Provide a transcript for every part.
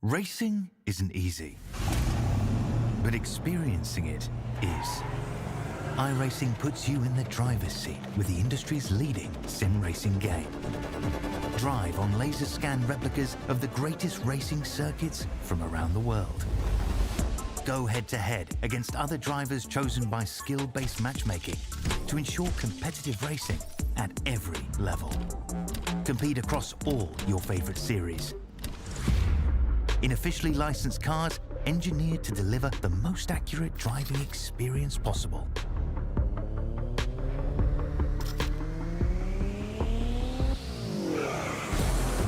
Racing isn't easy, but experiencing it is. iRacing puts you in the driver's seat with the industry's leading sim racing game. Drive on laser scan replicas of the greatest racing circuits from around the world. Go head-to-head against other drivers chosen by skill-based matchmaking to ensure competitive racing at every level. Compete across all your favorite series. In officially licensed cars, engineered to deliver the most accurate driving experience possible.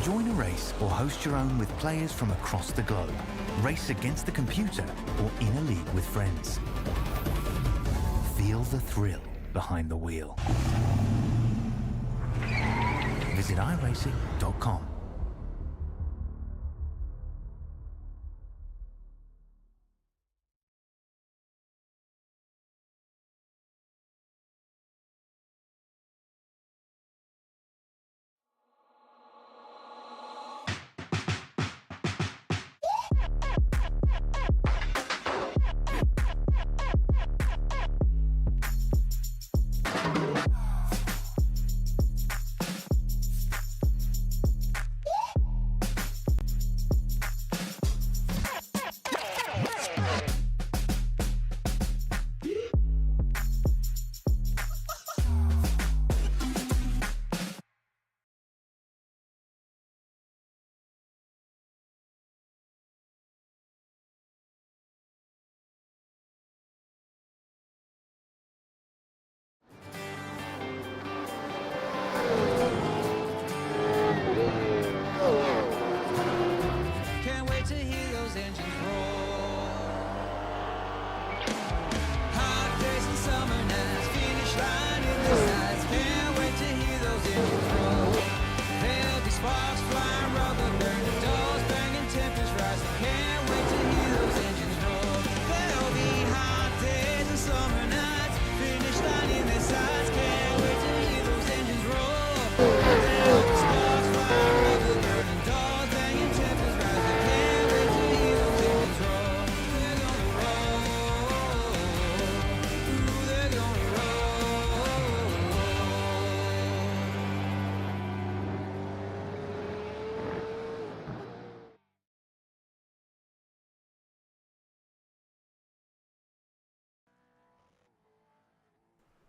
Join a race or host your own with players from across the globe. Race against the computer or in a league with friends. Feel the thrill behind the wheel. Visit iRacing.com.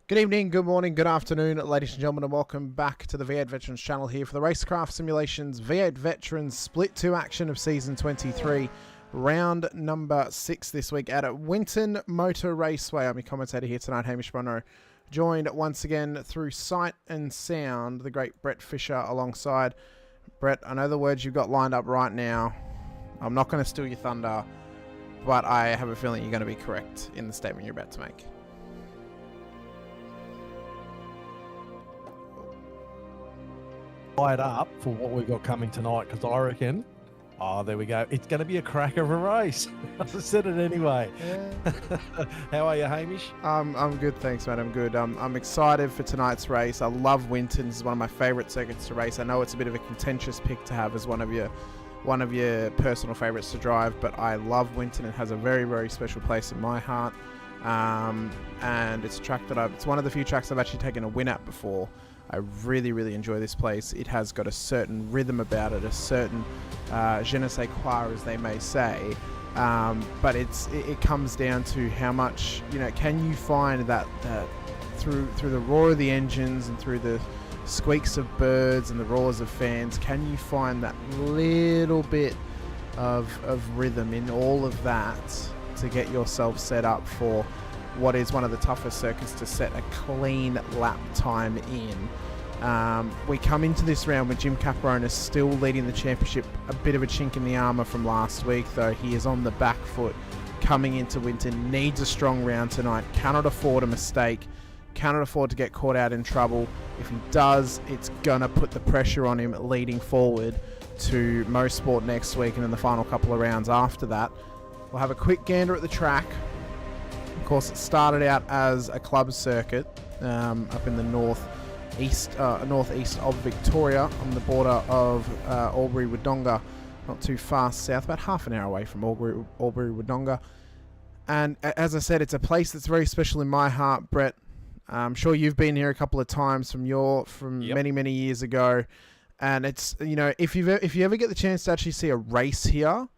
Good evening, good morning, good afternoon, ladies and gentlemen, and welcome back to the V8 Veterans channel here for the Racecraft Simulations V8 Veterans Split 2 action of Season 23, round number 6 this week at Winton Motor Raceway. I'm your commentator here tonight, Hamish Munro, joined once again through sight and sound, the great Brett Fisher alongside. Brett, I know the words you've got lined up right now. I'm not going to steal your thunder, but I have a feeling you're going to be correct in the statement you're about to make. Fired up for what we've got coming tonight, because I reckon, oh, there we go, it's going to be a cracker of a race. I said it anyway. Yeah. How are you, Hamish? I'm good, thanks, mate. I'm good. I'm excited for tonight's race. I love Winton. This is one of my favourite circuits to race. I know it's a bit of a contentious pick to have as one of your personal favourites to drive, but I love Winton. It has a very, very special place in my heart, and it's a track that it's one of the few tracks I've actually taken a win at before. I really, really enjoy this place. It has got a certain rhythm about it, a certain je ne sais quoi, as they may say. But it comes down to how much, can you find that through the roar of the engines and through the squeaks of birds and the roars of fans, can you find that little bit of rhythm in all of that to get yourself set up for what is one of the toughest circuits to set a clean lap time in. We come into this round with Jim Caparona still leading the championship, a bit of a chink in the armour from last week, though he is on the back foot coming into Winton, needs a strong round tonight, cannot afford a mistake, cannot afford to get caught out in trouble. If he does, it's going to put the pressure on him leading forward to Mosport next week and in the final couple of rounds after that. We'll have a quick gander at the track. Of course, it started out as a club circuit up in the northeast of Victoria on the border of Albury-Wodonga not too far south, about half an hour away from Albury Wodonga. And as I said, it's a place that's very special in my heart, Brett. I'm sure you've been here a couple of times from Yep. many years ago. And it's, if you ever get the chance to actually see a race here,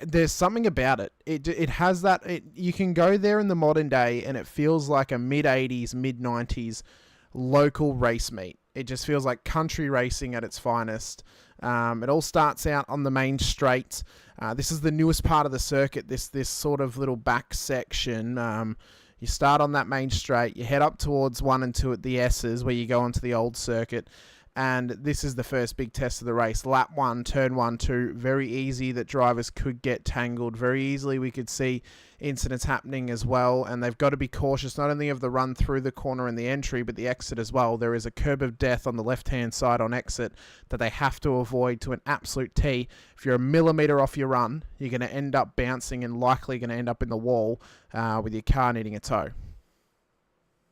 there's something about it. It has that. You can go there in the modern day, and it feels like a mid-80s, mid-90s local race meet. It just feels like country racing at its finest. It all starts out on the main straight. This is the newest part of the circuit. This sort of little back section. You start on that main straight. You head up towards 1 and 2 at the S's, where you go onto the old circuit. And this is the first big test of the race. Lap 1, turn 1, 2. Very easy that drivers could get tangled. Very easily we could see incidents happening as well. And they've got to be cautious not only of the run through the corner and the entry, but the exit as well. There is a curb of death on the left-hand side on exit that they have to avoid to an absolute T. If you're a millimetre off your run, you're going to end up bouncing and likely going to end up in the wall with your car needing a tow.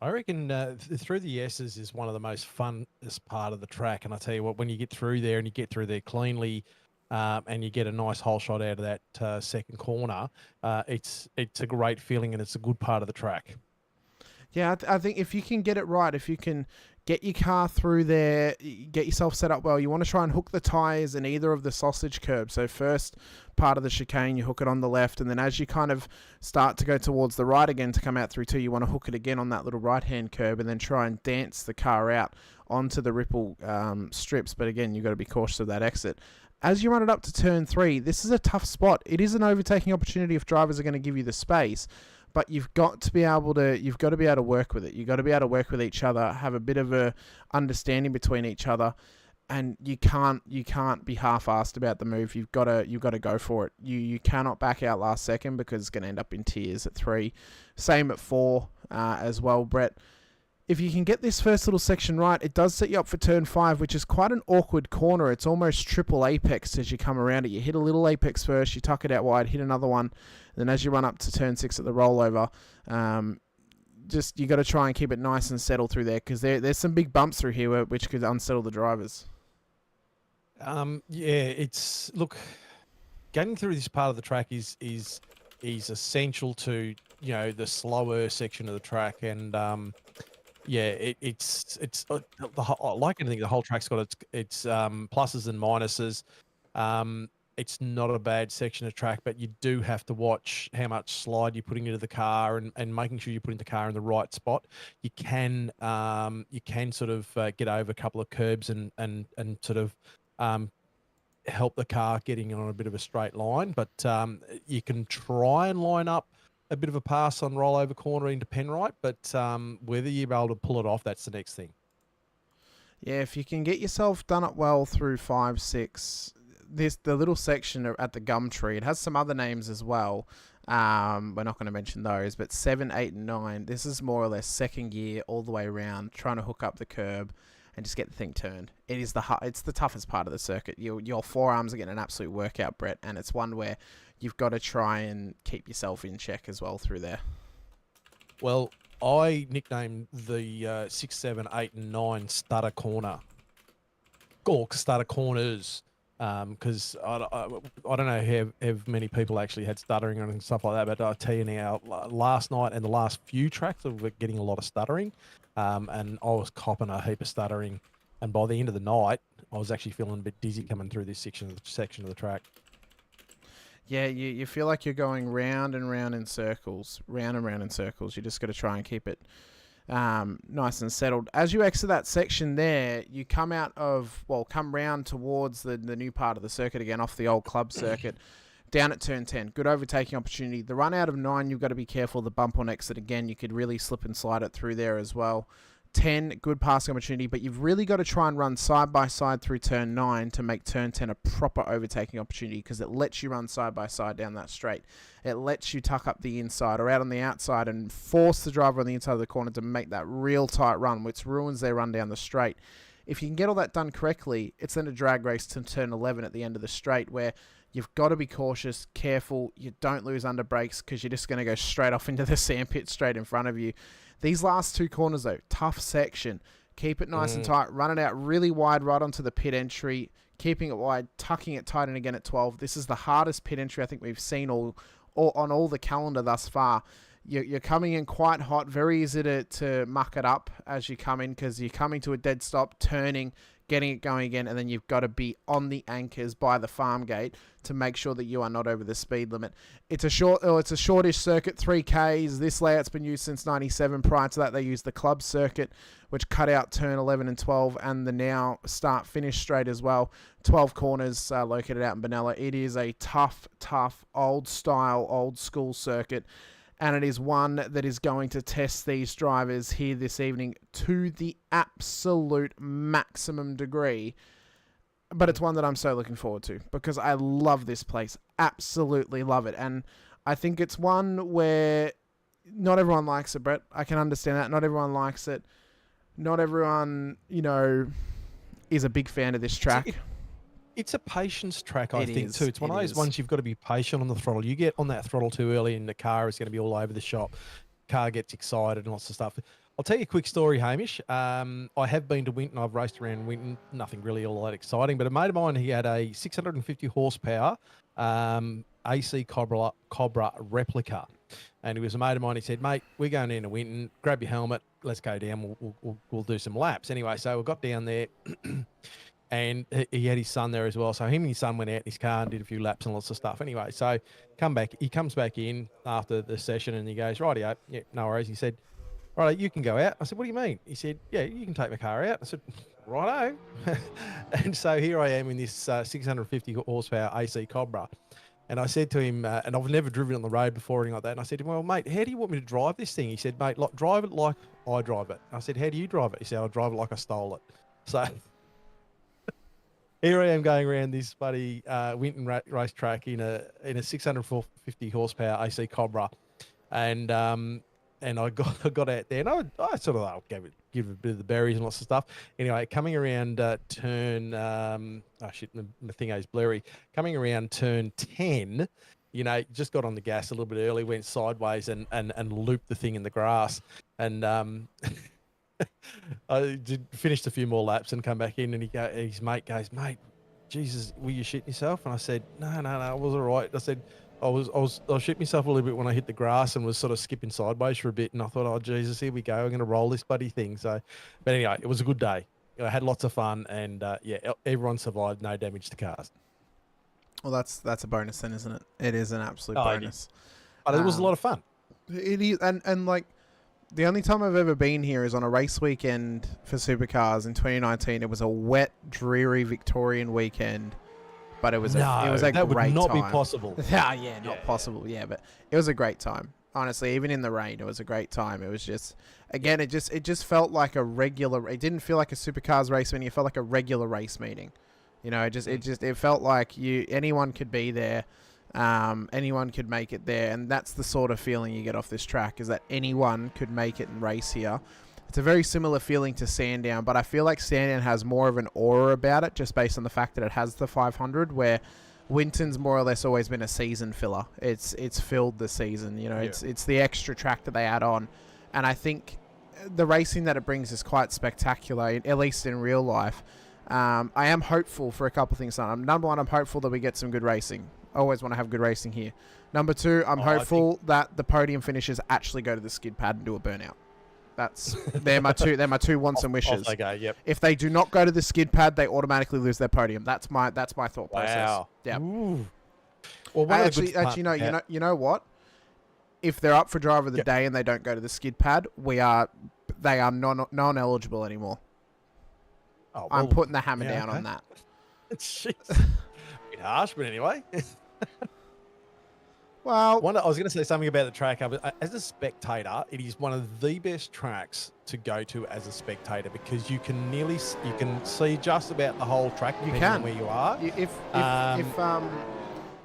I reckon through the S's is one of the most funnest part of the track. And I tell you what, when you get through there and you get through there cleanly and you get a nice hole shot out of that second corner, it's a great feeling and it's a good part of the track. Yeah, I think if you can get it right, if you can get your car through there, get yourself set up well, you want to try and hook the tyres in either of the sausage curbs. So first part of the chicane, you hook it on the left, and then as you kind of start to go towards the right again to come out through 2, you want to hook it again on that little right-hand curb and then try and dance the car out onto the ripple strips. But again, you've got to be cautious of that exit. As you run it up to turn 3, this is a tough spot. It is an overtaking opportunity if drivers are going to give you the space. But you've got to be able to work with it. You've got to be able to work with each other, have a bit of a understanding between each other, and you can't be half-assed about the move. You've got to go for it. You cannot back out last second because it's going to end up in tears at 3. Same at 4 as well, Brett. If you can get this first little section right, it does set you up for turn 5, which is quite an awkward corner. It's almost triple apex as you come around it. You hit a little apex first, you tuck it out wide, hit another one, then as you run up to turn 6 at the rollover, you got to try and keep it nice and settled through there because there's some big bumps through here which could unsettle the drivers. Getting through this part of the track is essential to the slower section of the track, and it's like anything. The whole track's got its pluses and minuses. It's not a bad section of track, but you do have to watch how much slide you're putting into the car and making sure you're putting the car in the right spot. You can sort of get over a couple of curbs and sort of help the car getting on a bit of a straight line, but you can try and line up a bit of a pass on rollover corner into Penrite, but whether you're able to pull it off, that's the next thing. Yeah, if you can get yourself done it well through 5, 6, the little section at the Gumtree, it has some other names as well. We're not going to mention those, but 7, 8, and 9, this is more or less second gear all the way around, trying to hook up the curb and just get the thing turned. It's the toughest part of the circuit. Your forearms are getting an absolute workout, Brett, and it's one where you've got to try and keep yourself in check as well through there. Well, I nicknamed the 6, 7, 8, and 9 stutter corner, or stutter corners, because I don't know how many people actually had stuttering and stuff like that, but I'll tell you now, last night and the last few tracks were getting a lot of stuttering, and I was copping a heap of stuttering, and by the end of the night, I was actually feeling a bit dizzy coming through this section of the track. Yeah, you feel like you're going round and round in circles. You just got to try and keep it nice and settled. As you exit that section there, you come round towards the new part of the circuit again, off the old club circuit, down at turn 10. Good overtaking opportunity. The run out of 9, you've got to be careful. The bump on exit again, you could really slip and slide it through there as well. 10, good passing opportunity, but you've really got to try and run side by side through turn 9 to make turn 10 a proper overtaking opportunity, because it lets you run side by side down that straight. It lets you tuck up the inside or out on the outside and force the driver on the inside of the corner to make that real tight run, which ruins their run down the straight. If you can get all that done correctly, it's then a drag race to turn 11 at the end of the straight, where you've got to be cautious, careful, you don't lose under brakes, because you're just going to go straight off into the sandpit straight in front of you. These last 2 corners, though, tough section. keep it nice and tight, run it out really wide right onto the pit entry, keeping it wide, tucking it tight in again at 12. This is the hardest pit entry I think we've seen all on all the calendar thus far. You're coming in quite hot, very easy to muck it up as you come in because you're coming to a dead stop, turning, getting it going again, and then you've got to be on the anchors by the farm gate to make sure that you are not over the speed limit. It's a shortish circuit, 3Ks. This layout's been used since 97. Prior to that, they used the club circuit, which cut out turn 11 and 12, and the now start-finish straight as well. 12 corners located out in Benalla. It is a tough, old-style, old-school circuit, and it is one that is going to test these drivers here this evening to the absolute maximum degree. But it's one that I'm so looking forward to because I love this place. Absolutely love it. And I think it's one where not everyone likes it, Brett. I can understand that. Not everyone likes it. Not everyone, is a big fan of this track. It's a patience track, I think, too. It's one of those is. ones you've got to be patient on the throttle. You get on that throttle too early and the car is going to be all over the shop. Car gets excited and lots of stuff. I'll tell you a quick story, Hamish. I have been to Winton. I've raced around Winton. Nothing really all that exciting. But a mate of mine, he had a 650 horsepower AC Cobra replica. And he was a mate of mine. He said, mate, we're going into Winton. Grab your helmet. Let's go down. We'll do some laps. Anyway, so we got down there. And he had his son there as well. So him and his son went out in his car and did a few laps and lots of stuff. Anyway, so he comes back in after the session and he goes, rightio, yeah, no worries. He said, right, you can go out. I said, what do you mean? He said, yeah, you can take my car out. I said, righto. And so here I am in this 650 horsepower AC Cobra. And I said to him, and I've never driven on the road before or anything like that. And I said to him, well, mate, how do you want me to drive this thing? He said, mate, drive it like I drive it. I said, how do you drive it? He said, I drive it like I stole it. So here I am going around this bloody Winton racetrack in a 650 horsepower AC Cobra, and I got out there and I sort of give it a bit of the berries and lots of stuff. Anyway, coming around turn my thing is blurry. Coming around turn 10, just got on the gas a little bit early, went sideways and looped the thing in the grass, and I finished a few more laps and come back in, and his mate goes, mate, Jesus, were you shitting yourself? And I said, no, I was all right. I said, I was shitting myself a little bit when I hit the grass and was sort of skipping sideways for a bit. And I thought, oh, Jesus, here we go. I'm going to roll this bloody thing. So, but anyway, it was a good day. I had lots of fun, and everyone survived, no damage to cars. Well, that's a bonus then, isn't it? It is an absolute bonus. But it was a lot of fun. It is, and like, the only time I've ever been here is on a race weekend for supercars in 2019. It was a wet, dreary Victorian weekend, but it was a great time. That would not be possible. Not possible. Yeah, but it was a great time. Honestly, even in the rain, it was a great time. It was just, again, it just felt like a regular. It didn't feel like a supercars race meeting. It felt like a regular race meeting. It felt like anyone could be there. Anyone could make it there, and that's the sort of feeling you get off this track, is that anyone could make it and race here. It's a very similar feeling to Sandown, but I feel like Sandown has more of an aura about it just based on the fact that it has the 500, where Winton's more or less always been a season filler. It's filled the season, it's the extra track that they add on, and I think the racing that it brings is quite spectacular, at least in real life. I am hopeful for a couple of things. Number one, I'm hopeful that we get some good racing. I always want to have good racing here. Number two, I'm hopeful that the podium finishers actually go to the skid pad and do a burnout. They're my two wants and wishes. Off they go, yep. If they do not go to the skid pad, they automatically lose their podium. That's my thought process. Wow. Yeah. Well, you know what? If they're up for driver of the day and they don't go to the skid pad, they are non-eligible anymore. Oh, well, I'm putting the hammer down on that. Jeez. Bit harsh, but anyway. Well, I was going to say something about the track. As a spectator, it is one of the best tracks to go to as a spectator, because you can see just about the whole track depending on where you are.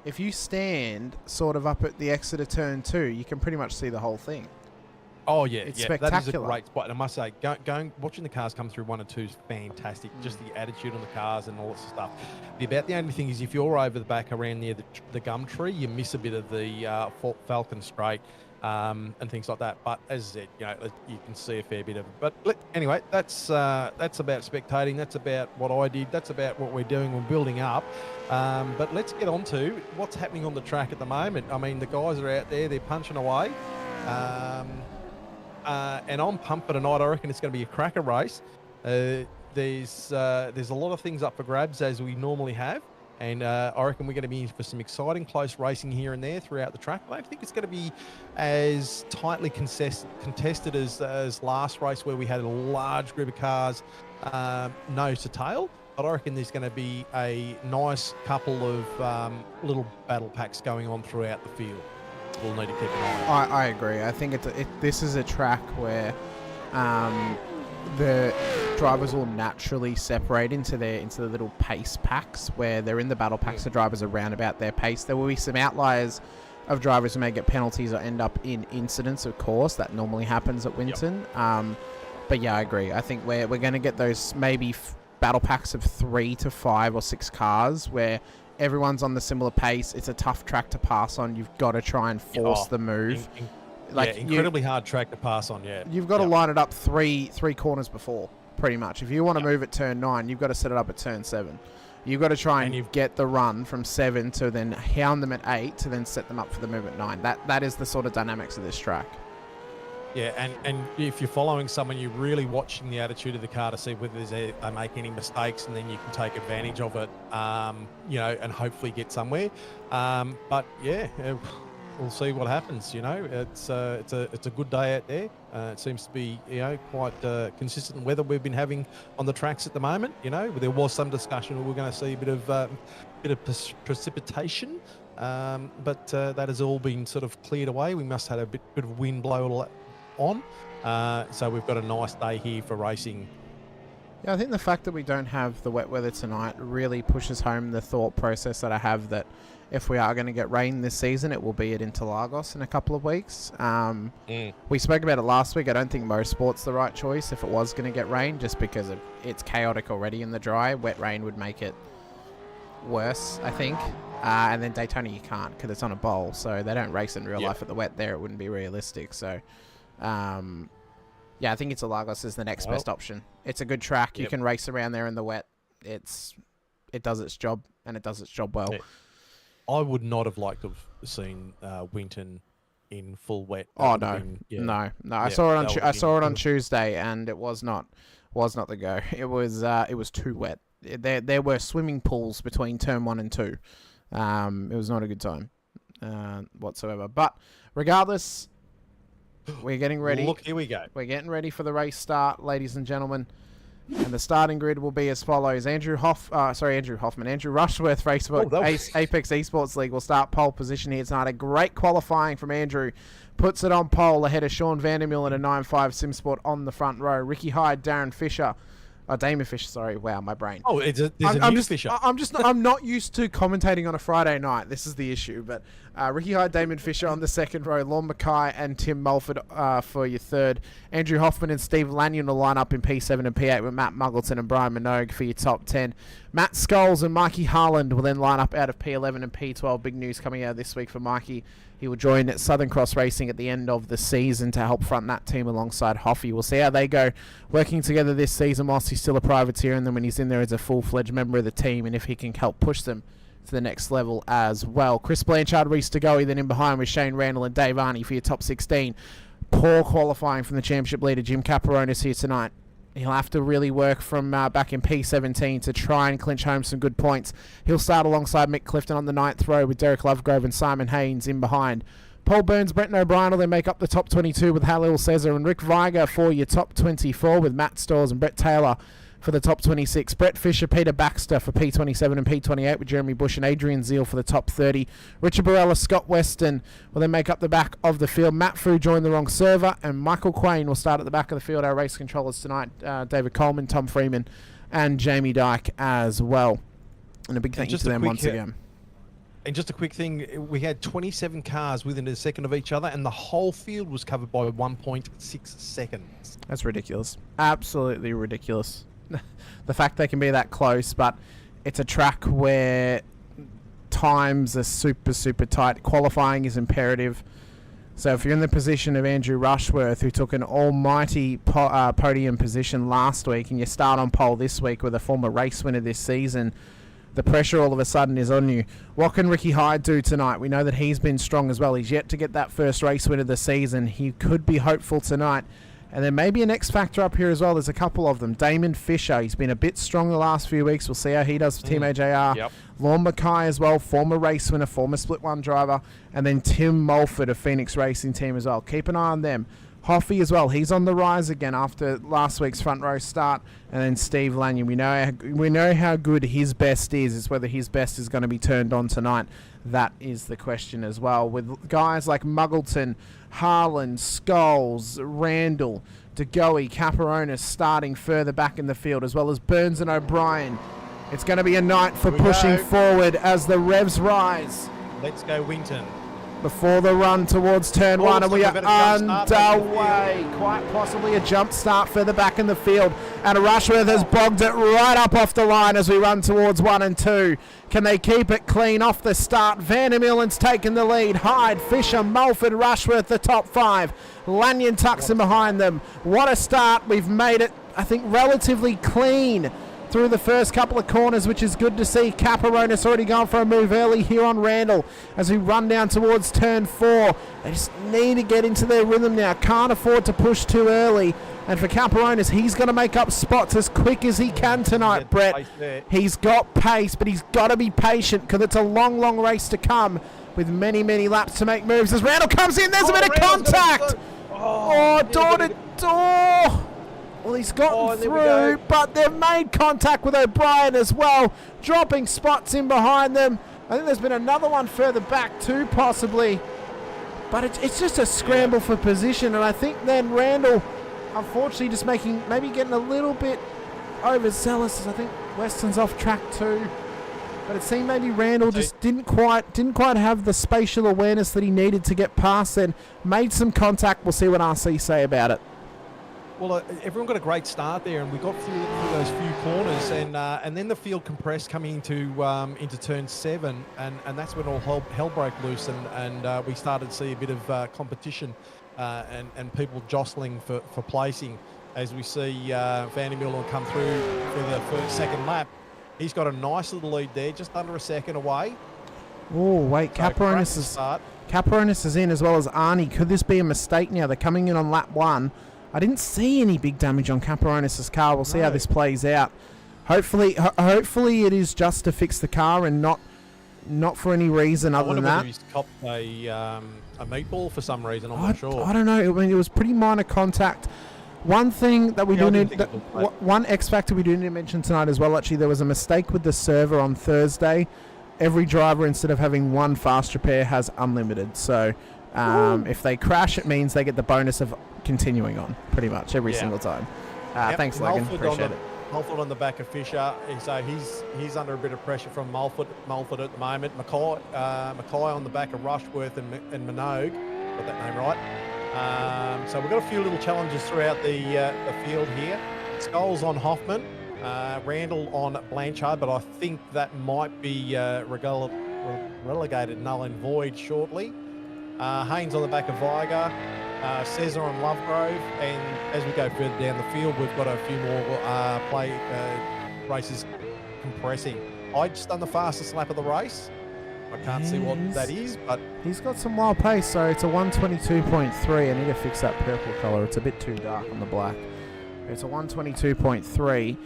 If you stand sort of up at the exit of turn 2, you can pretty much see the whole thing. Oh yeah, it's spectacular. That is a great spot. And I must say, watching the cars come through 1 and 2 is fantastic. Just the attitude on the cars and all that stuff. The only thing is, if you're over the back around near the gum tree, you miss a bit of the Falcon Straight. and things like that. But as I said, you can see a fair bit of it. But anyway, that's about spectating. That's about what I did. That's about what we're doing. We're building up. But let's get on to what's happening on the track at the moment. I mean, the guys are out there. They're punching away. And I'm pumped for tonight. I reckon it's going to be a cracker race. There's a lot of things up for grabs, as we normally have. And I reckon we're going to be in for some exciting close racing here and there throughout the track. I don't think it's going to be as tightly contested as last race, where we had a large group of cars nose to tail. But I reckon there's going to be a nice couple of little battle packs going on throughout the field. We'll need to keep an eye on. I agree. I think this is a track where the drivers will naturally separate into the little pace packs, where they're in the battle packs. The drivers are round about their pace. There will be some outliers of drivers who may get penalties or end up in incidents, of course. That normally happens at Winton. Yep. But yeah, I agree. I think we're going to get those maybe battle packs of 3 to 5 or 6 cars where everyone's on the similar pace. It's a tough track to pass on. You've got to try and force the move. Incredibly hard track to pass on. You've got to line it up three corners before, pretty much. If you want to move at turn 9, you've got to set it up at turn 7. You've got to try and get the run from 7 to then hound them at 8 to then set them up for the move at 9. That is the sort of dynamics of this track. Yeah, and if you're following someone, you're really watching the attitude of the car to see whether they make any mistakes, and then you can take advantage of it, and hopefully get somewhere. But yeah, we'll see what happens. It's a good day out there. It seems to be quite consistent weather we've been having on the tracks at the moment. There was some discussion we're going to see a bit of precipitation, but that has all been sort of cleared away. We must have had a bit of wind blow on, so we've got a nice day here for racing. Yeah, I think the fact that we don't have the wet weather tonight really pushes home the thought process that I have that if we are going to get rain this season, it will be at Interlagos in a couple of weeks. We spoke about it last week. I don't think motorsport's the right choice if it was going to get rain, just because it's chaotic already in the dry. Wet rain would make it worse, I think. And then Daytona you can't, because it's on a bowl, so they don't race in real life at the wet there. It wouldn't be realistic. So yeah, I think Interlagos is the next best option. It's a good track. You can race around there in the wet. It does its job, and it does its job well. I would not have liked to have seen Winton in full wet. Oh no, no. I saw it on Tuesday, and it was not the go. It was too wet. There were swimming pools between turn 1 and 2. It was not a good time whatsoever. But regardless, we're getting ready. Look, here we go. We're getting ready for the race start, ladies and gentlemen. And the starting grid will be as follows. Andrew Rushworth, Apex Esports League will start pole position here tonight. A great qualifying from Andrew. Puts it on pole ahead of Sean Vandermill in a 9.5 SimSport on the front row. Ricky Hyde, Damon Fisher. Sorry. Wow, my brain. Oh, there's a new Fisher. I'm not used to commentating on a Friday night. This is the issue. But Ricky Hyde, Damon Fisher on the second row. Lon Mackay and Tim Mulford for your third. Andrew Hoffman and Steve Lanyon will line up in P7 and P8 with Matt Muggleton and Brian Minogue for your top 10. Matt Scholes and Mikey Harland will then line up out of P11 and P12. Big news coming out this week for Mikey. He will join at Southern Cross Racing at the end of the season to help front that team alongside Hoffy. We'll see how they go working together this season whilst he's still a privateer, and then when he's in there as a full-fledged member of the team, and if he can help push them to the next level as well. Chris Blanchard, Reese Degoe, then in behind with Shane Randall and Dave Arney for your top 16. Poor qualifying from the championship leader, Jim Caparonis, here tonight. He'll have to really work from back in P17 to try and clinch home some good points. He'll start alongside Mick Clifton on the 9th row with Derek Lovegrove and Simon Haynes in behind. Paul Burns, Brent O'Brien will then make up the top 22 with Halil Cesar and Rick Viger for your top 24 with Matt Stores and Brett Taylor for the top 26. Brett Fisher, Peter Baxter for P27 and P28 with Jeremy Bush and Adrian Zeal for the top 30. Richard Barella, Scott Weston will then make up the back of the field. Matt Fu joined the wrong server, and Michael Quain will start at the back of the field. Our race controllers tonight, David Coleman, Tom Freeman, and Jamie Dyke as well. And a big thank you to them once again. And just a quick thing, we had 27 cars within a second of each other, and the whole field was covered by 1.6 seconds. That's ridiculous. Absolutely ridiculous. The fact they can be that close, but it's a track where times are super, super tight. Qualifying is imperative. So if you're in the position of Andrew Rushworth, who took an almighty podium position last week, and you start on pole this week with a former race winner this season, the pressure all of a sudden is on you. What can Ricky Hyde do tonight? We know that he's been strong as well. He's yet to get that first race win of the season. He could be hopeful tonight. And then maybe an X factor up here as well. There's a couple of them. Damon Fisher, he's been a bit strong the last few weeks. We'll see how he does for Team AJR. Yep. Lorne Mackay as well, former race winner, former Split 1 driver. And then Tim Mulford of Phoenix Racing Team as well. Keep an eye on them. Hoffy as well. He's on the rise again after last week's front row start. And then Steve Lanyon. We know how good his best is. It's whether his best is going to be turned on tonight. That is the question as well. With guys like Muggleton, Harlan, Scholes, Randall, DeGoey, Caperonis starting further back in the field, as well as Burns and O'Brien. It's going to be a night for pushing forward as the revs rise. Let's go, Winton. Before the run towards turn one, and we are underway. Quite possibly a jump start further back in the field. And Rushworth has bogged it right up off the line as we run towards 1 and 2. Can they keep it clean off the start? Vandermeulen's taken the lead. Hyde, Fisher, Mulford, Rushworth, the top 5. Lanyon tucks in behind them. What a start. We've made it, I think, relatively clean through the first couple of corners, which is good to see. Caperonis already gone for a move early here on Randall as we run down towards turn 4. They just need to get into their rhythm now. Can't afford to push too early. And for Caperonis, he's going to make up spots as quick as he can tonight, Brett. He's got pace, but he's got to be patient because it's a long, long race to come with many, many laps to make moves. As Randall comes in, there's a bit of contact. Door to door. Well, he's gotten through, but they've made contact with O'Brien as well, dropping spots in behind them. I think there's been another one further back too, possibly. But it's just a scramble for position, and I think then Randall, unfortunately, just maybe getting a little bit overzealous. I think Weston's off track too. But it seemed maybe Randall just didn't quite have the spatial awareness that he needed to get past and made some contact. We'll see what RC say about it. Well, everyone got a great start there, and we got through those few corners, and then the field compressed coming into turn 7, and that's when all hell broke loose, and we started to see a bit of competition and people jostling for placing. As we see Vandermeulen come through for the second lap, he's got a nice little lead there, just under a second away. Oh wait, Caperonis is in as well as Arnie. Could this be a mistake now? They're coming in on lap 1. I didn't see any big damage on Caperonis' car. We'll see how this plays out. Hopefully it is just to fix the car and not for any reason other than that. He's copped a meatball for some reason. I'm not sure. I don't know. I mean, it was pretty minor contact. One thing that we do need, one X factor we do need to mention tonight as well. Actually, there was a mistake with the server on Thursday. Every driver, instead of having one fast repair, has unlimited. So if they crash, it means they get the bonus of continuing on pretty much every single time. Thanks, Logan. Appreciate it. Mulford on the back of Fisher, so he's under a bit of pressure from Mulford at the moment. Mackay on the back of Rushworth and Minogue, got that name right. So we've got a few little challenges throughout the field here. Scholes on Hoffman, Randall on Blanchard, but I think that might be relegated null and void shortly. Haynes on the back of Viger. Cesar on Lovegrove, and as we go further down the field, we've got a few more races compressing. I just done the fastest lap of the race. I can't see what that is, but he's got some wild pace. So it's a 122.3. I need to fix that purple color. It's a bit too dark on the black. It's a 122.3.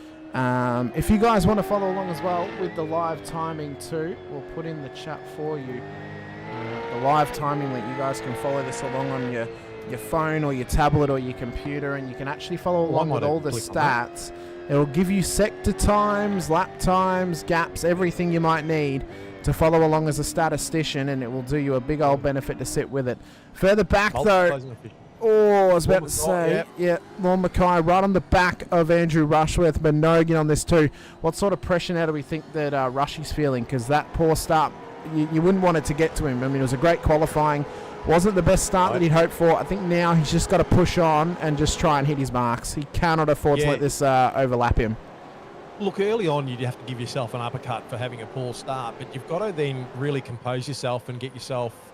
If you guys want to follow along as well with the live timing too, we'll put in the chat for you. The live timing that you guys can follow this along on your phone or your tablet or your computer, and you can actually follow along with all the stats. It will give you sector times, lap times, gaps, everything you might need to follow along as a statistician, and it will do you a big old benefit to sit with it. Further back though, I was about to say, Lorne Mackay right on the back of Andrew Rushworth, Minogue on this too. What sort of pressure now do we think that Rushy's feeling? Because that poor start, you wouldn't want it to get to him. I mean, it was a great qualifying. Wasn't the best start that he'd hoped for. I think now he's just got to push on and just try and hit his marks. He cannot afford to let this overlap him. Look, early on you'd have to give yourself an uppercut for having a poor start, but you've got to then really compose yourself and get yourself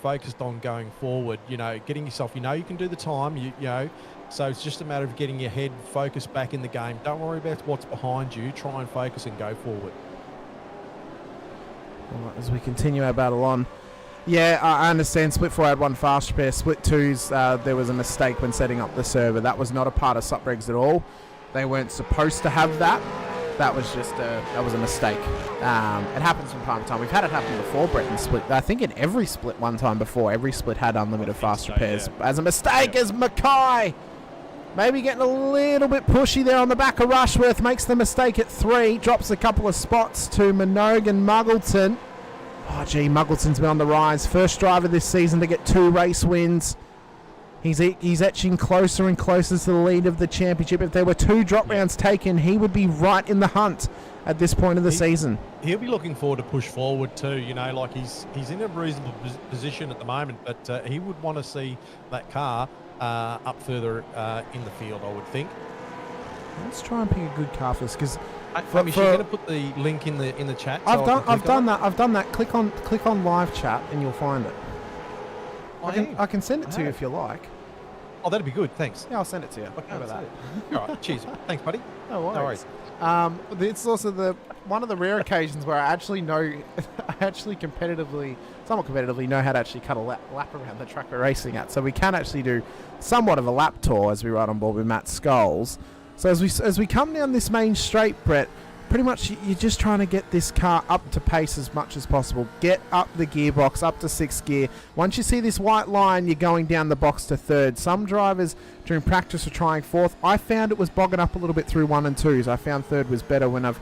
focused on going forward, getting yourself, you can do the time, you know, so it's just a matter of getting your head focused back in the game. Don't worry about what's behind you. Try and focus and go forward. All right, as we continue our battle on. Yeah, I understand Split 4 had one fast repair. Split 2's, there was a mistake when setting up the server. That was not a part of SupRegs at all. They weren't supposed to have that. That was just that was a mistake. It happens from time to time. We've had it happen before, Brett, in Split. I think in every Split one time before, every Split had unlimited fast repairs. Yeah. As a mistake, as Mackay maybe getting a little bit pushy there on the back of Rushworth, makes the mistake at 3, drops a couple of spots to Minogue and Muggleton. Oh, gee, Muggleton's been on the rise. First driver this season to get 2 race wins. He's etching closer and closer to the lead of the championship. If there were 2 drop rounds taken, he would be right in the hunt at this point of the season. He'll be looking forward to push forward too. Like he's in a reasonable position at the moment, but he would want to see that car up further in the field, I would think. Let's try and pick a good car for this, because Hamish, you're going to put the link in the chat. I've done that. Click on live chat and you'll find it. I can send it to you if you like. Oh, that'd be good. Thanks. Yeah, I'll send it to you. Okay, that. All right. Cheers. Thanks, buddy. No worries. It's also one of the rare occasions where I actually somewhat competitively know how to actually cut a lap around the track we're racing at. So we can actually do somewhat of a lap tour as we ride on board with Matt Scholes. So as we come down this main straight, Brett, pretty much you're just trying to get this car up to pace as much as possible. Get up the gearbox, up to 6th gear. Once you see this white line, you're going down the box to 3rd. Some drivers during practice are trying 4th. I found it was bogging up a little bit through 1 and 2s. I found 3rd was better when I've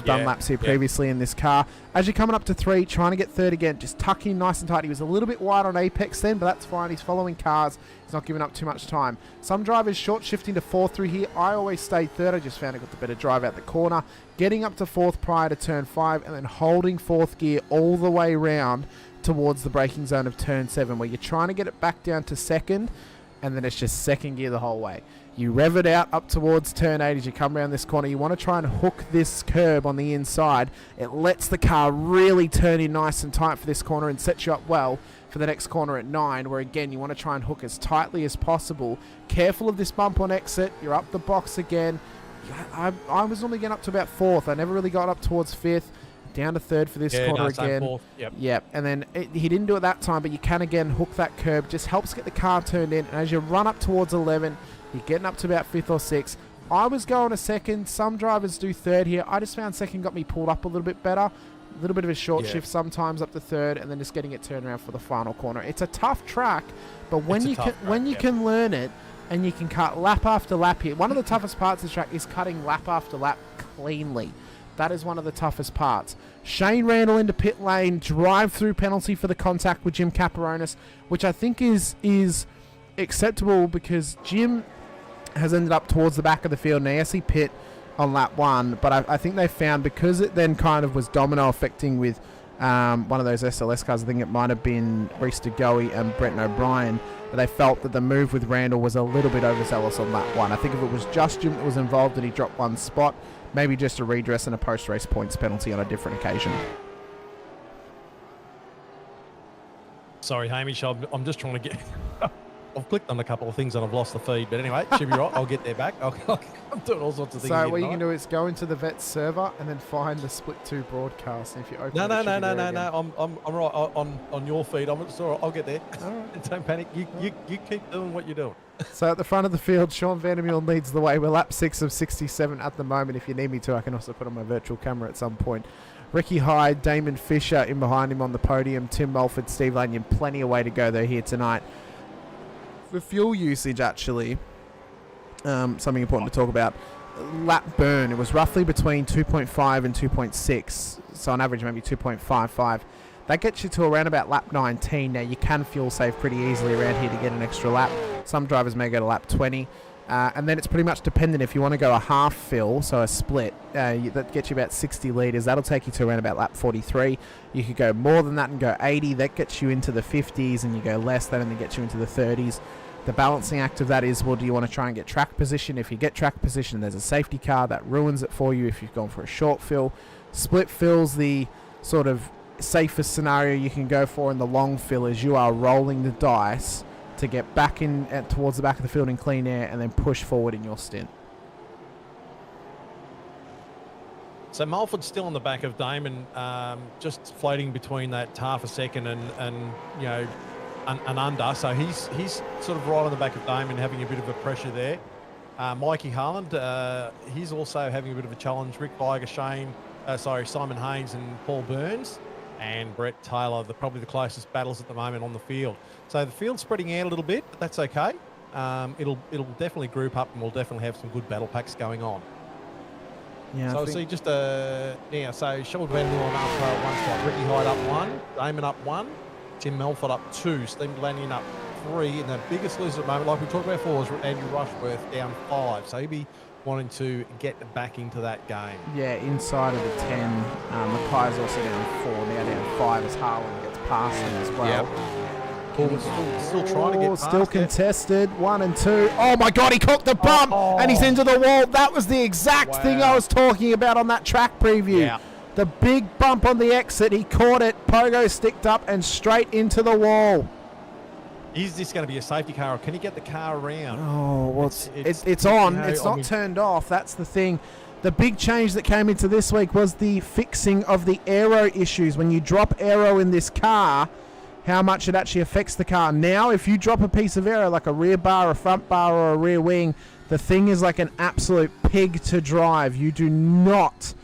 done laps here previously in this car. As you're coming up to 3, trying to get 3rd again, just tuck in nice and tight. He was a little bit wide on apex then, but that's fine. He's following cars. He's not giving up too much time. Some drivers short shifting to 4th through here. I always stayed 3rd. I just found I got the better drive out the corner. Getting up to 4th prior to turn 5 and then holding 4th gear all the way round towards the braking zone of turn 7, where you're trying to get it back down to 2nd, and then it's just 2nd gear the whole way. You rev it out up towards turn 8 as you come around this corner. You want to try and hook this curb on the inside. It lets the car really turn in nice and tight for this corner and sets you up well for the next corner at 9, where again you want to try and hook as tightly as possible. Careful of this bump on exit. You're up the box again. I was normally getting up to about 4th. I never really got up towards 5th. Down to 3rd for this corner again. 4th. Yep. And then he didn't do it that time, but you can again hook that curb. Just helps get the car turned in. And as you run up towards 11, you're getting up to about 5th or 6th. I was going to 2nd. Some drivers do 3rd here. I just found 2nd got me pulled up a little bit better. A little bit of a short shift sometimes up to 3rd, and then just getting it turned around for the final corner. It's a tough track, but when you can learn it, and you can cut lap after lap here. One of the toughest parts of the track is cutting lap after lap cleanly. That is one of the toughest parts. Shane Randall into pit lane, drive-through penalty for the contact with Jim Caparonis, which I think is acceptable because Jim has ended up towards the back of the field. Now, yes, he pit on lap 1, but I think they found, because it then kind of was domino affecting with one of those SLS cars, I think it might have been Reese DeGoey and Brent O'Brien, they felt that the move with Randall was a little bit overzealous on lap 1. I think if it was just Jim that was involved and he dropped 1 spot, maybe just a redress and a post-race points penalty on a different occasion. Sorry, Hamish, I'm just trying to get... I've clicked on a couple of things and I've lost the feed, but anyway, should be right. I'll get there back. I'm doing all sorts of things. So what you can do is go into the vet server and then find the Split 2 broadcast. And if you open no. I'm right on your feed. It's all right. I'll get there. All right. Don't panic. You keep doing what you're doing. So at the front of the field, Sean Vandermeulen leads the way. We're lap 6 of 67 at the moment. If you need me to, I can also put on my virtual camera at some point. Ricky Hyde, Damon Fisher in behind him on the podium. Tim Mulford, Steve Lanyon. Plenty of way to go though here tonight. For fuel usage, actually, something important to talk about. Lap burn, it was roughly between 2.5 and 2.6, so on average maybe 2.55. That gets you to around about lap 19. Now, you can fuel save pretty easily around here to get an extra lap. Some drivers may go to lap 20. And then it's pretty much dependent. If you want to go a half fill, so a split, that gets you about 60 litres. That'll take you to around about lap 43. You could go more than that and go 80. That gets you into the 50s, and you go less, that only gets you into the 30s. The balancing act of that is, well, do you want to try and get track position? If you get track position, there's a safety car that ruins it for you if you've gone for a short fill. Split fills the sort of safest scenario you can go for in the long fill is you are rolling the dice to get back in towards the back of the field in clean air and then push forward in your stint. So Mulford's still on the back of Damon, just floating between that half a second and you know, and under. So he's sort of right on the back of Damon, having a bit of a pressure there. Mikey Harland, he's also having a bit of a challenge. Rick Liger, Simon Haynes and Paul Burns, and Brett Taylor, probably the closest battles at the moment on the field. So the field's spreading out a little bit, but that's okay. It'll definitely group up, and we'll definitely have some good battle packs going on. Yeah, so I see just yeah. So Sean Van Leeuwen up one spot, Ricky Hyde up one, Damon up one, Tim Melford up two, Steve Lanyon up three, and the biggest loser at the moment, like we talked about before, is Andrew Rushworth down 5. So he'll be wanting to get back into that game. Yeah, inside of the 10. Mackay's also down 4, now down 5 as Harlan gets past him as well. Yep. Still trying to get past still contested. 1 and 2. Oh my God, he cocked the bump and he's into the wall. That was the exact thing I was talking about on that track preview. Yeah. The big bump on the exit, he caught it, pogo sticked up and straight into the wall. Is this going to be a safety car, or can he get the car around? Oh, well, it's on. You know, it's not turned off. That's the thing. The big change that came into this week was the fixing of the aero issues. When you drop aero in this car, how much it actually affects the car. Now, if you drop a piece of aero, like a rear bar, a front bar, or a rear wing, the thing is like an absolute pig to drive. You do not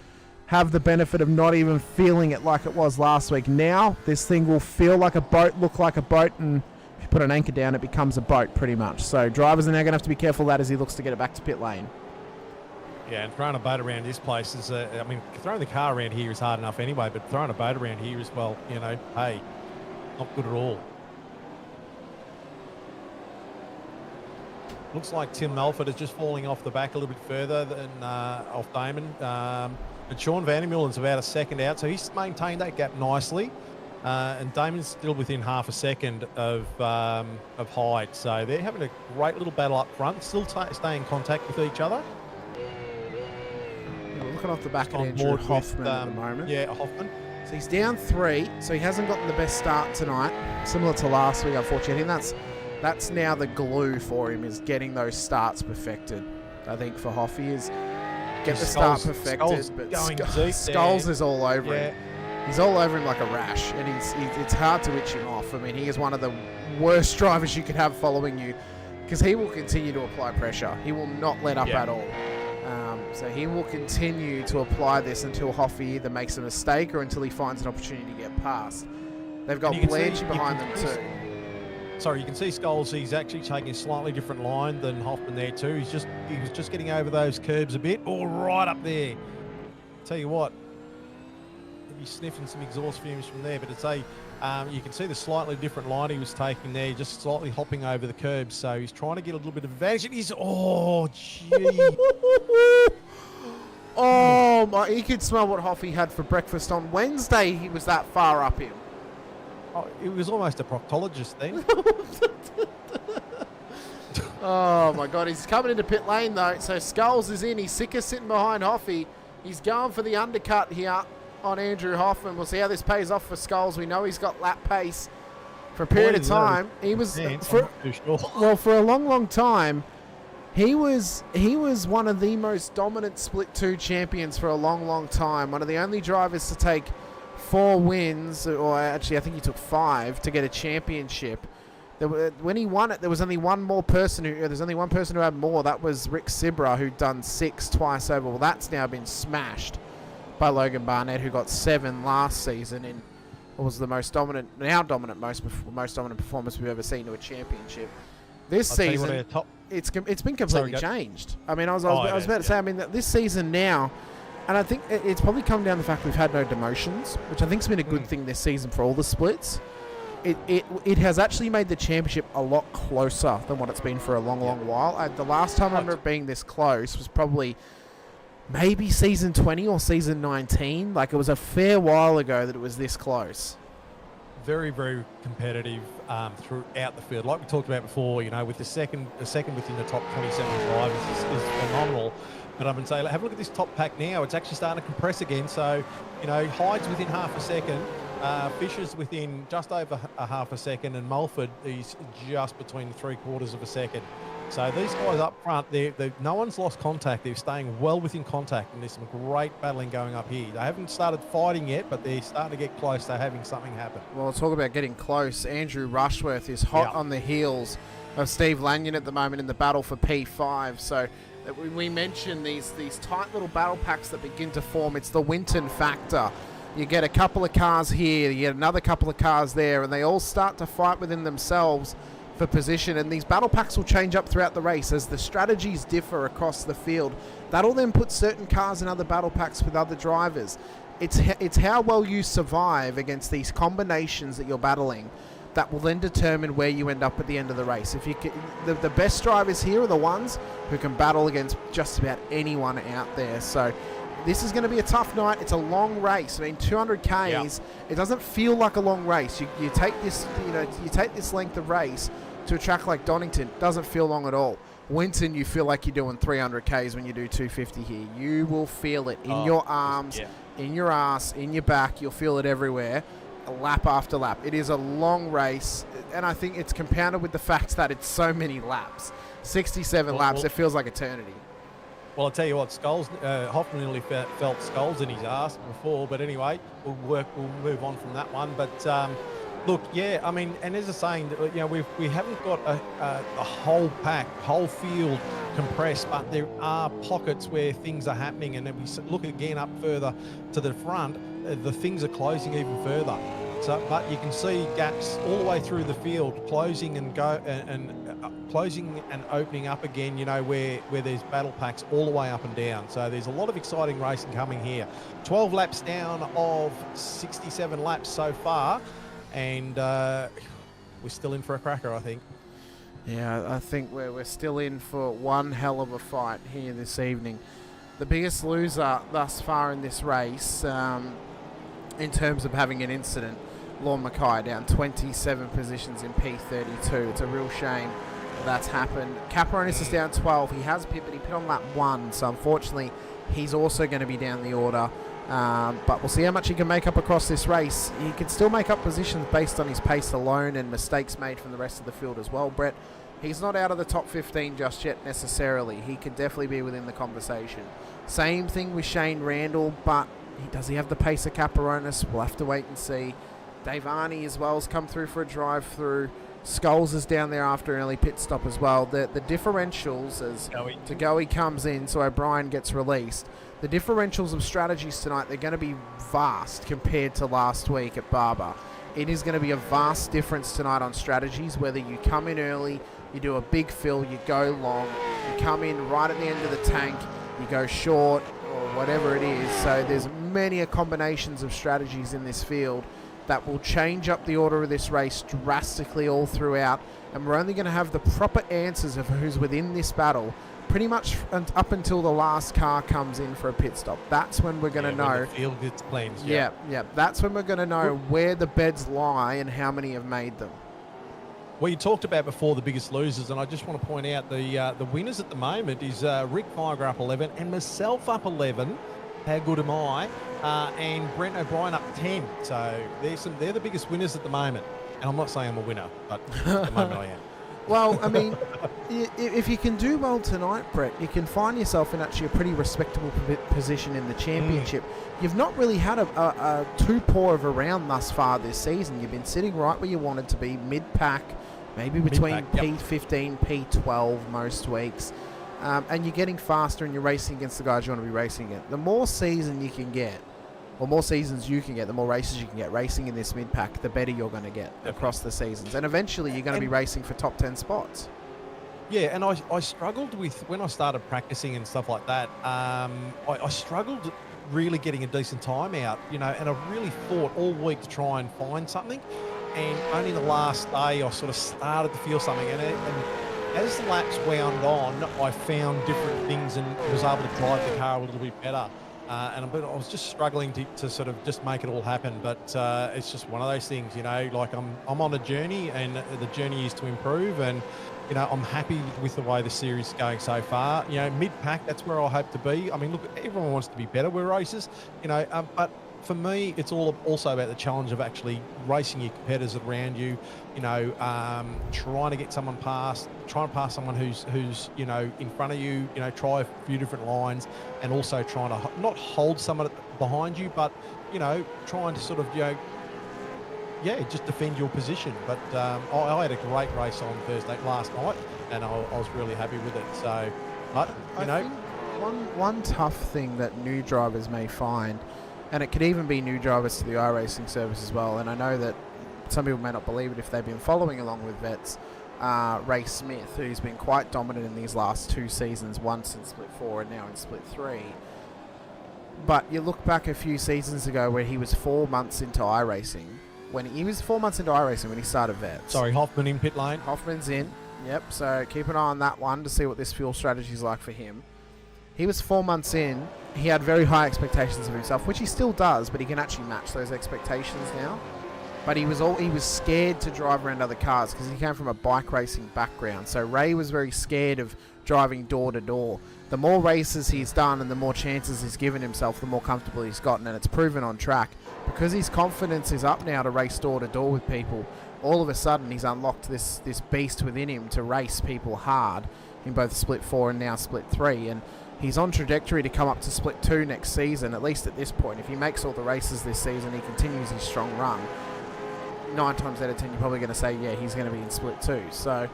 have the benefit of not even feeling it like it was last week. Now, this thing will feel like a boat, look like a boat, and if you put an anchor down, it becomes a boat pretty much. So drivers are now going to have to be careful of that as he looks to get it back to pit lane. Yeah, and throwing a boat around this place is, I mean, throwing the car around here is hard enough anyway, but throwing a boat around here is, well, you know, hey, not good at all. Looks like Tim Melford is just falling off the back a little bit further than off Damon. But Sean Van Meulen's about a second out, so he's maintained that gap nicely. And Damon's still within half a second of Hyde. So they're having a great little battle up front, still staying in contact with each other. We're looking off the back of Andrew Hoffman at the moment. Yeah, Hoffman. So he's down 3, so he hasn't gotten the best start tonight. Similar to last week, unfortunately. I think that's now the glue for him, is getting those starts perfected. I think for Hoffy is get the start perfected, but Skulls is all over him. He's all over him like a rash, and it's hard to itch him off. I mean, he is one of the worst drivers you could have following you, because he will continue to apply pressure. He will not let up at all. So he will continue to apply this until Hoffy either makes a mistake or until he finds an opportunity to get past. They've got Blanchard behind them too. Sorry, you can see Scholes, he's actually taking a slightly different line than Hoffman there too. He was just getting over those curbs a bit. Oh, right up there. Tell you what, he's sniffing some exhaust fumes from there, but it's you can see the slightly different line he was taking there, just slightly hopping over the curbs. So he's trying to get a little bit of advantage. And he's, oh, gee. Oh, my, he could smell what Hoffy had for breakfast on Wednesday. He was that far up him. Oh, it was almost a proctologist thing. Oh, my God. He's coming into pit lane, though. So Skulls is in. He's sick of sitting behind Hoffy. He's going for the undercut here on Andrew Hoffman. We'll see how this pays off for Skulls. We know he's got lap pace for a period of time. He was, for a long, long time, he was one of the most dominant Split 2 champions for a long, long time. One of the only drivers to take 4 wins, or actually I think he took 5 to get a championship. When he won it, there was only one person who had more. That was Rick Sibra, who'd done 6 twice over. Well, that's now been smashed by Logan Barnett, who got 7 last season in what was the most dominant performance we've ever seen to a championship. This season, it's been completely changed. I mean, I was about to say, I mean, that this season now, and I think it's probably come down to the fact we've had no demotions, which I think has been a good thing this season for all the splits. It has actually made the championship a lot closer than what it's been for a long, long while. The last time I remember it being this close was probably maybe season 20 or season 19. Like, it was a fair while ago that it was this close. Very, very competitive throughout the field. Like we talked about before, you know, with the second within the top 27 drivers is phenomenal. But I've been saying, have a look at this top pack now. It's actually starting to compress again. So, you know, Hyde's within half a second. Fisher's within just over a half a second, and Mulford is just between 3/4 of a second. So these guys up front, no one's lost contact. They're staying well within contact, and there's some great battling going up here. They haven't started fighting yet, but they're starting to get close. They're having something happen. Well, talk about getting close. Andrew Rushworth is hot on the heels of Steve Lanyon at the moment in the battle for P5. So we mentioned these tight little battle packs that begin to form. It's the Winton factor. You get a couple of cars here, you get another couple of cars there, and they all start to fight within themselves for position, and these battle packs will change up throughout the race as the strategies differ across the field. That'll then put certain cars in other battle packs with other drivers. It's how well you survive against these combinations that you're battling that will then determine where you end up at the end of the race. If you can, the best drivers here are the ones who can battle against just about anyone out there. So this is going to be a tough night. It's a long race. I mean, 200 Ks. It doesn't feel like a long race. You take this, you take this length of race to a track like Donington. Doesn't feel long at all. Winton, you feel like you're doing 300 Ks when you do 250 here. You will feel it in your arms, in your ass, in your back. You'll feel it everywhere, lap after lap. It is a long race, and I think it's compounded with the fact that it's so many laps. 67 laps. It feels like eternity. Well, I'll tell you what, Hoffman nearly felt skulls in his ass before, but anyway, we'll move on from that one. But look, yeah, I mean, and as a saying, we haven't got a whole pack, whole field compressed, but there are pockets where things are happening, and then we look again up further to the front, the things are closing even further. So, but you can see gaps all the way through the field, closing and closing and opening up again, where there's battle packs all the way up and down. So there's a lot of exciting racing coming here. 12 laps down of 67 laps so far, and we're still in for a cracker, I think. Yeah, I think we're still in for one hell of a fight here this evening. The biggest loser thus far in this race, in terms of having an incident, Lorne Mackay down 27 positions in P32. It's a real shame that's happened. Caperonis is down 12. He has pit, but he pit on lap 1, so unfortunately he's also going to be down the order. But we'll see how much he can make up across this race. He can still make up positions based on his pace alone and mistakes made from the rest of the field as well, Brett. He's not out of the top 15 just yet necessarily. He can definitely be within the conversation. Same thing with Shane Randall, but does he have the pace of Caperonis? We'll have to wait and see. Dave Arney as well has come through for a drive-through. Scholes is down there after an early pit stop as well. The differentials as Tagoe comes in, so O'Brien gets released. The differentials of strategies tonight, they're going to be vast compared to last week at Barber. It is going to be a vast difference tonight on strategies, whether you come in early, you do a big fill, you go long, you come in right at the end of the tank, you go short, or whatever it is. So there's many combinations of strategies in this field that will change up the order of this race drastically all throughout, and we're only going to have the proper answers of who's within this battle pretty much up until the last car comes in for a pit stop. That's when we're going to know. The field gets cleansed. Yeah. That's when we're going to know where the beds lie and how many have made them. Well, you talked about before the biggest losers, and I just want to point out the winners at the moment is Rick Viger up 11 and myself up 11. How good am I? And Brent O'Brien up 10. So they're the biggest winners at the moment. And I'm not saying I'm a winner, but at the moment I am. Well, I mean, if you can do well tonight, Brett, you can find yourself in actually a pretty respectable position in the championship. You've not really had a too poor of a round thus far this season. You've been sitting right where you wanted to be, mid-pack, maybe between P15, P12 most weeks. And you're getting faster and you're racing against the guys you want to be racing against. The more season you can get, or more seasons you can get, the more races you can get racing in this mid-pack, the better you're going to get across the seasons. And eventually you're going to be racing for top 10 spots. Yeah, and I struggled with, when I started practicing and stuff like that, I struggled really getting a decent time out, and I really fought all week to try and find something. And only the last day I sort of started to feel something. And as the laps wound on, I found different things and was able to drive the car a little bit better. And I was just struggling to sort of just make it all happen. But it's just one of those things, like I'm on a journey, and the journey is to improve. And, I'm happy with the way the series is going so far. Mid-pack, that's where I hope to be. I mean, look, everyone wants to be better. We're racers, but for me, it's also about the challenge of actually racing your competitors around you. You know, trying to get someone past, trying to pass someone who's you know in front of you. You know, try a few different lines, and also trying to not hold someone behind you, but you know, trying to sort of yeah, just defend your position. But I had a great race on Thursday last night, and I was really happy with it. So, but you know. One tough thing that new drivers may find, and it could even be new drivers to the iRacing service as well, and I know that some people may not believe it if they've been following along with vets, Ray Smith, who's been quite dominant in these last 2 seasons, once in Split 4 and now in Split 3. But you look back a few seasons ago where he was 4 months into iRacing. When he was 4 months into iRacing when he started vets. Sorry, Hoffman in pit lane. Hoffman's in, yep, so keep an eye on that one to see what this fuel strategy is like for him. He was 4 months in. He had very high expectations of himself, which he still does, but he can actually match those expectations now. But he was scared to drive around other cars because he came from a bike racing background. So Ray was very scared of driving door to door. The more races he's done and the more chances he's given himself, the more comfortable he's gotten, and it's proven on track. Because his confidence is up now to race door to door with people, all of a sudden he's unlocked this beast within him to race people hard in both Split 4 and now Split 3. And he's on trajectory to come up to Split 2 next season, at least at this point. If he makes all the races this season, he continues his strong run, 9 times out of 10 you're probably going to say, yeah, he's going to be in Split 2. So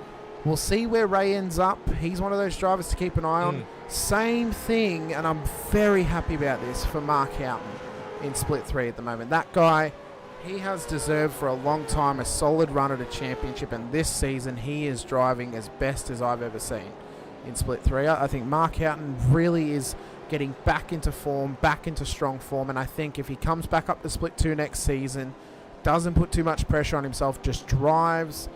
we'll see where Ray ends up. He's one of those drivers to keep an eye on. Same thing, and I'm very happy about this, for Mark Houghton in Split 3 at the moment. That guy, he has deserved for a long time a solid run at a championship, and this season he is driving as best as I've ever seen in Split 3. I think Mark Houghton really is getting back into form, back into strong form, and I think if he comes back up to Split 2 next season, doesn't put too much pressure on himself, just drives,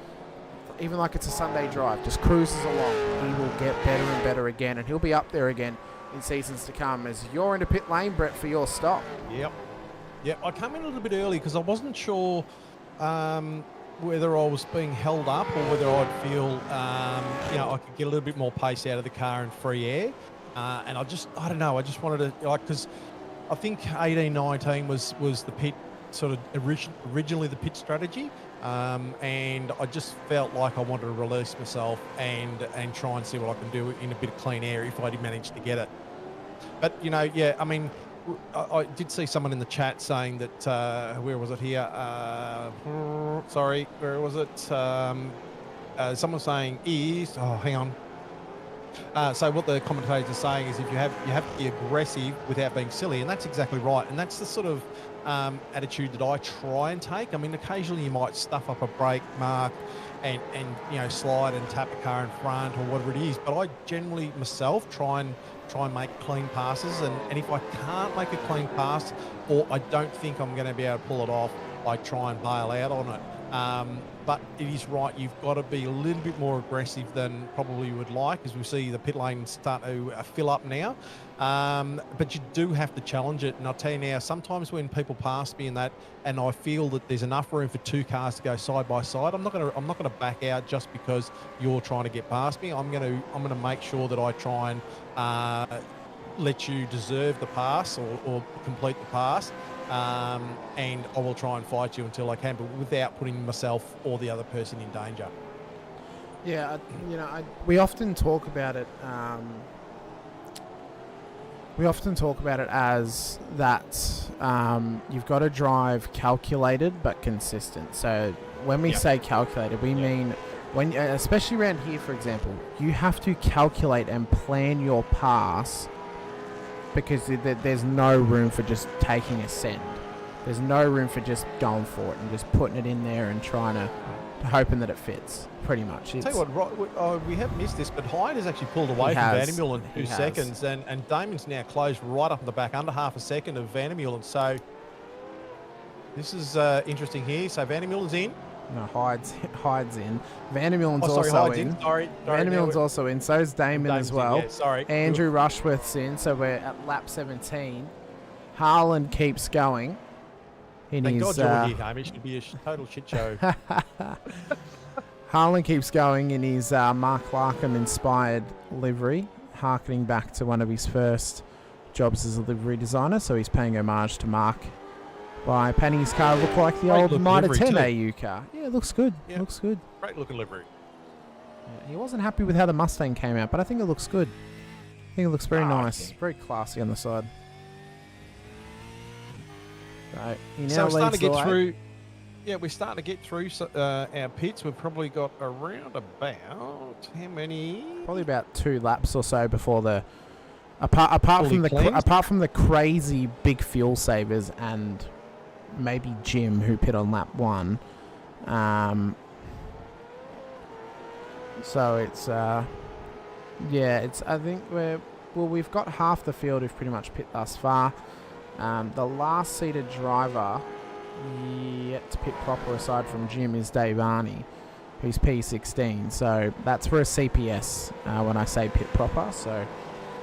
even like it's a Sunday drive, just cruises along, he will get better and better again, and he'll be up there again in seasons to come. As you're into pit lane, Brett, for your stop. Yep, I came in a little bit early because I wasn't sure whether I was being held up or whether I'd feel, you know, I could get a little bit more pace out of the car in free air. And I don't know, I just wanted to, like, because I think 18-19 was the pit, sort of originally the pit strategy. And I just felt like I wanted to release myself and try and see what I can do in a bit of clean air if I did manage to get it. But, you know, yeah, I mean, I did see someone in the chat saying that, where was it here? Sorry, where was it? Someone saying hang on. So what the commentators are saying is if you have to be aggressive without being silly, and that's exactly right. And that's the sort of attitude that I try and take. I mean, occasionally you might stuff up a brake mark and you know, slide and tap a car in front or whatever it is. But I generally myself try and make clean passes, and if I can't make a clean pass, or I don't think I'm going to be able to pull it off, I try and bail out on it. But it is right, you've got to be a little bit more aggressive than probably you would like, as we see the pit lane start to fill up now. But you do have to challenge it, and I'll tell you now, sometimes when people pass me in that, and I feel that there's enough room for 2 cars to go side by side, I'm not going to back out just because you're trying to get past me. I'm going to make sure that I try and let you deserve the pass or complete the pass. And I will try and fight you until I can, but without putting myself or the other person in danger. Yeah, you know, we often talk about it. We often talk about it as that you've got to drive calculated but consistent. So when we say calculated, we mean when, especially around here, for example, you have to calculate and plan your pass, because there's no room for just taking a send. There's no room for just going for it and just putting it in there and trying to hoping that it fits, pretty much. Tell you what, we have missed this, but Hyde has actually pulled away from Vandermeulen in 2 seconds, and Damon's now closed right up in the back, under half a second of Vandermeulen. So this is interesting here. So Vandermeulen's in. No, Hyde's in. Vandermeulen's also in. Vandermeulen's also in. So is Damon as well. Yeah, sorry. Andrew Rushworth's in. So we're at lap 17. Harlan keeps going. Thank God you're here, Hamish. It'd be a total shit show. Harlan keeps going in his Mark Larkham-inspired livery, harkening back to one of his first jobs as a livery designer. So he's paying homage to Mark by Penny's car. Look like the Great old looking Mitre livery 10 too. AU car. Yeah, it looks good. Yeah. Looks good. Great looking livery. Yeah, he wasn't happy with how the Mustang came out, but I think it looks good. I think it looks very nice. Okay. Very classy on the side. So, he So now we're starting leads to the get way. through. Yeah, we're starting to get through our pits. We've probably got around about how many? Probably about 2 laps or so before the apart Fully from the crazy big fuel savers and maybe Jim who pit on lap 1. So it's yeah, it's I think we've got half the field who've pretty much pit thus far. The last seated driver yet to pit proper aside from Jim is Dave Arney, who's P16. So that's for a CPS when I say pit proper. So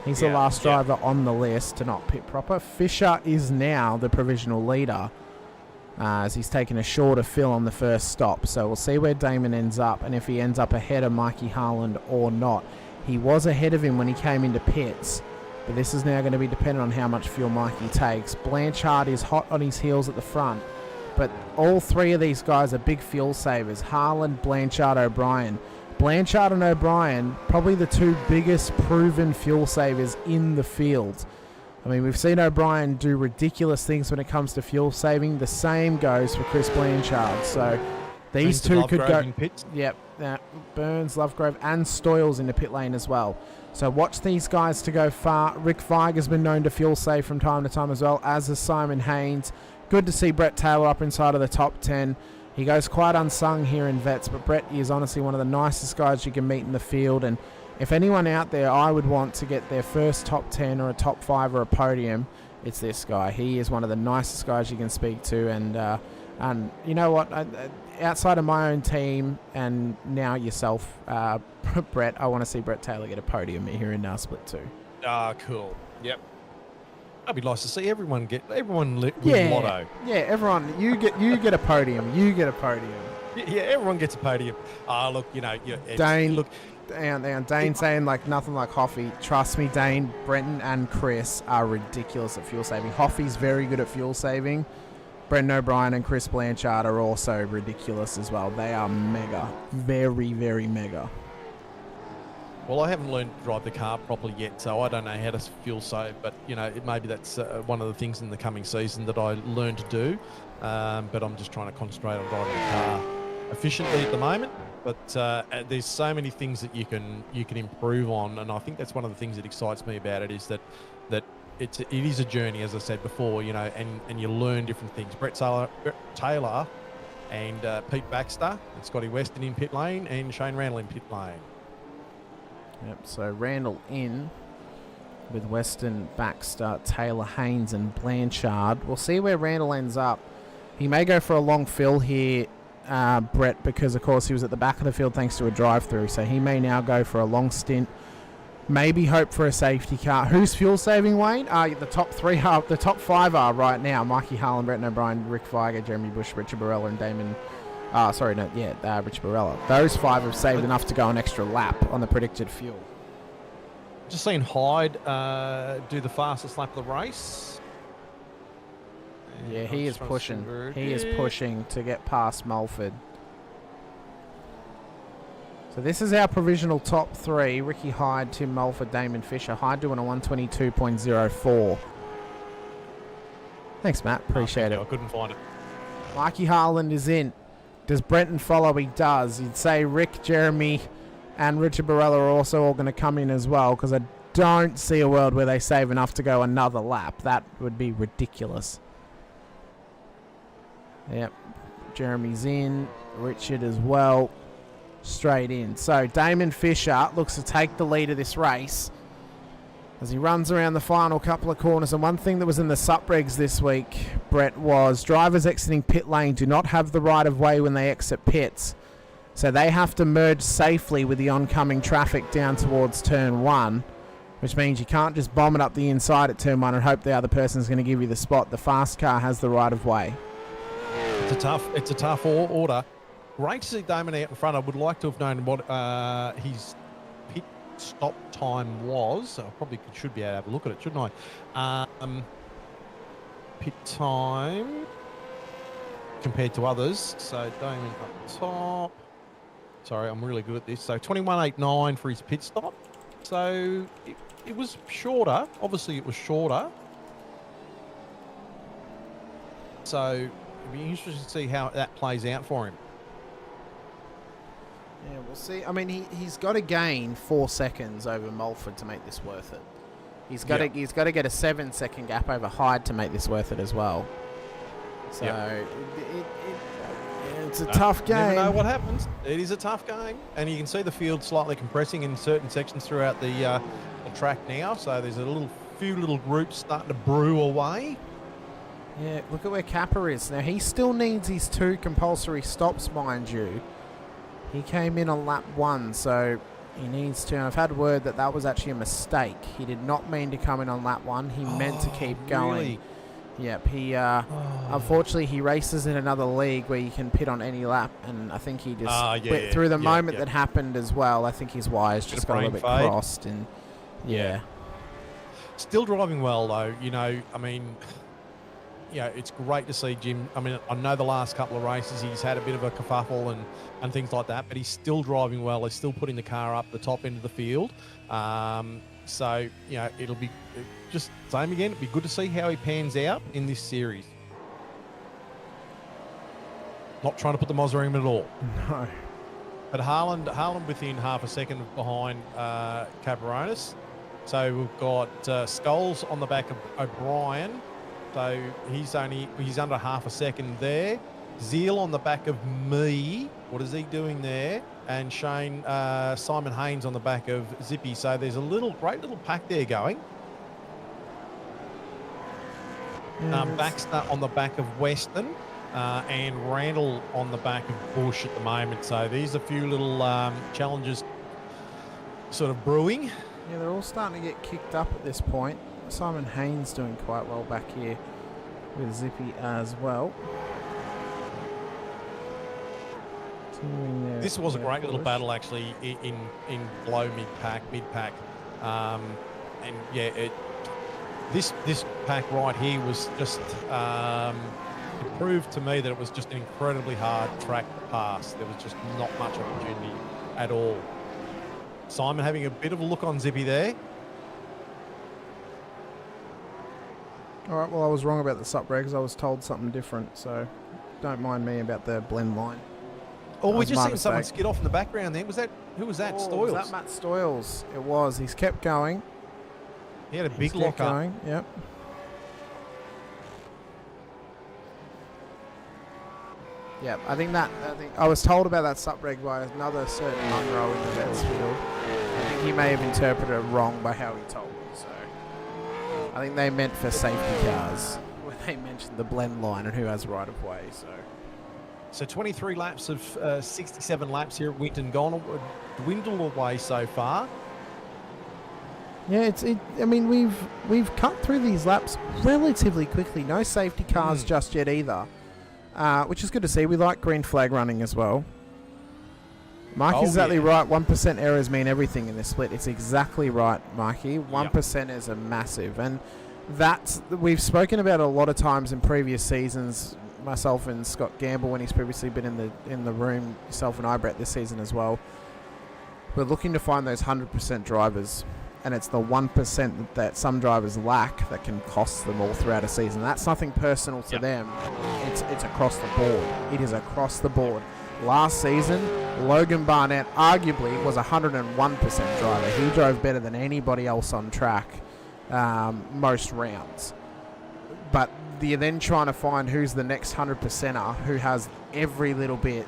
he's the last driver on the list to not pit proper. Fisher is now the provisional leader as he's taken a shorter fill on the first stop. So we'll see where Damon ends up and if he ends up ahead of Mikey Harland or not. He was ahead of him when he came into pits, but this is now going to be dependent on how much fuel Mikey takes. Blanchard is hot on his heels at the front, but all 3 of these guys are big fuel savers. Harland, Blanchard, O'Brien. Blanchard and O'Brien, probably the 2 biggest proven fuel savers in the field. I mean, we've seen O'Brien do ridiculous things when it comes to fuel saving. The same goes for Chris Blanchard. So these 2 could go. Yep, Burns, Lovegrove, and Stoyles in the pit lane as well. So watch these guys to go far. Rick Feig has been known to fuel save from time to time as well, as has Simon Haynes. Good to see Brett Taylor up inside of the top 10. He goes quite unsung here in Vets, but Brett is honestly one of the nicest guys you can meet in the field. And if anyone out there I would want to get their first top 10 or a top 5 or a podium, it's this guy. He is one of the nicest guys you can speak to. And you know what? Outside of my own team and now yourself, Brett, I want to see Brett Taylor get a podium here in Split 2. Ah, cool. Yep. That'd be nice to see everyone win lotto. Yeah, everyone, you get a podium. You get a podium. Yeah, everyone gets a podium. Look, you know, Dane, look, and Dane saying like nothing like Hoffy. Trust me, Dane, Brenton, and Chris are ridiculous at fuel saving. Hoffy's very good at fuel saving. Brendan O'Brien and Chris Blanchard are also ridiculous as well. They are mega. Very, very mega. Well, I haven't learned to drive the car properly yet, so I don't know how to fuel save, but, you know, maybe that's one of the things in the coming season that I learn to do, but I'm just trying to concentrate on driving the car efficiently at the moment. But there's so many things that you can improve on, and I think that's one of the things that excites me about it is that it is a journey, as I said before, you know, and you learn different things. Brett Taylor and Pete Baxter and Scotty Weston in pit lane and Shane Randall in pit lane. Yep, so Randall in with Weston, Baxter, Taylor, Haynes and Blanchard. We'll see where Randall ends up. He may go for a long fill here, Brett, because of course he was at the back of the field thanks to a drive-through, so he may now go for a long stint. Maybe hope for a safety car. Who's fuel saving, Wayne? The top 5 are right now: Mikey Harlan, Brenton O'Brien, Rick Feiger, Jeremy Bush, Richard Barella, and Damon. Richard Barella. Those 5 have saved enough to go an extra lap on the predicted fuel. Just seen Hyde do the fastest lap of the race. Yeah, he is pushing. He is pushing to get past Mulford. So this is our provisional top 3. Ricky Hyde, Tim Mulford, Damon Fisher. Hyde doing a 122.04. Thanks, Matt. Appreciate it. I couldn't find it. Mikey Harland is in. Does Brenton follow? He does. You'd say Rick, Jeremy, and Richard Barella are also all going to come in as well, because I don't see a world where they save enough to go another lap. That would be ridiculous. Yep. Jeremy's in. Richard as well. Straight in. So Damon Fisher looks to take the lead of this race as he runs around the final couple of corners. And one thing that was in the sup-regs this week, Brett, was drivers exiting pit lane do not have the right of way when they exit pits. So they have to merge safely with the oncoming traffic down towards turn 1, which means you can't just bomb it up the inside at turn 1 and hope the other person's going to give you the spot. The fast car has the right of way. It's a tough order. Great to see Damon out in front. I would like to have known what his pit stop time was. I probably should be able to have a look at it, shouldn't I? Pit time. compared to others. So Damon up top. Sorry, I'm really good at this. So 21.89 for his pit stop. So it was shorter. Obviously, it was shorter. So it'd be interesting to see how that plays out for him. Yeah, we'll see. I mean, he's got to gain 4 seconds over Mulford to make this worth it. He's got to get a 7-second gap over Hyde to make this worth it as well. So it's a tough game. You never know what happens. It is a tough game, and you can see the field slightly compressing in certain sections throughout the track now. So there's a few little groups starting to brew away. Yeah, look at where Kappa is now. He still needs his 2 compulsory stops, mind you. He came in on lap 1, so he needs to. And I've had word that was actually a mistake. He did not mean to come in on lap 1. He meant to keep going. Really? Yep. He unfortunately he races in another league where you can pit on any lap, and I think he just went through the moment that happened as well. I think his wires just got a little bit crossed, and Still driving well though. You know, I mean. It's great to see Jim. I mean, I know the last couple of races he's had a bit of a kerfuffle and things like that, but he's still driving well. He's still putting the car up the top end of the field. So, it'll be just same again. It'll be good to see how he pans out in this series. Not trying to put the Mozza in at all. No. But Harlan within half a second behind Caperonis. So we've got Scholes on the back of O'Brien. So he's under half a second there. Zeal on the back of me. What is he doing there? And Simon Haynes on the back of Zippy. So there's a great little pack there going. Baxter on the back of Weston. And Randall on the back of Bush at the moment. So these are a few little challenges sort of brewing. Yeah, they're all starting to get kicked up at this point. Simon Haynes doing quite well back here with Zippy as well. This was a great little battle actually in low mid pack, and this pack right here was just it proved to me that it was just an incredibly hard track to pass. There was just not much opportunity at all. Simon having a bit of a look on Zippy there. All right, well, I was wrong about the sup regs. I was told something different, so don't mind me about the blend line. Oh, we just seen someone skid off in the background there. Who was that? Stoyles? Was that Matt Stoyles? It was. He's kept going. He had a big lock up. Yep. Yep, I think I was told about that sup reg by another certain Munro in the vets field. I think he may have interpreted it wrong by how he told me, so I think they meant for safety cars when they mentioned the blend line and who has right of way. So 23 laps of 67 laps here at Winton gone, dwindled away so far. Yeah, I mean, we've cut through these laps relatively quickly. No safety cars just yet either, which is good to see. We like green flag running as well. Mark is exactly right. 1% errors mean everything in this split. It's exactly right, Marky. 1% is a massive, and we've spoken about a lot of times in previous seasons. Myself and Scott Gamble, when he's previously been in the room, yourself and I, Brett, this season as well. We're looking to find those 100% drivers, and it's the 1% that some drivers lack that can cost them all throughout a season. That's nothing personal to them. It's across the board. It is across the board. Last season, Logan Barnett arguably was a 101% driver. He drove better than anybody else on track most rounds. But you're then trying to find who's the next 100%er who has every little bit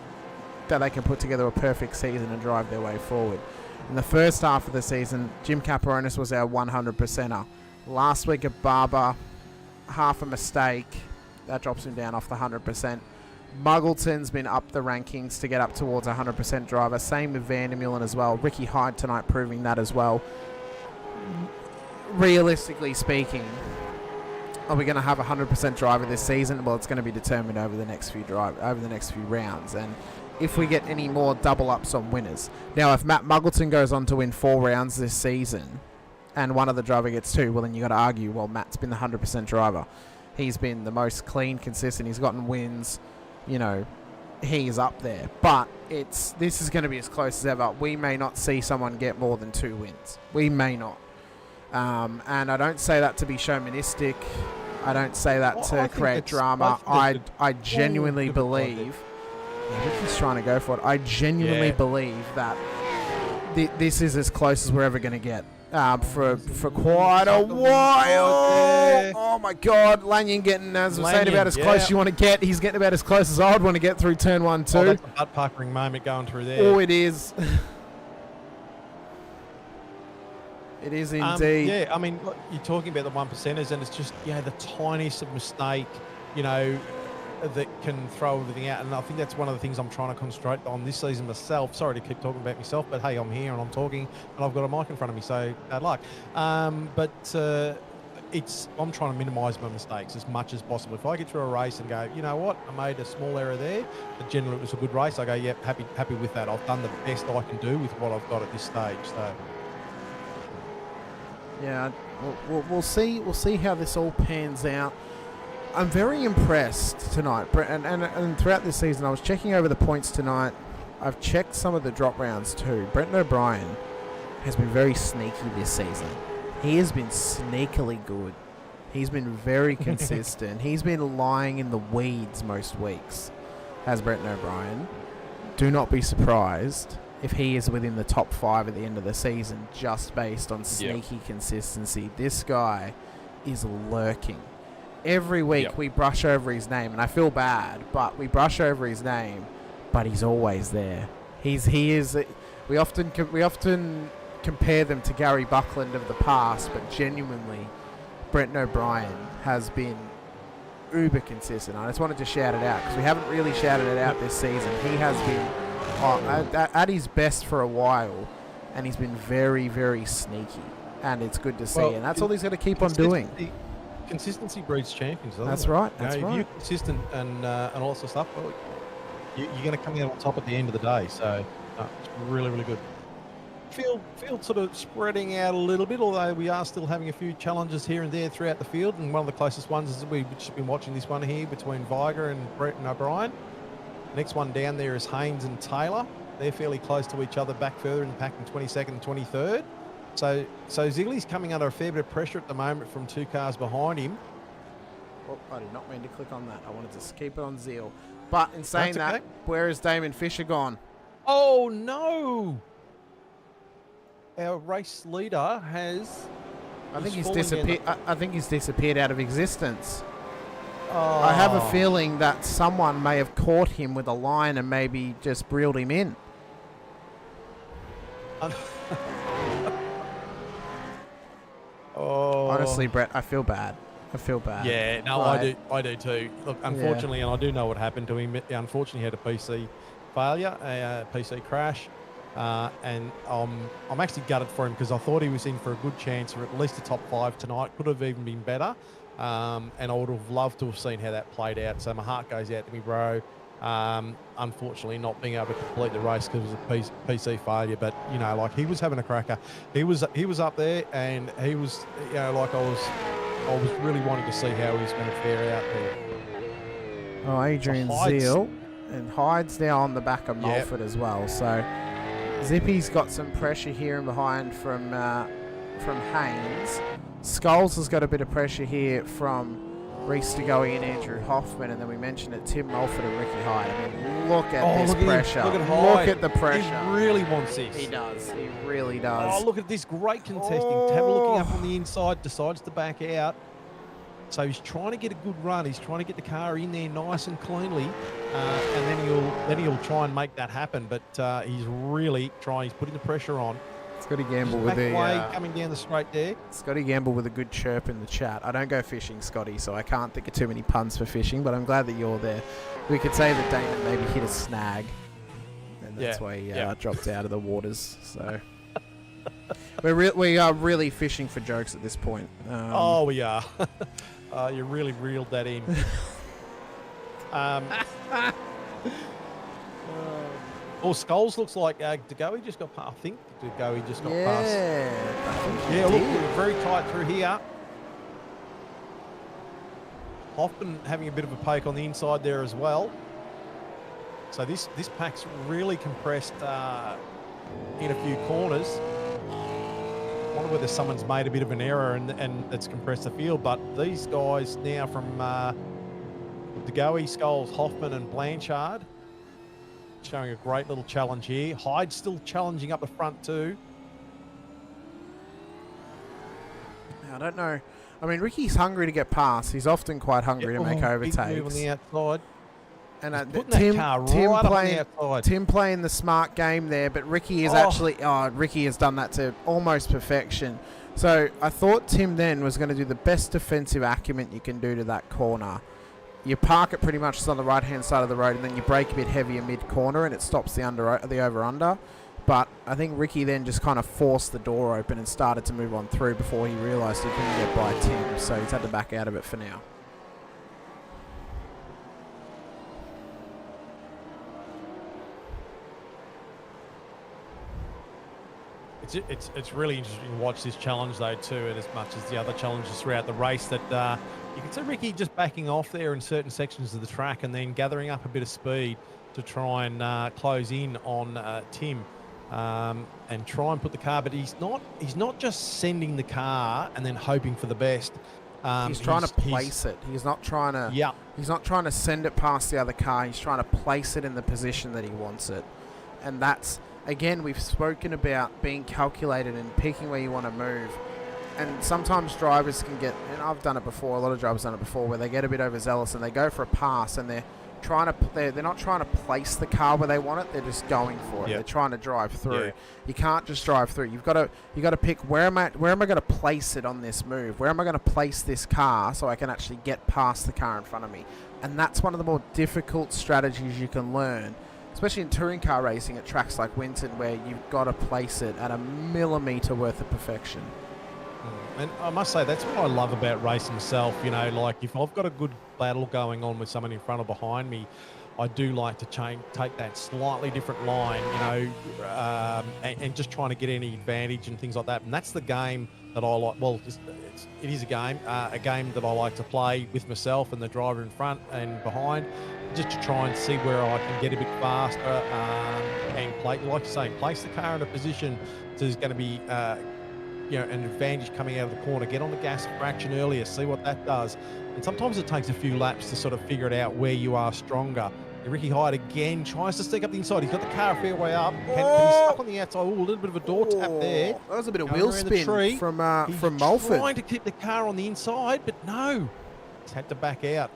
that they can put together a perfect season and drive their way forward. In the first half of the season, Jim Caperonis was our 100%er. Last week at Barber, half a mistake. That drops him down off the 100%. Muggleton's been up the rankings to get up towards 100% driver. Same with Vandermeulen as well. Ricky Hyde tonight proving that as well. Realistically speaking, are we going to have a 100% driver this season? Well, it's going to be determined over the next few rounds, and if we get any more double ups on winners. Now, if Matt Muggleton goes on to win 4 rounds this season, and one other driver gets 2, well, then you got to argue, well, Matt's been the 100% driver. He's been the most clean, consistent. He's gotten wins. you know, he's up there. But this is going to be as close as ever. We may not see someone get more than 2 wins. We may not. And I don't say that to be chauvinistic. I don't say that to create drama. I genuinely believe. Ricky's trying to go for it. I genuinely believe that this is as close as we're ever going to get. For quite a while. Oh my God, Lanyon getting, as I was saying, about as close as you want to get. He's getting about as close as I would want to get through turn 1, 2. Oh, that's a butt puckering moment going through there. Oh, it is. It is indeed. Yeah, I mean, look, you're talking about the 1%ers, and it's just, the tiniest of mistake, that can throw everything out. And I think that's one of the things I'm trying to concentrate on this season myself. Sorry to keep talking about myself, but hey, I'm here and I'm talking and I've got a mic in front of me, so bad luck. I'm trying to minimise my mistakes as much as possible. If I get through a race and go, you know what, I made a small error there, but generally it was a good race, I go, yep, happy with that. I've done the best I can do with what I've got at this stage. So yeah, we'll see how this all pans out. I'm very impressed tonight, and throughout this season, I was checking over the points tonight. I've checked some of the drop rounds too. Brenton O'Brien has been very sneaky this season. He has been sneakily good. He's been very consistent. He's been lying in the weeds most weeks, has Brenton O'Brien. Do not be surprised if he is within the top 5 at the end of the season, just based on sneaky consistency. This guy is lurking. Every week we brush over his name, and I feel bad, but we brush over his name, but he's always there. He is. We often compare them to Gary Buckland of the past, but genuinely, Brenton O'Brien has been uber consistent. I just wanted to shout it out because we haven't really shouted it out this season. He has been at his best for a while, and he's been very, very sneaky, and it's good to see. And that's all he's got to keep on doing. Consistency breeds champions. That's right. That's right. If you're consistent and all sorts of stuff, well, you're going to come out on top at the end of the day. So it's really, really good. Field sort of spreading out a little bit, although we are still having a few challenges here and there throughout the field. And one of the closest ones is we've just been watching this one here between Viger and Brenton O'Brien. Next one down there is Haynes and Taylor. They're fairly close to each other back further in the pack in 22nd and 23rd. So Ziggly's coming under a fair bit of pressure at the moment from 2 cars behind him. Oh, I did not mean to click on that. I wanted to keep it on Zeal. But in saying that, where is Damon Fisher gone? Oh, no! Our race leader has... I think he's disappeared. I think he's disappeared out of existence. Oh. I have a feeling that someone may have caught him with a line and maybe just reeled him in. Oh. Honestly, Brett, I feel bad. Yeah, no, I do too. Look, unfortunately, and I do know what happened to him. Unfortunately, he had a PC failure, a PC crash, and I'm actually gutted for him because I thought he was in for a good chance for at least a top 5 tonight. Could have even been better, and I would have loved to have seen how that played out. So my heart goes out to me, bro. Unfortunately, not being able to complete the race because it was a PC failure. But he was having a cracker. He was up there, and he was, I was really wanting to see how he's going to fare out there. Oh, Adrian Zeal and Hyde's now on the back of Mulford as well. So Zippy's got some pressure here and behind from Haynes. Scholes has got a bit of pressure here from Reese DeGoey and Andrew Hoffman, and then we mentioned it, Tim Mulford and Ricky Hyde. I mean, look at this pressure. Look at Hyde. Look at the pressure. He really wants this. He does. He really does. Oh, look at this great contesting. Have a looking up on the inside, decides to back out. So he's trying to get a good run. He's trying to get the car in there nice and cleanly, and then he'll try and make that happen. But he's really trying. He's putting the pressure on. Scotty Gamble with the coming down the straight there. Scotty Gamble with a good chirp in the chat. I don't go fishing, Scotty, so I can't think of too many puns for fishing. But I'm glad that you're there. We could say that Damon maybe hit a snag, and that's why he dropped out of the waters. So we are really fishing for jokes at this point. We are. You really reeled that in. Scholes looks like DeGoey just got past. I think DeGoey just got past. Yeah, look, we're very tight through here. Hoffman having a bit of a poke on the inside there as well. So this pack's really compressed in a few corners. I wonder whether someone's made a bit of an error and it's compressed the field. But these guys now from DeGoey, Scholes, Hoffman and Blanchard showing a great little challenge here. Hyde still challenging up the front too. I don't know. I mean, Ricky's hungry to get past. He's often quite hungry to make overtakes. Big move on the outside. And Tim playing the smart game there, but Ricky is Ricky has done that to almost perfection. So I thought Tim then was going to do the best defensive acumen you can do to that corner. You park it pretty much on the right-hand side of the road, and then you brake a bit heavier mid-corner, and it stops the over-under. But I think Ricky then just kind of forced the door open and started to move on through before he realised he couldn't get by Tim, so he's had to back out of it for now. It's really interesting to watch this challenge though too, and as much as the other challenges throughout the race, that you can see Ricky just backing off there in certain sections of the track and then gathering up a bit of speed to try and close in on Tim and try and put the car. But he's not just sending the car and then hoping for the best. He's trying to place it. He's not trying to. Yeah. He's not trying to send it past the other car. He's trying to place it in the position that he wants it, and that's. Again, we've spoken about being calculated and picking where you want to move. And sometimes drivers can get, and I've done it before, a lot of drivers have done it before, where they get a bit overzealous and they go for a pass and they're not trying to place the car where they want it, they're just going for it. Yep. They're trying to drive through. Yep. You can't just drive through. You got to pick where am I going to place it on this move? Where am I going to place this car so I can actually get past the car in front of me? And that's one of the more difficult strategies you can learn, especially in touring car racing at tracks like Winton, where you've got to place it at a millimetre worth of perfection. And I must say, that's what I love about racing myself. You know, like if I've got a good battle going on with someone in front or behind me, I do like to take that slightly different line, you know, and just trying to get any advantage and things like that. And that's the game that I like. Well, it is a game that I like to play with myself and the driver in front and behind, just to try and see where I can get a bit faster and play, like you say, place the car in a position so there's going to be you know, an advantage coming out of the corner. Get on the gas fraction earlier, see what that does. And sometimes it takes a few laps to sort of figure it out where you are stronger. And Ricky Hyde again tries to sneak up the inside. He's got the car a fair way up. But he's stuck on the outside. Ooh, a little bit of a door tap there. That was a bit of wheel spin from Mulford. He's trying to keep the car on the inside, but no. He's had to back out.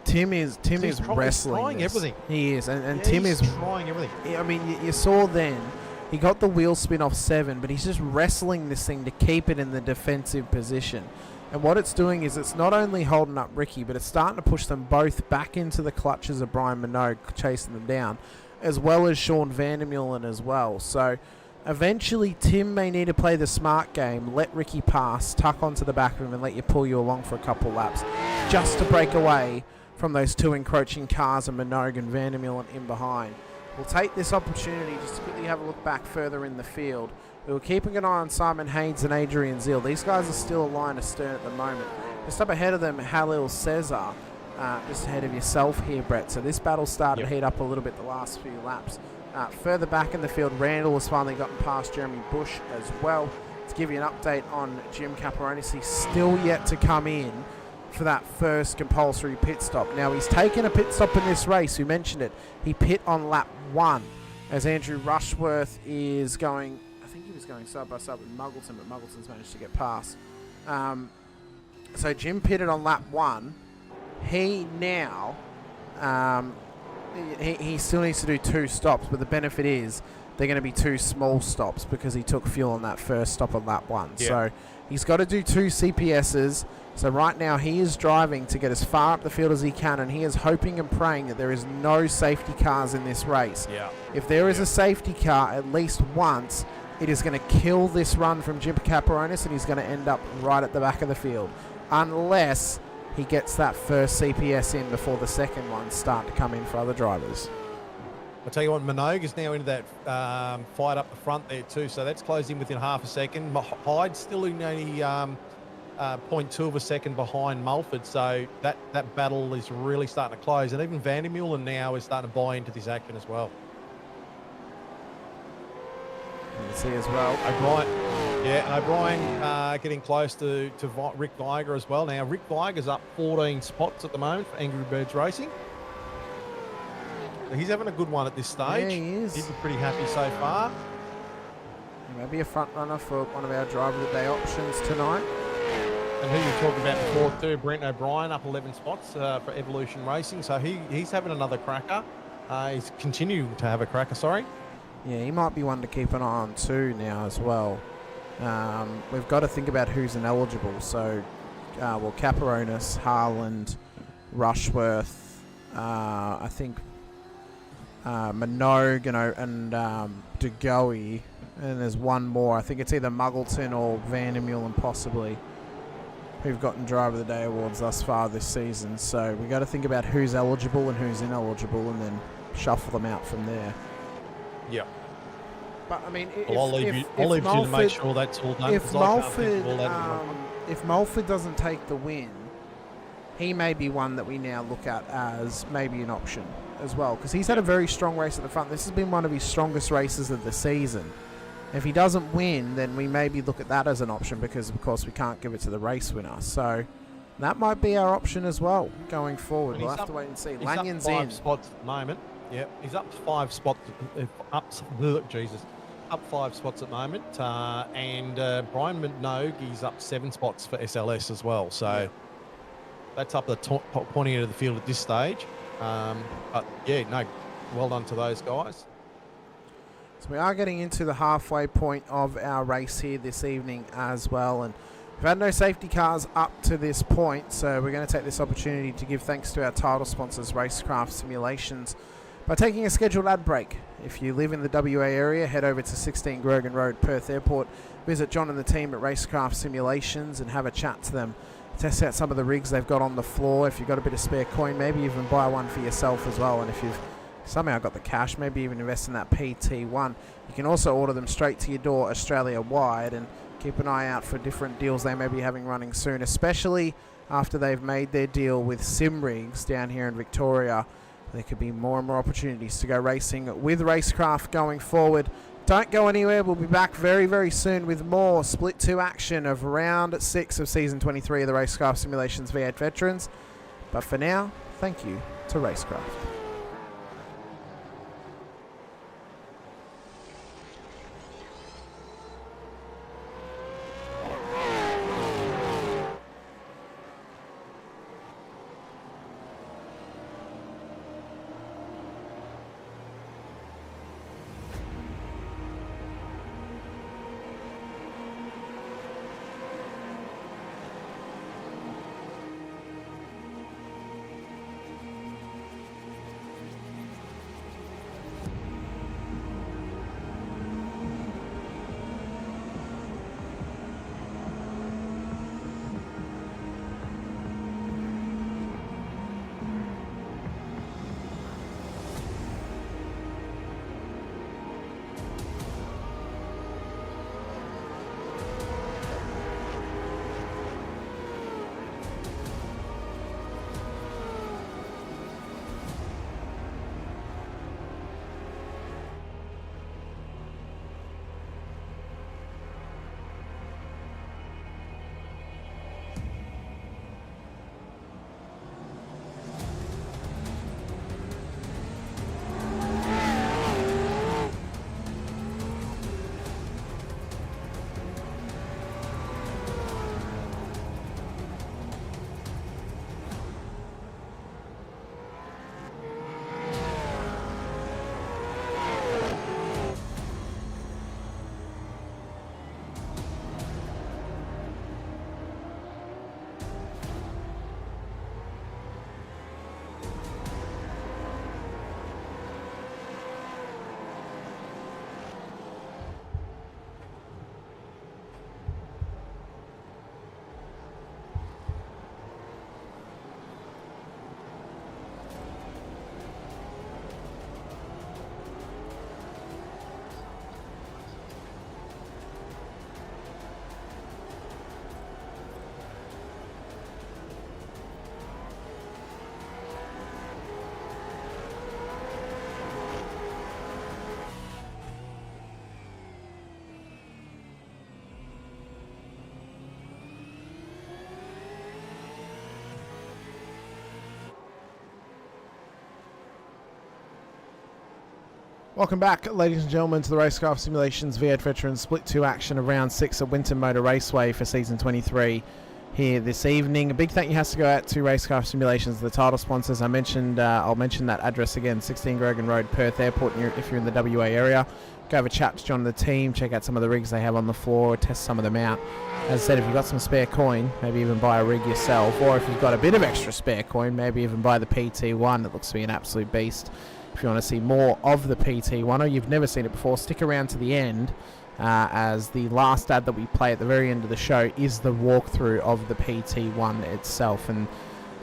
Tim is wrestling. He's trying everything. He is, and Tim is trying everything. I mean, you saw then he got the wheel spin off 7, but he's just wrestling this thing to keep it in the defensive position. And what it's doing is it's not only holding up Ricky, but it's starting to push them both back into the clutches of Brian Minogue, chasing them down, as well as Sean Vandermeulen as well. So eventually Tim may need to play the smart game, let Ricky pass, tuck onto the back of him and let you pull you along for a couple laps, just to break away from those two encroaching cars of Minogue and Vandermeulen in behind. We'll take this opportunity just to quickly have a look back further in the field. We were keeping an eye on Simon Haynes and Adrian Zeal. These guys are still a line astern at the moment. Just up ahead of them, Halil Cesar, just ahead of yourself here, Brett. So this battle started to heat up a little bit the last few laps. Further back in the field, Randall has finally gotten past Jeremy Bush as well. To give you an update on Jim Caperonis, he's still yet to come in for that first compulsory pit stop. Now, he's taken a pit stop in this race. We mentioned it. He pit on lap 1 as Andrew Rushworth is going, I think he was going side by side with Muggleton, but Muggleton's managed to get past. So Jim pitted on lap 1. He now, he still needs to do 2 stops, but the benefit is they're going to be 2 small stops because he took fuel on that first stop on lap 1. Yeah. So he's got to do 2 CPSs. So right now he is driving to get as far up the field as he can, and he is hoping and praying that there is no safety cars in this race. Yeah. If there is a safety car at least once, it is going to kill this run from Jim Caperonis, and he's going to end up right at the back of the field, unless he gets that first CPS in before the second ones start to come in for other drivers. I'll tell you what, Minogue is now into that fight up the front there too, so that's closed in within half a second. Hyde still in only 0.2 of a second behind Mulford. So that battle is really starting to close. And even Vandermeulen now is starting to buy into this action as well. You can see as well. O'Brien, yeah, and O'Brien getting close to Rick Viger as well. Now, Rick Viger's up 14 spots at the moment for Angry Birds Racing. He's having a good one at this stage. Yeah, he is. He's pretty happy so far. Maybe a front runner for one of our driver of the day options tonight. And who you talked about before too, Brent O'Brien up 11 spots for Evolution Racing. So he's having another cracker. He's continuing to have a cracker, sorry. Yeah, he might be one to keep an eye on too now as well. We've got to think about who's ineligible. So, Caperonis, Harland, Rushworth, I think Minogue, and De Goey, and there's one more. I think it's either Muggleton or Vandermeulen possibly, who've gotten Driver of the Day awards thus far this season. So we got to think about who's eligible and who's ineligible, and then shuffle them out from there. Yeah. But I mean, I'll leave you to make sure that's all done. If Mulford doesn't take the win, he may be one that we now look at as maybe an option as well, because he's had a very strong race at the front. This has been one of his strongest races of the season. If he doesn't win, then we maybe look at that as an option, because of course we can't give it to the race winner. So that might be our option as well going forward. We'll have to wait and see. Lanyon's in. in. 5 spots at the moment. Yeah, he's up 5 spots. Up 5 spots at the moment. And Brian Minogue, he's up 7 spots for SLS as well. So that's up the top pointing into the field at this stage. But yeah, no, well done to those guys. So we are getting into the halfway point of our race here this evening as well, and we've had no safety cars up to this point, so we're going to take this opportunity to give thanks to our title sponsors, Racecraft Simulations, by taking a scheduled ad break. If you live in the WA area, head over to 16 Grogan Road, Perth Airport, visit John and the team at Racecraft Simulations and have a chat to them. Test out some of the rigs they've got on the floor. If you've got a bit of spare coin, maybe even buy one for yourself as well. And if you've somehow got the cash, maybe even invest in that PT1. You can also order them straight to your door Australia-wide, and keep an eye out for different deals they may be having running soon, especially after they've made their deal with Sim Rigs down here in Victoria. There could be more and more opportunities to go racing with Racecraft going forward. Don't go anywhere. We'll be back very, very soon with more Split 2 action of Round 6 of Season 23 of the Racecraft Simulations V8 Veterans. But for now, thank you to Racecraft. Welcome back, ladies and gentlemen, to the Racecraft Simulations V8 Veterans Split 2 action of Round 6 at Winton Motor Raceway for Season 23 here this evening. A big thank you has to go out to Racecraft Simulations, the title sponsors. I'll mention that address again, 16 Grogan Road, Perth Airport, if you're in the WA area. Go have a chat to John and the team, check out some of the rigs they have on the floor, test some of them out. As I said, if you've got some spare coin, maybe even buy a rig yourself, or if you've got a bit of extra spare coin, maybe even buy the PT1. It looks to be an absolute beast. If you want to see more of the PT1 or you've never seen it before, stick around to the end, as the last ad that we play at the very end of the show is the walkthrough of the PT1 itself. And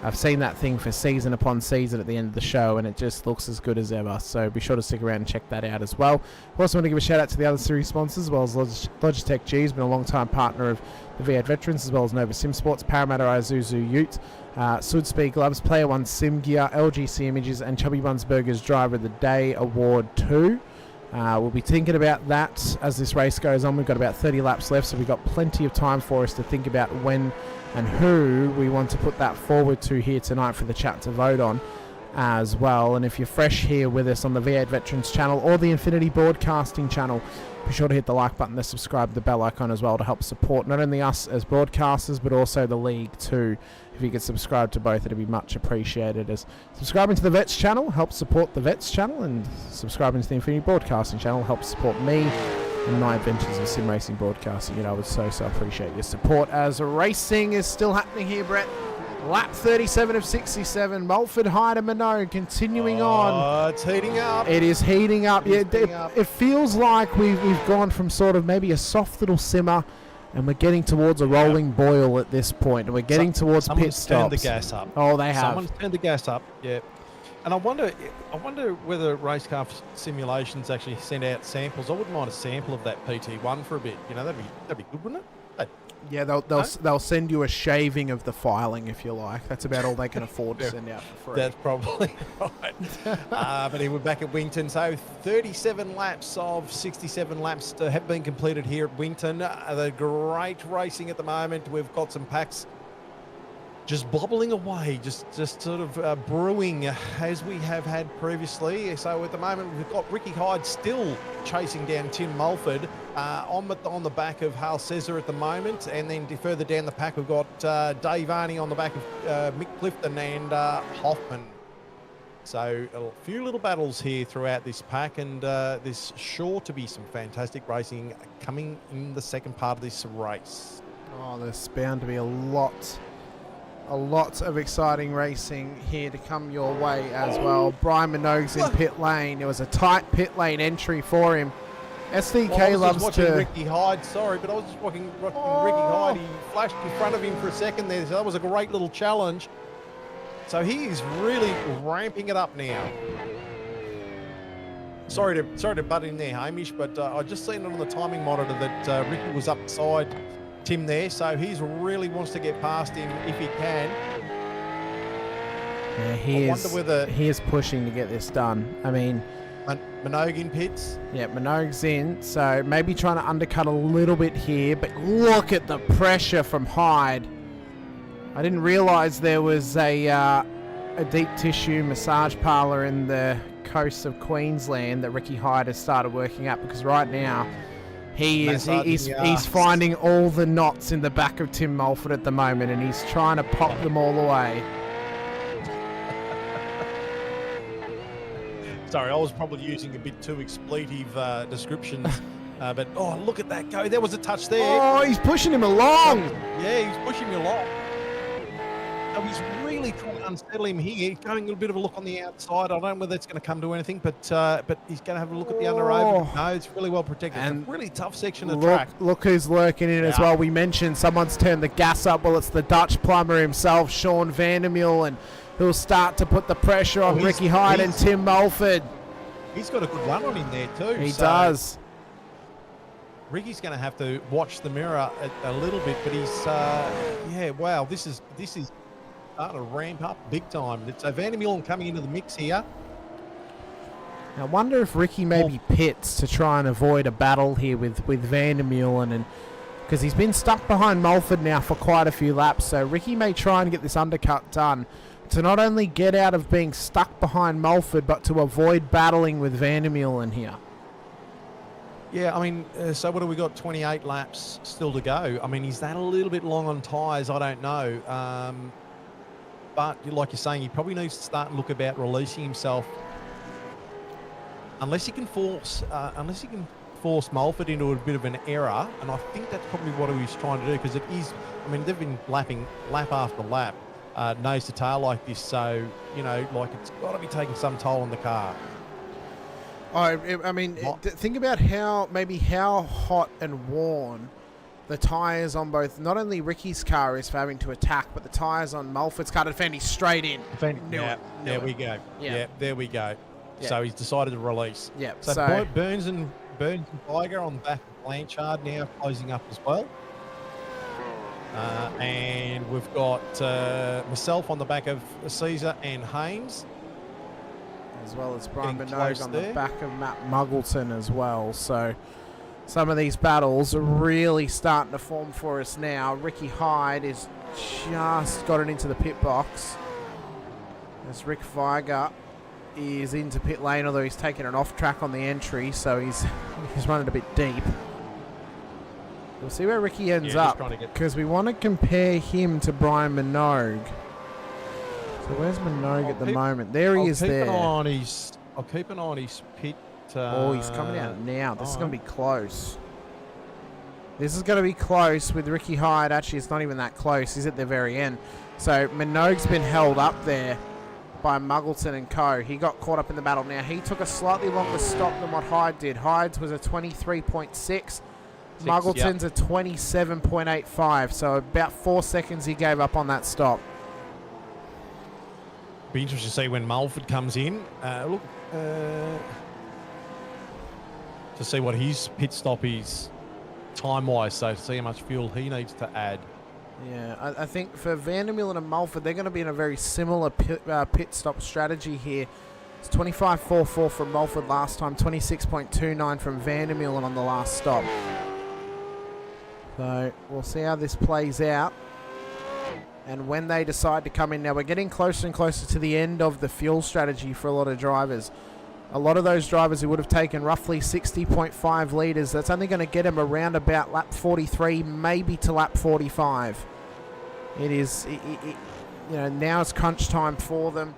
I've seen that thing for season upon season at the end of the show, and it just looks as good as ever. So be sure to stick around and check that out as well. We also want to give a shout out to the other series sponsors, as well as Logitech G has been a long-time partner of the V8 Veterans, as well as Nova Sim Sports, Parramatta Isuzu Ute, Sudspeed Gloves, Player One Sim Gear, LGC Images, and Chubby Buns Burgers Driver of the Day Award 2. We'll be thinking about that as this race goes on. We've got about 30 laps left, so we've got plenty of time for us to think about when and who we want to put that forward to here tonight for the chat to vote on as well. And if you're fresh here with us on the V8 Veterans channel or the Infinity Broadcasting channel, be sure to hit the like button, the subscribe, the bell icon as well to help support not only us as broadcasters but also the league too. If you could subscribe to both, it'd be much appreciated, as subscribing to the Vets channel helps support the Vets channel, and subscribing to the Infinity Broadcasting channel helps support me and my adventures of sim racing broadcasting. You know, I would so appreciate your support, as racing is still happening here, Brett. Lap 37 of 67, Mulford High to Minogue, continuing on. It's heating up. It is heating up. It feels like we've gone from sort of maybe a soft little simmer, and we're getting towards a rolling boil at this point, and we're getting towards pit stops. Someone's turned the gas up. Oh, they have. Someone's turned the gas up, yeah. And I wonder whether Racecraft Simulations actually send out samples. I wouldn't mind a sample of that PT1 for a bit. You know, that'd be good, wouldn't it? Yeah, they'll send you a shaving of the filing if you like. That's about all they can afford to send out for free. That's probably right. But we're back at Winton. So 37 laps of 67 laps have been completed here at Winton. The great racing at the moment. We've got some packs just bobbling away, just sort of brewing as we have had previously. So at the moment we've got Ricky Hyde still chasing down Tim Mulford on the back of Hal Cesar at the moment, and then further down the pack we've got Dave Arney on the back of Mick Clifton and Hoffman. So a few little battles here throughout this pack, and there's sure to be some fantastic racing coming in the second part of this race. Oh, there's bound to be a lot of exciting racing here to come your way as well. Brian Minogue's in pit lane. It was a tight pit lane entry for him. SDK loves to... Ricky Hyde, sorry, but I was just watching Ricky Hyde. He flashed in front of him for a second there, so that was a great little challenge. So he is really ramping it up now. Sorry to butt in there, Hamish, but I just seen it on the timing monitor that Ricky was up beside Tim there, so he really wants to get past him if he can. Yeah, he is pushing to get this done. I mean, Minogue in pits. Yeah, Minogue's in, so maybe trying to undercut a little bit here, but look at the pressure from Hyde. I didn't realise there was a deep tissue massage parlour in the coast of Queensland that Ricky Hyde has started working at, because right now he's finding all the knots in the back of Tim Mulford at the moment, and he's trying to pop them all away. Sorry, I was probably using a bit too expletive descriptions, but oh, look at that go. There was a touch there. Oh, he's pushing him along. Yeah, he's pushing him along. So he's really trying to unsettle him here. He's going a bit of a look on the outside. I don't know whether that's going to come to anything, but he's going to have a look at the under over. No, it's really well protected. And it's a really tough section of track. Look who's lurking in as well. We mentioned someone's turned the gas up. Well, it's the Dutch plumber himself, Sean Vandermeer, and he'll start to put the pressure on Ricky Hyde and Tim Mulford. He's got a good run on him there too. He does. Ricky's going to have to watch the mirror a little bit, but he's wow, this is starting to ramp up big time. So Vandermeer coming into the mix here. I wonder if Ricky maybe pits to try and avoid a battle here with Vandermeer, and because he's been stuck behind Mulford now for quite a few laps, so Ricky may try and get this undercut done to not only get out of being stuck behind Mulford, but to avoid battling with Vandermeulen here. Yeah, I mean, so what have we got? 28 laps still to go. I mean, is that a little bit long on tyres? I don't know. But like you're saying, he probably needs to start and look about releasing himself. Unless he can force Mulford into a bit of an error, and I think that's probably what he's trying to do, because it is. I mean, they've been lapping lap after lap, nose to tail like this, so you know, like it's got to be taking some toll on the car. I mean, think about how hot and worn the tyres on both, not only Ricky's car is for having to attack, but the tyres on Mulford's car to defend. He's straight in. There we go. Yeah, there we go. Yeah. So he's decided to release. Yeah. So Burns and Tiger on the back of Blanchard now closing up as well. And we've got myself on the back of Caesar and Haynes. As well as Brian Minogue on the back of Matt Muggleton as well. So some of these battles are really starting to form for us now. Ricky Hyde is just got it into the pit box. As Rick Viger is into pit lane, although he's taken it off track on the entry, so he's running a bit deep. We'll see where Ricky ends up, because we want to compare him to Brian Minogue. So where's Minogue at the moment? There he is there. I'll keep an eye on his pit. He's coming out now. This is going to be close. This is going to be close with Ricky Hyde. Actually, it's not even that close. He's at the very end. So Minogue's been held up there by Muggleton and co. He got caught up in the battle. Now, he took a slightly longer stop than what Hyde did. Hyde's was a 23.6. Muggleton's a 27.85. So about 4 seconds he gave up on that stop. Be interesting to see when Mulford comes in. To see what his pit stop is time-wise, so to see how much fuel he needs to add. Yeah, I think for Vandermeulen and Mulford, they're going to be in a very similar pit stop strategy here. It's 25.44 from Mulford last time, 26.29 from Vandermeulen on the last stop. So we'll see how this plays out. And when they decide to come in, now we're getting closer and closer to the end of the fuel strategy for a lot of drivers. A lot of those drivers who would have taken roughly 60.5 litres, that's only going to get them around about lap 43, maybe to lap 45. It is, you know, now it's crunch time for them.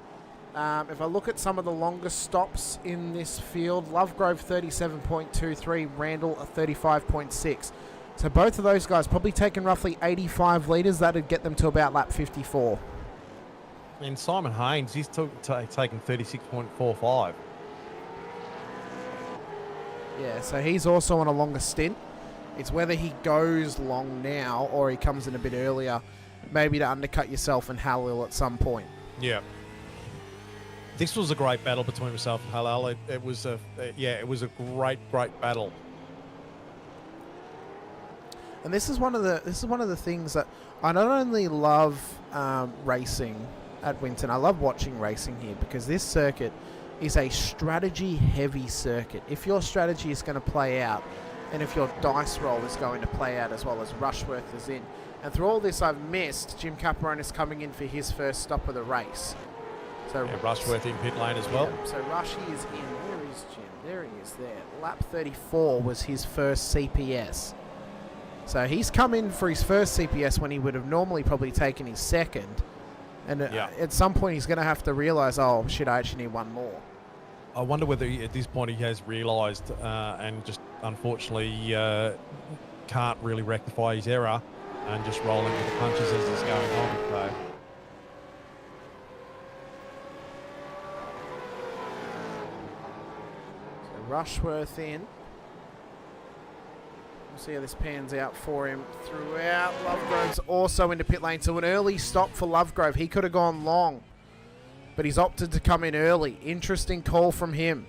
If I look at some of the longest stops in this field, Lovegrove 37.23, Randall 35.6. So both of those guys probably taking roughly 85 litres. That would get them to about lap 54. And Simon Haynes, he's taking 36.45. Yeah, so he's also on a longer stint. It's whether he goes long now or he comes in a bit earlier, maybe to undercut yourself and Halil at some point. Yeah. This was a great battle between himself and Halil. It was a great battle. And this is one of the things that I not only love racing at Winton. I love watching racing here because this circuit is a strategy-heavy circuit. If your strategy is going to play out, and if your dice roll is going to play out as well as Rushworth is in, and through all this I've missed Jim Caperonis coming in for his first stop of the race. So yeah, Rushworth in pit lane as well. Yeah, so Rushy is in. Where is Jim? There he is there. Lap 34 was his first CPS. So he's come in for his first CPS when he would have normally probably taken his second. And at some point he's going to have to realise, oh shit, I actually need one more. I wonder whether at this point he has realised and just unfortunately can't really rectify his error and just rolling with the punches as it's going on. So Rushworth in. We'll see how this pans out for him throughout. Lovegrove's also into pit lane. So an early stop for Lovegrove. He could have gone long, but he's opted to come in early. Interesting call from him.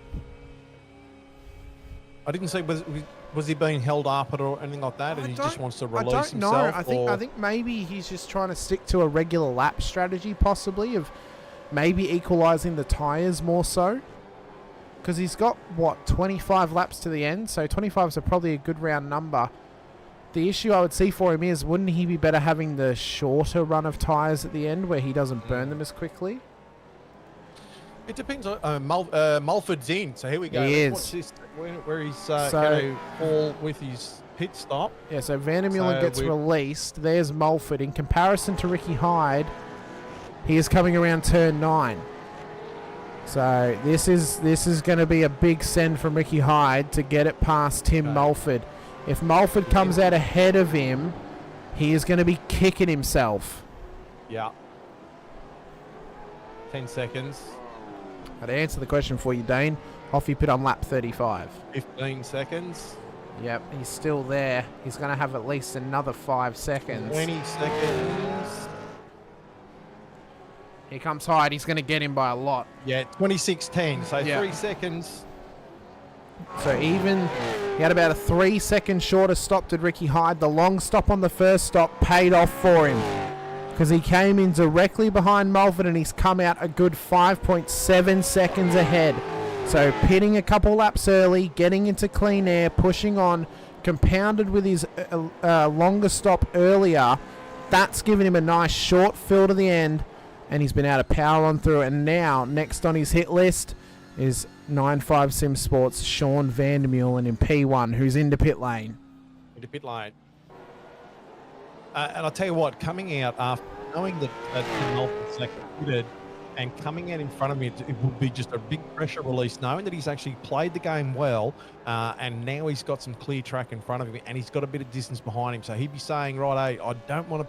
I didn't say, was he being held up or anything like that, and he just wants to release himself? I think maybe he's just trying to stick to a regular lap strategy, possibly, of maybe equalising the tyres more so. Because he's got, 25 laps to the end, so 25 is probably a good round number the issue I would see for him is, wouldn't he be better having the shorter run of tyres at the end where he doesn't burn them as quickly? It depends on Mulford's in, so here we go. He Let's is. watch this, where he's going to fall with his pit stop. Yeah, so Vandermeulen gets released. There's Mulford. In comparison to Ricky Hyde, he is coming around turn 9. So this is going to be a big send from Ricky Hyde to get it past Tim Mulford. If Mulford comes out ahead of him, he is going to be kicking himself. Yeah. 10 seconds. I'd answer the question for you, Dane. Off you put on lap 35. 15 seconds. Yep, he's still there. He's going to have at least another 5 seconds. 20 seconds. Here comes Hyde. He's going to get him by a lot. Yeah, 26:10. So Yeah. 3 seconds. So even he had about a 3 second shorter stop to Ricky Hyde. The long stop on the first stop paid off for him because he came in directly behind Mulford and he's come out a good 5.7 seconds ahead. So pitting a couple laps early, getting into clean air, pushing on, compounded with his longer stop earlier, that's given him a nice short fill to the end, and he's been able to power on through. And now, next on his hit list is 95 Sim Sports' Sean Vandermeulen in P1, who's into pit lane. Into pit lane. And I'll tell you what, coming out after knowing that Tim Mulford's second pitted, and coming out in front of me, it would be just a big pressure release, knowing that he's actually played the game well, and now he's got some clear track in front of him, and he's got a bit of distance behind him. So he'd be saying, right, I don't want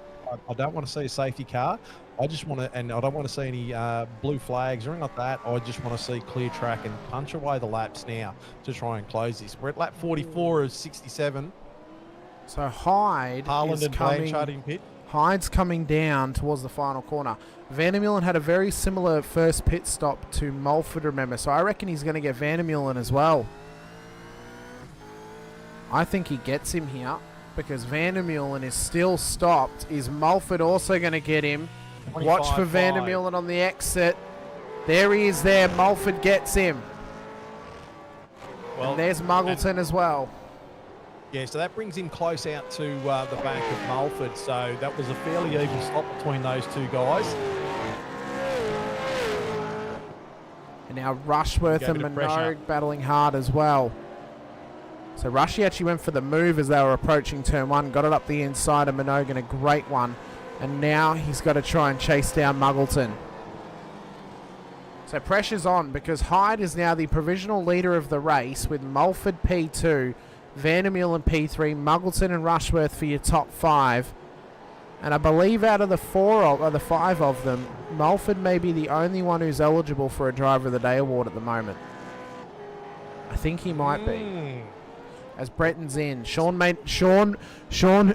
to see a safety car. I just want to, and I don't want to see any blue flags or anything like that. I just want to see clear track and punch away the laps now to try and close this. We're at lap 44 of 67. So Hyde Harland is and coming. Blanchard in pit. Hyde's coming down towards the final corner. Vandermeulen had a very similar first pit stop to Mulford, remember. So I reckon he's going to get Vandermeulen as well. I think he gets him here because Vandermeulen is still stopped. Is Mulford also going to get him? Watch for Vandermeulen on the exit. There he is there. Mulford gets him. Well, and there's Muggleton as well. Yeah, so that brings him close out to the back of Mulford. So that was a fairly even stop between those two guys. And now Rushworth and Minogue battling hard as well. So Rushy actually went for the move as they were approaching turn 1. Got it up the inside of Minogue in a great one. And now he's got to try and chase down Muggleton. So pressure's on because Hyde is now the provisional leader of the race with Mulford P2, Vandermeulen P3, Muggleton and Rushworth for your top 5. And I believe out of the 5 of them, Mulford may be the only one who's eligible for a Driver of the Day award at the moment. I think he might be. As Breton's in. Sean,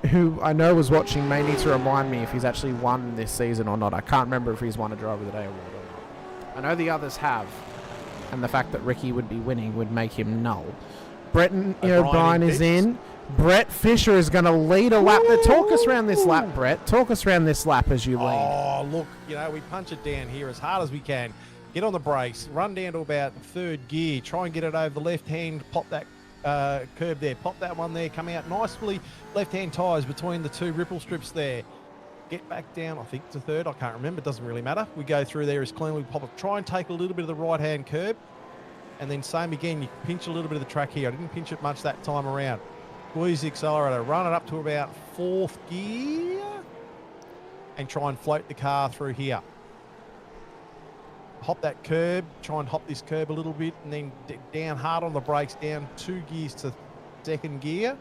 who I know was watching, may need to remind me if he's actually won this season or not. I can't remember if he's won a Driver of the Day award or not. I know the others have. And the fact that Ricky would be winning would make him null. Breton O'Brien is in. Brett Fisher is going to lead a lap. Talk us around this lap, Brett. Talk us around this lap as you lead. Oh, look, we punch it down here as hard as we can. Get on the brakes, run down to about 3rd gear, try and get it over the left hand, pop that curb there, pop that one there, come out nicely, left-hand tyres between the 2 ripple strips there. Get back down, I think, to 3rd. I can't remember. It doesn't really matter. We go through there as cleanly as possible. Try and take a little bit of the right-hand curb. And then same again, you pinch a little bit of the track here. I didn't pinch it much that time around. Squeeze the accelerator, run it up to about 4th gear. And try and float the car through here. Hop that curb, try and hop this curb a little bit, and then down hard on the brakes, down 2 gears to 2nd gear.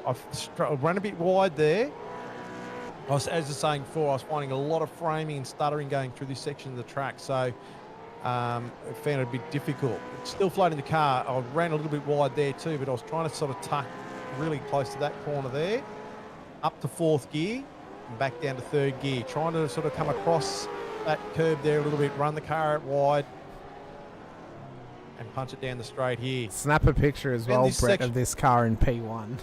I've run a bit wide there. As I was saying before, I was finding a lot of framing and stuttering going through this section of the track, so I found it a bit difficult. Still floating the car, I ran a little bit wide there too, but I was trying to sort of tuck really close to that corner there, up to 4th gear, and back down to 3rd gear, trying to sort of come across that curb there a little bit, run the car out wide and punch it down the straight here. Snap a picture as well, Brett, of this car in P1.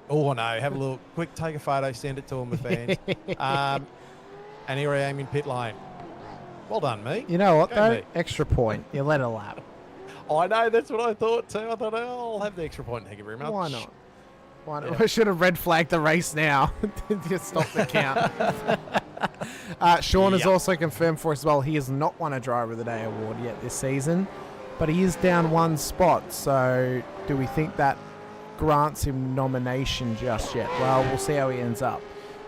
Oh no, have a look. Quick, take a photo, send it to them, the fans. And here I am in pit lane. Well done, me. You know what, Go though? me. Extra point. You led a lap. I know, that's what I thought too. I thought, I'll have the extra point. Thank you very much. Why not? I should have red flagged the race now. Just stop the count. Sean has also confirmed for us as well he has not won a Driver of the Day award yet this season, but he is down one spot. So do we think that grants him nomination just yet? Well, we'll see how he ends up.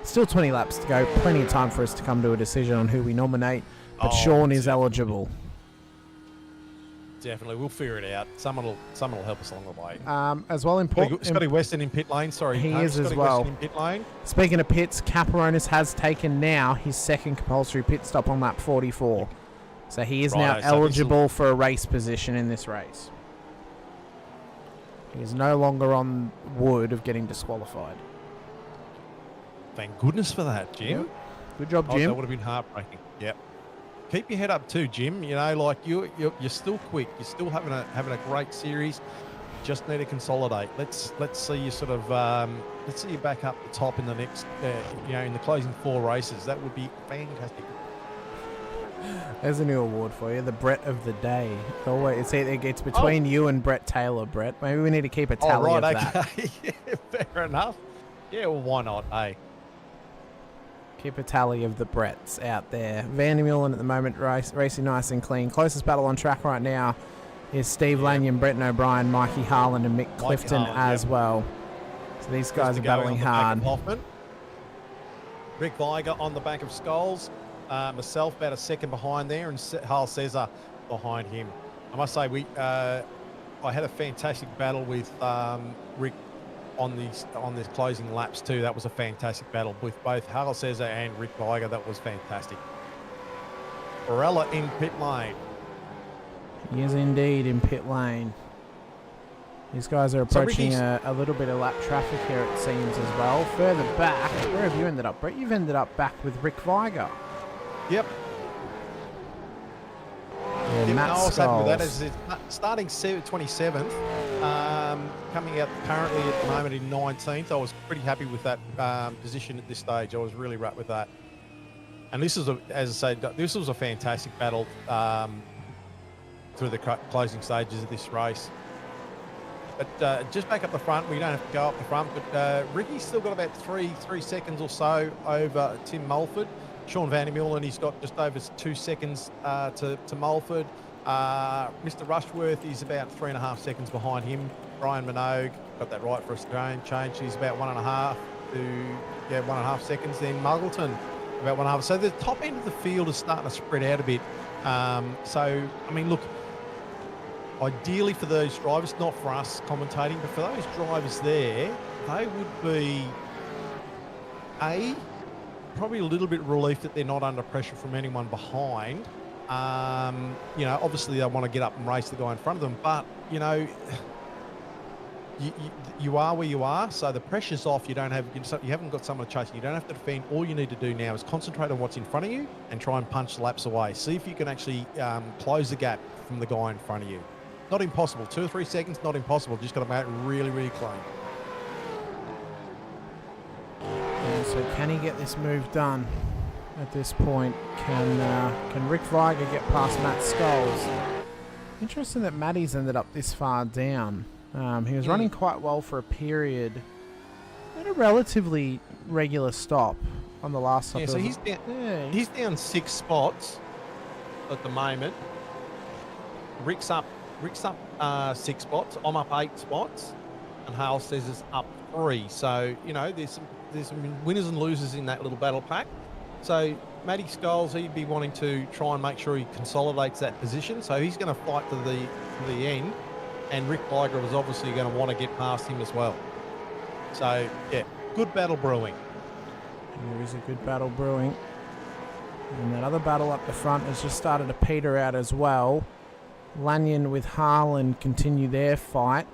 Still 20 laps to go. Plenty of time for us to come to a decision on who we nominate. But Sean is eligible. Definitely, we'll figure it out. Someone will help us along the way. As well, important. Scotty Weston in pit lane. Sorry, he is Scotty as well. Weston in pit lane. Speaking of pits, Caperonis has taken now his second compulsory pit stop on lap 44, so he is now eligible for a race position in this race. He is no longer on wood of getting disqualified. Thank goodness for that, Jim. Yep. Good job, Jim. That would have been heartbreaking. Yep. Keep your head up too, Jim. You know, like you're still quick. You're still having a great series. Just need to consolidate. Let's see you sort of let's see you back up the top in the next in the closing 4 races. That would be fantastic. There's a new award for you, the Brett of the Day. It's between you and Brett Taylor, Brett. Maybe we need to keep a tally of that. Okay. Yeah, fair enough. Yeah, well, why not, eh? Keep a tally of the Bretts out there. Van der Meulen at the moment racing nice and clean. Closest battle on track right now is Steve Lanyon, Brenton O'Brien, Mikey Harlan and Mick Clifton as well. So these guys are battling hard. Rick Viger on the back of Scholes. Myself about a second behind there, and Harl Cesar behind him. I must say, I had a fantastic battle with Rick on this closing laps too. That was a fantastic battle with both Harl Cesar and Rick Viger. That was fantastic. Barella in pit lane. He is indeed in pit lane. These guys are approaching a little bit of lap traffic here, it seems, as well. Further back, where have you ended up, Brett? You've ended up back with Rick Viger. Yep. Yeah, Matt I was happy with that. Scholes. As it's starting 27th, coming out currently at the moment in 19th. I was pretty happy with that position at this stage. I was really right with that. And this is, as I say, this was a fantastic battle through the closing stages of this race. But just back up the front, we don't have to go up the front, but Ricky's still got about three seconds or so over Tim Mulford. Sean Van der Meulen, he's got just over 2 seconds to Mulford. Mr. Rushworth is about 3.5 seconds behind him. Brian Minogue got that right for Australian change. He's about 1.5 seconds. Then Muggleton about 1.5. So the top end of the field is starting to spread out a bit. So, I mean, look, ideally for those drivers, not for us commentating, but for those drivers there, they would be, probably a little bit relieved that they're not under pressure from anyone behind. Obviously they want to get up and race the guy in front of them, but, you are where you are, so the pressure's off. You haven't got someone chasing. You don't have to defend. All you need to do now is concentrate on what's in front of you and try and punch the laps away. See if you can actually close the gap from the guy in front of you. Not impossible. 2 or 3 seconds, not impossible. Just got to make it really, really clean. Yeah, so can he get this move done at this point? Can Rick Viger get past Matt Scholes? Interesting that Matty's ended up this far down. He was running quite well for a period. Had a relatively regular stop on the last stop. Yeah, so he's down 6 spots at the moment. Rick's up 6 spots. I'm up 8 spots, and Hale says it's up 3. So there's some winners and losers in that little battle pack. So Matty Scholes, he'd be wanting to try and make sure he consolidates that position. So he's going to fight to the end. And Rick Viger was obviously going to want to get past him as well. So, yeah, good battle brewing. There is a good battle brewing. And that other battle up the front has just started to peter out as well. Lanyon with Harlan continue their fight.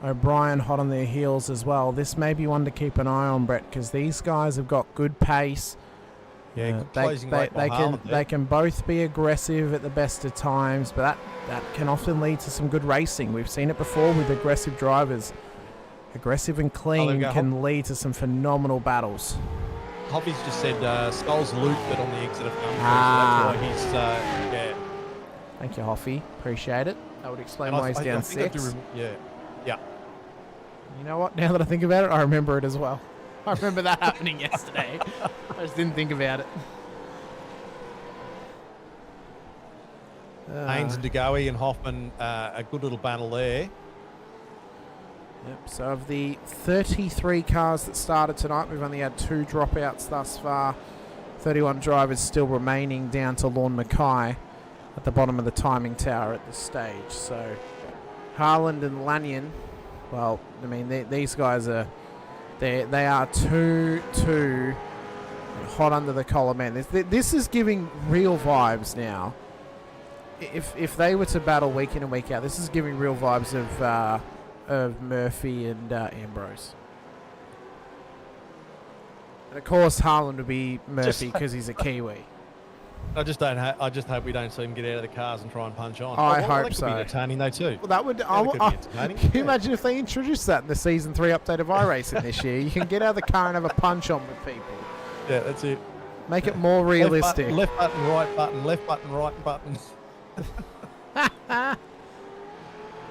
O'Brien hot on their heels as well. This may be one to keep an eye on, Brett, because these guys have got good pace. Yeah, they can both be aggressive at the best of times, but that can often lead to some good racing. We've seen it before with aggressive drivers. Aggressive and clean can lead to some phenomenal battles. Hoppy's just said Scholes looped it on the exit of number 3, so that's why he's yeah. Thank you, Hoffy. Appreciate it. That would explain why he's down 6. Yeah. You know what? Now that I think about it, I remember it as well. I remember that happening yesterday. I just didn't think about it. Haynes and DeGoey and Hoffman, a good little battle there. Yep, so of the 33 cars that started tonight, we've only had 2 dropouts thus far. 31 drivers still remaining down to Lorne Mackay at the bottom of the timing tower at this stage. So Harland and Lanyon, well, I mean, these guys are, they are too hot under the collar, man. This is giving real vibes now. If they were to battle week in and week out, this is giving real vibes of Murphy and Ambrose. And of course, Harland would be Murphy because he's a Kiwi. I just hope we don't see him get out of the cars and try and punch on. I hope that so. Could be entertaining though too. Well, that would. Can you imagine if they introduced that in the season 3 update of iRacing this year? You can get out of the car and have a punch on with people. Yeah, that's it. Make it more realistic. Left button, right button, left button, right button.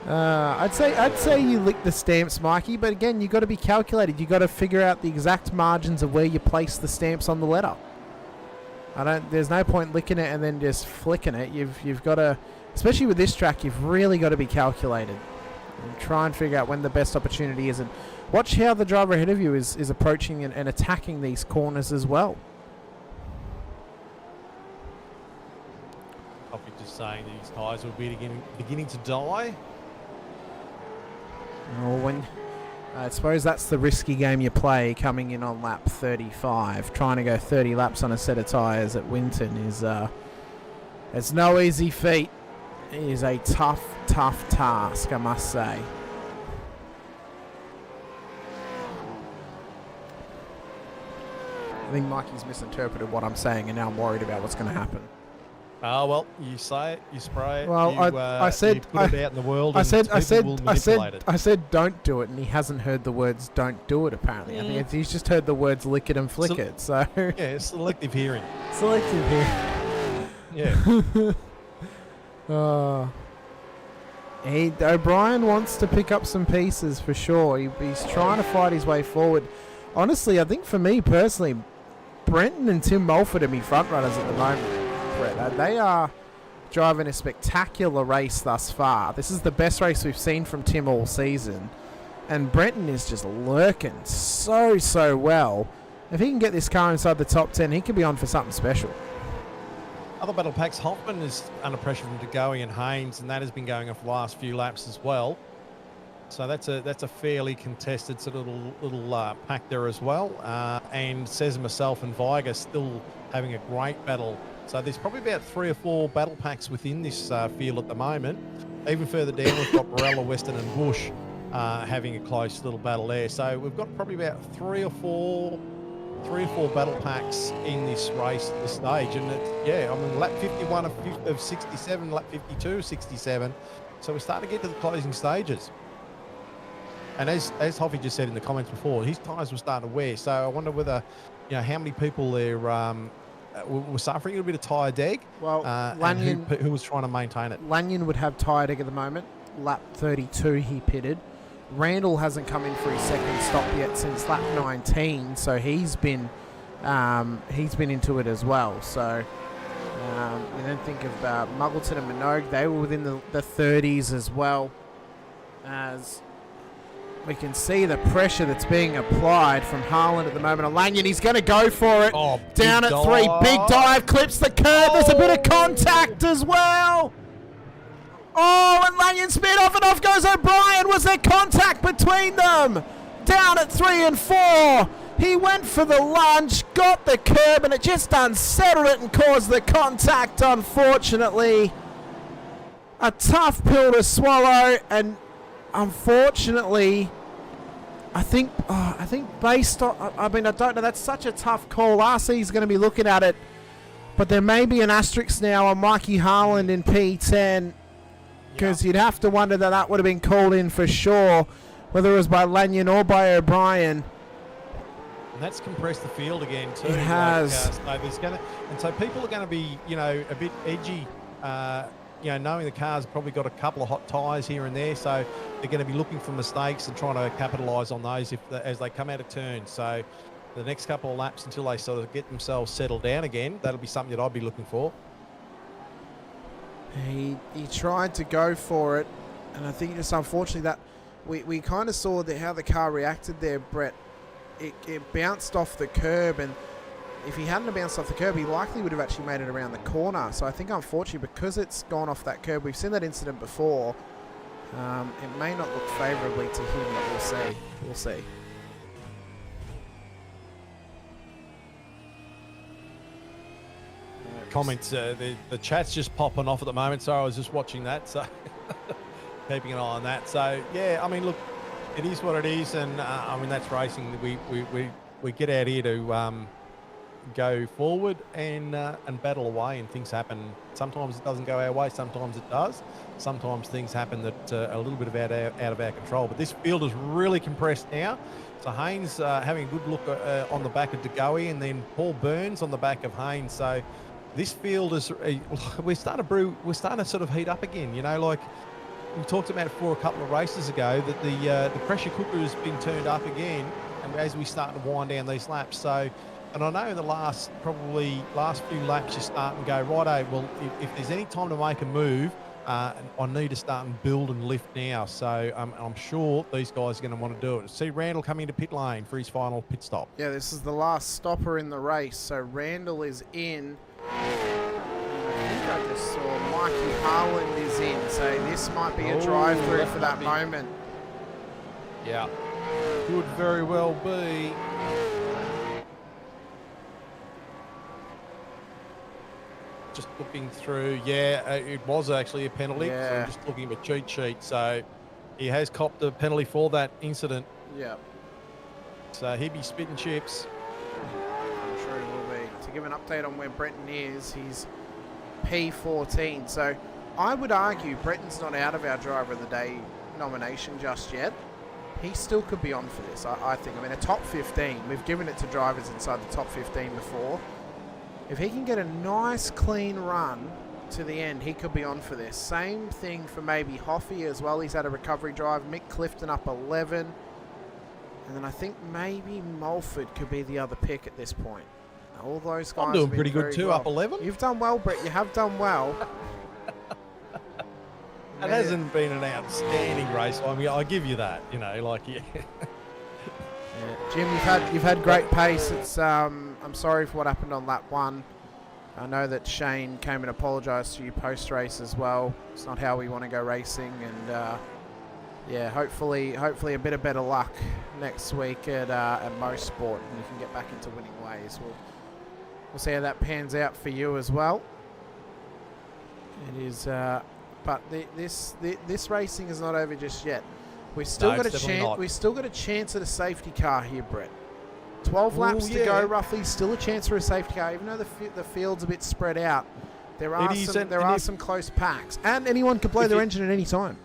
I'd say you lick the stamps, Mikey, but again, you've got to be calculated. You've got to figure out the exact margins of where you place the stamps on the letter. There's no point licking it and then just flicking it. You've got to, especially with this track, you've really got to be calculated and try and figure out when the best opportunity is, and watch how the driver ahead of you is approaching and attacking these corners as well. I'll be just saying that his tyres will be beginning to die. Well, I suppose that's the risky game you play coming in on lap 35. Trying to go 30 laps on a set of tyres at Winton is it's no easy feat. It is a tough task, I must say. I think Mikey's misinterpreted what I'm saying, and now I'm worried about what's going to happen. Oh well, you say it, you spray it. Well, I said you put it out in the world. I said it. don't do it, and he hasn't heard the words "don't do it." Apparently, I think he's just heard the words "lick it" and "flick it." So yeah, selective hearing. Selective hearing. Yeah. O'Brien wants to pick up some pieces for sure. He's trying to fight his way forward. Honestly, I think for me personally, Brenton and Tim Mulford are my front runners at the moment. They are driving a spectacular race thus far. This is the best race we've seen from Tim all season. And Brenton is just lurking so well. If he can get this car inside the top 10, he could be on for something special. Other battle packs, Hoffman is under pressure from DeGoey and Haynes, and that has been going off the last few laps as well. So that's a fairly contested sort of little pack there as well. And Cesar, myself, and Viger still having a great battle. So there's probably about 3 or 4 battle packs within this field at the moment. Even further down, we've got Barella, Weston, and Bush having a close little battle there. So we've got probably about 3 or 4 battle packs in this race at this stage. And I mean, lap 51 of 67, lap 52 67. So we're starting to get to the closing stages. And as Hoffy just said in the comments before, his tyres were starting to wear. So I wonder whether, how many people there were suffering a bit of tyre deg. Well, Lanyon, who was trying to maintain it. Lanyon would have tyre deg at the moment. Lap 32 he pitted. Randall hasn't come in for his second stop yet since lap 19, so he's been into it as well. So you then think of Muggleton and Minogue, they were within the 30s as well. As we can see the pressure that's being applied from Harland at the moment. And Lanyon, he's going to go for it. Oh, down at 3, big dive, clips the curb. There's a bit of contact as well. Oh, and Lanyon sped off, and off goes O'Brien. Was there contact between them? Down at 3 and 4. He went for the lunge, got the curb, and it just unsettled it and caused the contact, unfortunately. A tough pill to swallow, and unfortunately, I think based on, I don't know, that's such a tough call. RC's going to be looking at it, but there may be an asterisk now on Mikey Harland in P10, because you'd have to wonder that would have been called in for sure, whether it was by Lanyon or by O'Brien. And that's compressed the field again too. It has. So people are going to be, a bit edgy knowing the car's probably got a couple of hot tyres here and there, so they're going to be looking for mistakes and trying to capitalise on those as they come out of turns. So the next couple of laps until they sort of get themselves settled down again, that'll be something that I'd be looking for. He tried to go for it, and I think just unfortunately that we kind of saw how the car reacted there, Brett. It bounced off the curb, and if he hadn't bounced off the curb, he likely would have actually made it around the corner. So I think, unfortunately, because it's gone off that curb, we've seen that incident before. It may not look favourably to him, but we'll see. We'll see. Comments, the chat's just popping off at the moment, so I was just watching that, so keeping an eye on that. So yeah, I mean, look, it is what it is, and I mean, that's racing. We get out here to go forward and battle away, and things happen. Sometimes it doesn't go our way, sometimes it does. Sometimes things happen that are a little bit out of our control. But this field is really compressed now. So Haynes having a good look on the back of DeGoey, and then Paul Burns on the back of Haynes. So this field is we're starting to sort of heat up again. Like we talked about it for a couple of races ago, that the pressure cooker has been turned up again, and as we start to wind down these laps. So, and I know in the last few laps you're starting to go, righto, well, if there's any time to make a move, I need to start and build and lift now. So I'm sure these guys are going to want to do it. See Randall coming into pit lane for his final pit stop. Yeah, this is the last stopper in the race. So Randall is in. I think I just saw Mikey Harland is in. So this might be a drive-through for that moment. Yeah, could very well be. Just looking through, it was actually a penalty. Yeah. So I'm just looking at a cheat sheet. So he has copped a penalty for that incident. Yeah. So he'd be spitting chips. I'm sure he will be. To give an update on where Breton is, he's P14. So I would argue Breton's not out of our Driver of the Day nomination just yet. He still could be on for this, I think. I mean, a top 15. We've given it to drivers inside the top 15 before. If he can get a nice clean run to the end, he could be on for this. Same thing for maybe Hoffy as well. He's had a recovery drive. Mick Clifton up 11. And then I think maybe Mulford could be the other pick at this point. All those guys I'm doing pretty good too, up 11. You've done well, Brett. You have done well. It hasn't been an outstanding race. I mean, I give you that. Yeah. Jim, you've had great pace. It's I'm sorry for what happened on lap 1. I know that Shane came and apologised to you post-race as well. It's not how we want to go racing, and hopefully a bit of better luck next week at Mosport, and you can get back into winning ways. We'll see how that pans out for you as well. It is, but this racing is not over just yet. We've still got a chance. We've still got a chance at a safety car here, Brett. 12 laps to go, roughly. Still a chance for a safety car, even though the field's a bit spread out. There are some close packs, and anyone can blow their engine at any time.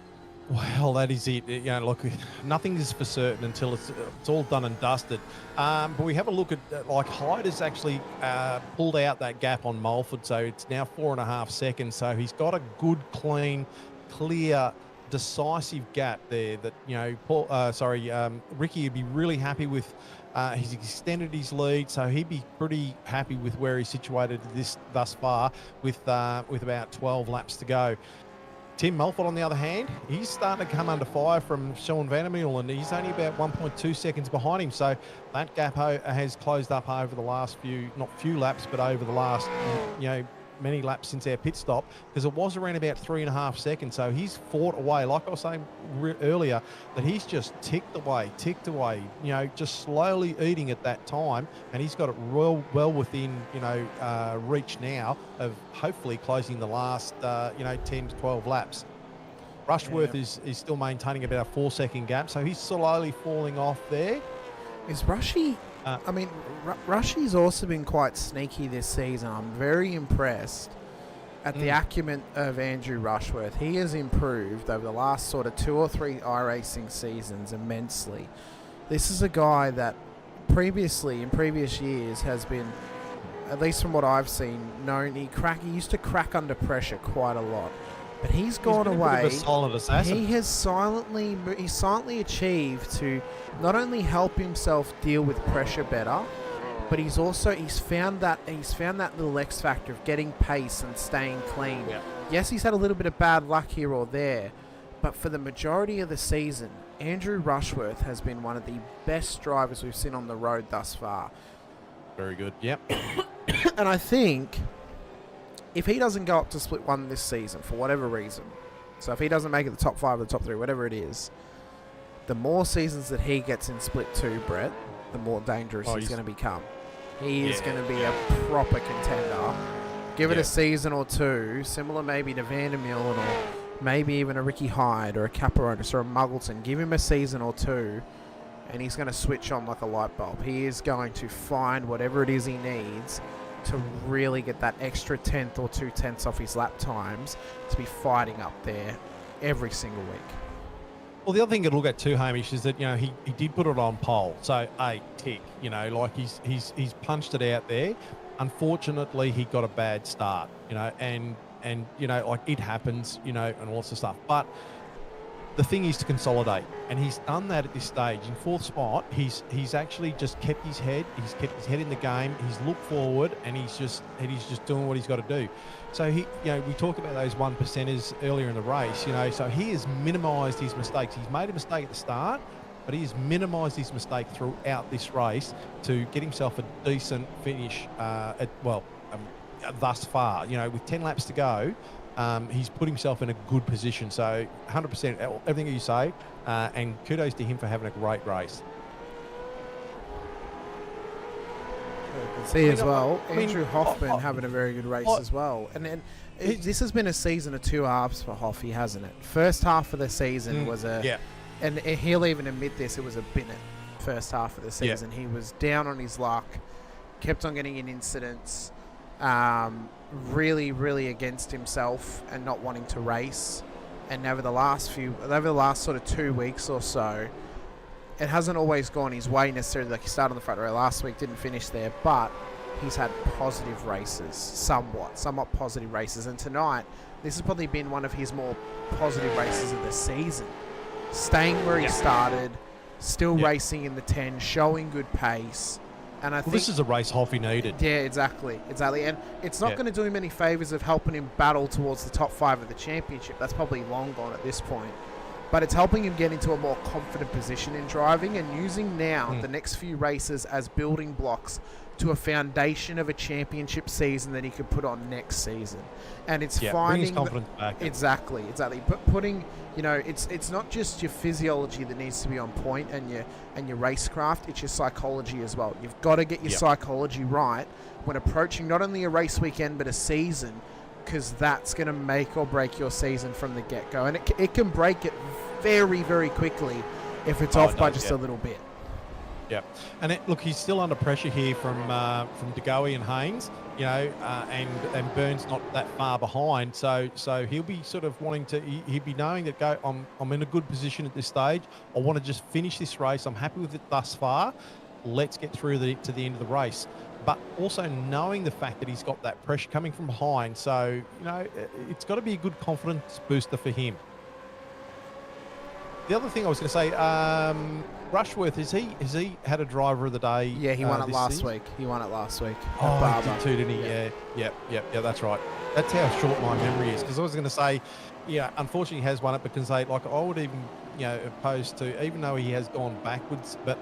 Well, that is it. Look, nothing is for certain until it's all done and dusted. But we have a look at, Hyde has actually pulled out that gap on Mulford, so it's now 4.5 seconds. So he's got a good, clean, clear, decisive gap there that, Ricky would be really happy with. He's extended his lead, so he'd be pretty happy with where he's situated thus far with about 12 laps to go. Tim Mulford, on the other hand, he's starting to come under fire from Sean Vandermeer, and he's only about 1.2 seconds behind him. So that gap has closed up over the last not few laps, but over the last, many laps since our pit stop, because it was around about 3.5 seconds. So he's fought away, like I was saying earlier, that he's just ticked away, just slowly eating at that time, and he's got it well within, reach now of hopefully closing the last, 10 to 12 laps. Rushworth is still maintaining about a 4-second gap, so he's slowly falling off there. Is Rushy... Rushy's also been quite sneaky this season. I'm very impressed at the acumen of Andrew Rushworth. He has improved over the last sort of 2 or 3 iRacing seasons immensely. This is a guy that in previous years, has been, at least from what I've seen, known. He used to crack under pressure quite a lot. but he's gone been a bit of away. a silent assassin. He's silently achieved to not only help himself deal with pressure better, but he's found that little X factor of getting pace and staying clean. Yeah. Yes, he's had a little bit of bad luck here or there, but for the majority of the season, Andrew Rushworth has been one of the best drivers we've seen on the road thus far. Very good. Yep. And I think if he doesn't go up to split 1 this season for whatever reason, so if he doesn't make it the top 5 or the top 3, whatever it is, the more seasons that he gets in split 2, Brett, the more dangerous he's going to become. He is going to be a proper contender. Give it a season or 2, similar maybe to Vandermeulen or maybe even a Ricky Hyde or a Caparonis or a Muggleton. Give him a season or 2 and he's going to switch on like a light bulb. He is going to find whatever it is he needs to really get that extra 10th or 2 tenths off his lap times to be fighting up there every single week. Well, the other thing to look at too, Hamish, is that, you know, he did put it on pole. So, tick, you know, like he's punched it out there. Unfortunately, he got a bad start, you know, and you know, like it happens, you know, and all sorts of stuff. But the thing is to consolidate, and he's done that at this stage. In 4th spot, he's actually just kept his head. He's kept his head in the game. He's looked forward, and he's just doing what he's got to do. So he, you know, we talked about those 1%ers earlier in the race, you know. So he has minimised his mistakes. He's made a mistake at the start, but he has minimised his mistake throughout this race to get himself a decent finish. Thus far, you know, with 10 laps to go. He's put himself in a good position. So 100% everything you say, and kudos to him for having a great race. See as well, Andrew Hoffman having a very good race as well. And this has been a season of 2 halves for Hoffy, hasn't it? First half of the season was and he'll even admit this, it was a binnet first half of the season. He was down on his luck, kept on getting in incidents, really, really against himself and not wanting to race. And over the last sort of 2 weeks or so, it hasn't always gone his way necessarily. Like he started on the front row last week, didn't finish there, but he's had positive races, somewhat positive races. And tonight, this has probably been one of his more positive races of the season. Staying where he started, still racing in the 10, showing good pace. And I think this is a race Hoffy needed. Yeah, exactly. And it's not going to do him any favours of helping him battle towards the top 5 of the championship. That's probably long gone at this point. But it's helping him get into a more confident position in driving and using now the next few races as building blocks to a foundation of a championship season that he could put on next season. And it's finding his confidence back. Exactly. But putting, you know, it's not just your physiology that needs to be on point and your racecraft, it's your psychology as well. You've got to get your psychology right when approaching not only a race weekend but a season, because that's going to make or break your season from the get-go. And it can break it very, very quickly if it's off by just a little bit. Yeah, and look, he's still under pressure here from DeGoey and Haynes, you know, and Burns not that far behind. So he'll be sort of wanting to. He'll be knowing that I'm in a good position at this stage. I want to just finish this race. I'm happy with it thus far. Let's get through to the end of the race. But also knowing the fact that he's got that pressure coming from behind. So, you know, it's got to be a good confidence booster for him. The other thing I was going to say, Rushworth, has he had a driver of the day? Yeah, he won it last week. He won it last week. Oh, he did too, didn't he? Yeah, that's right. That's how short my memory is. Because I was going to say, yeah, unfortunately he has won it because I would even, you know, opposed to, even though he has gone backwards, but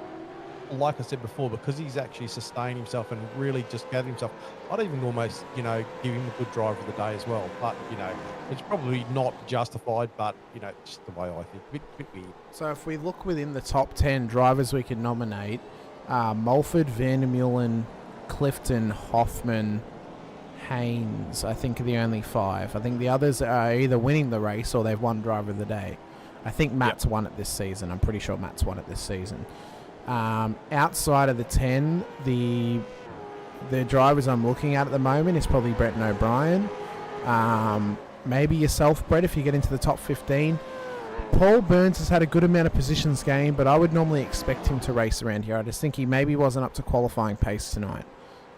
like I said before, because he's actually sustained himself and really just gathered himself, I'd even almost, you know, give him a good driver of the day as well. But, you know, it's probably not justified, but, you know, just the way I think. Bit weird. So if we look within the top 10 drivers we can nominate, Mulford, Vandermeulen, Clifton, Hoffman, Haynes, I think are the only 5. I think the others are either winning the race or they've won driver of the day. I think Matt's won it this season. I'm pretty sure Matt's won it this season. Outside of the 10, the drivers I'm looking at the moment is probably Brett and O'Brien. Maybe yourself, Brett, if you get into the top 15. Paul Burns has had a good amount of positions gained, but I would normally expect him to race around here. I just think he maybe wasn't up to qualifying pace tonight.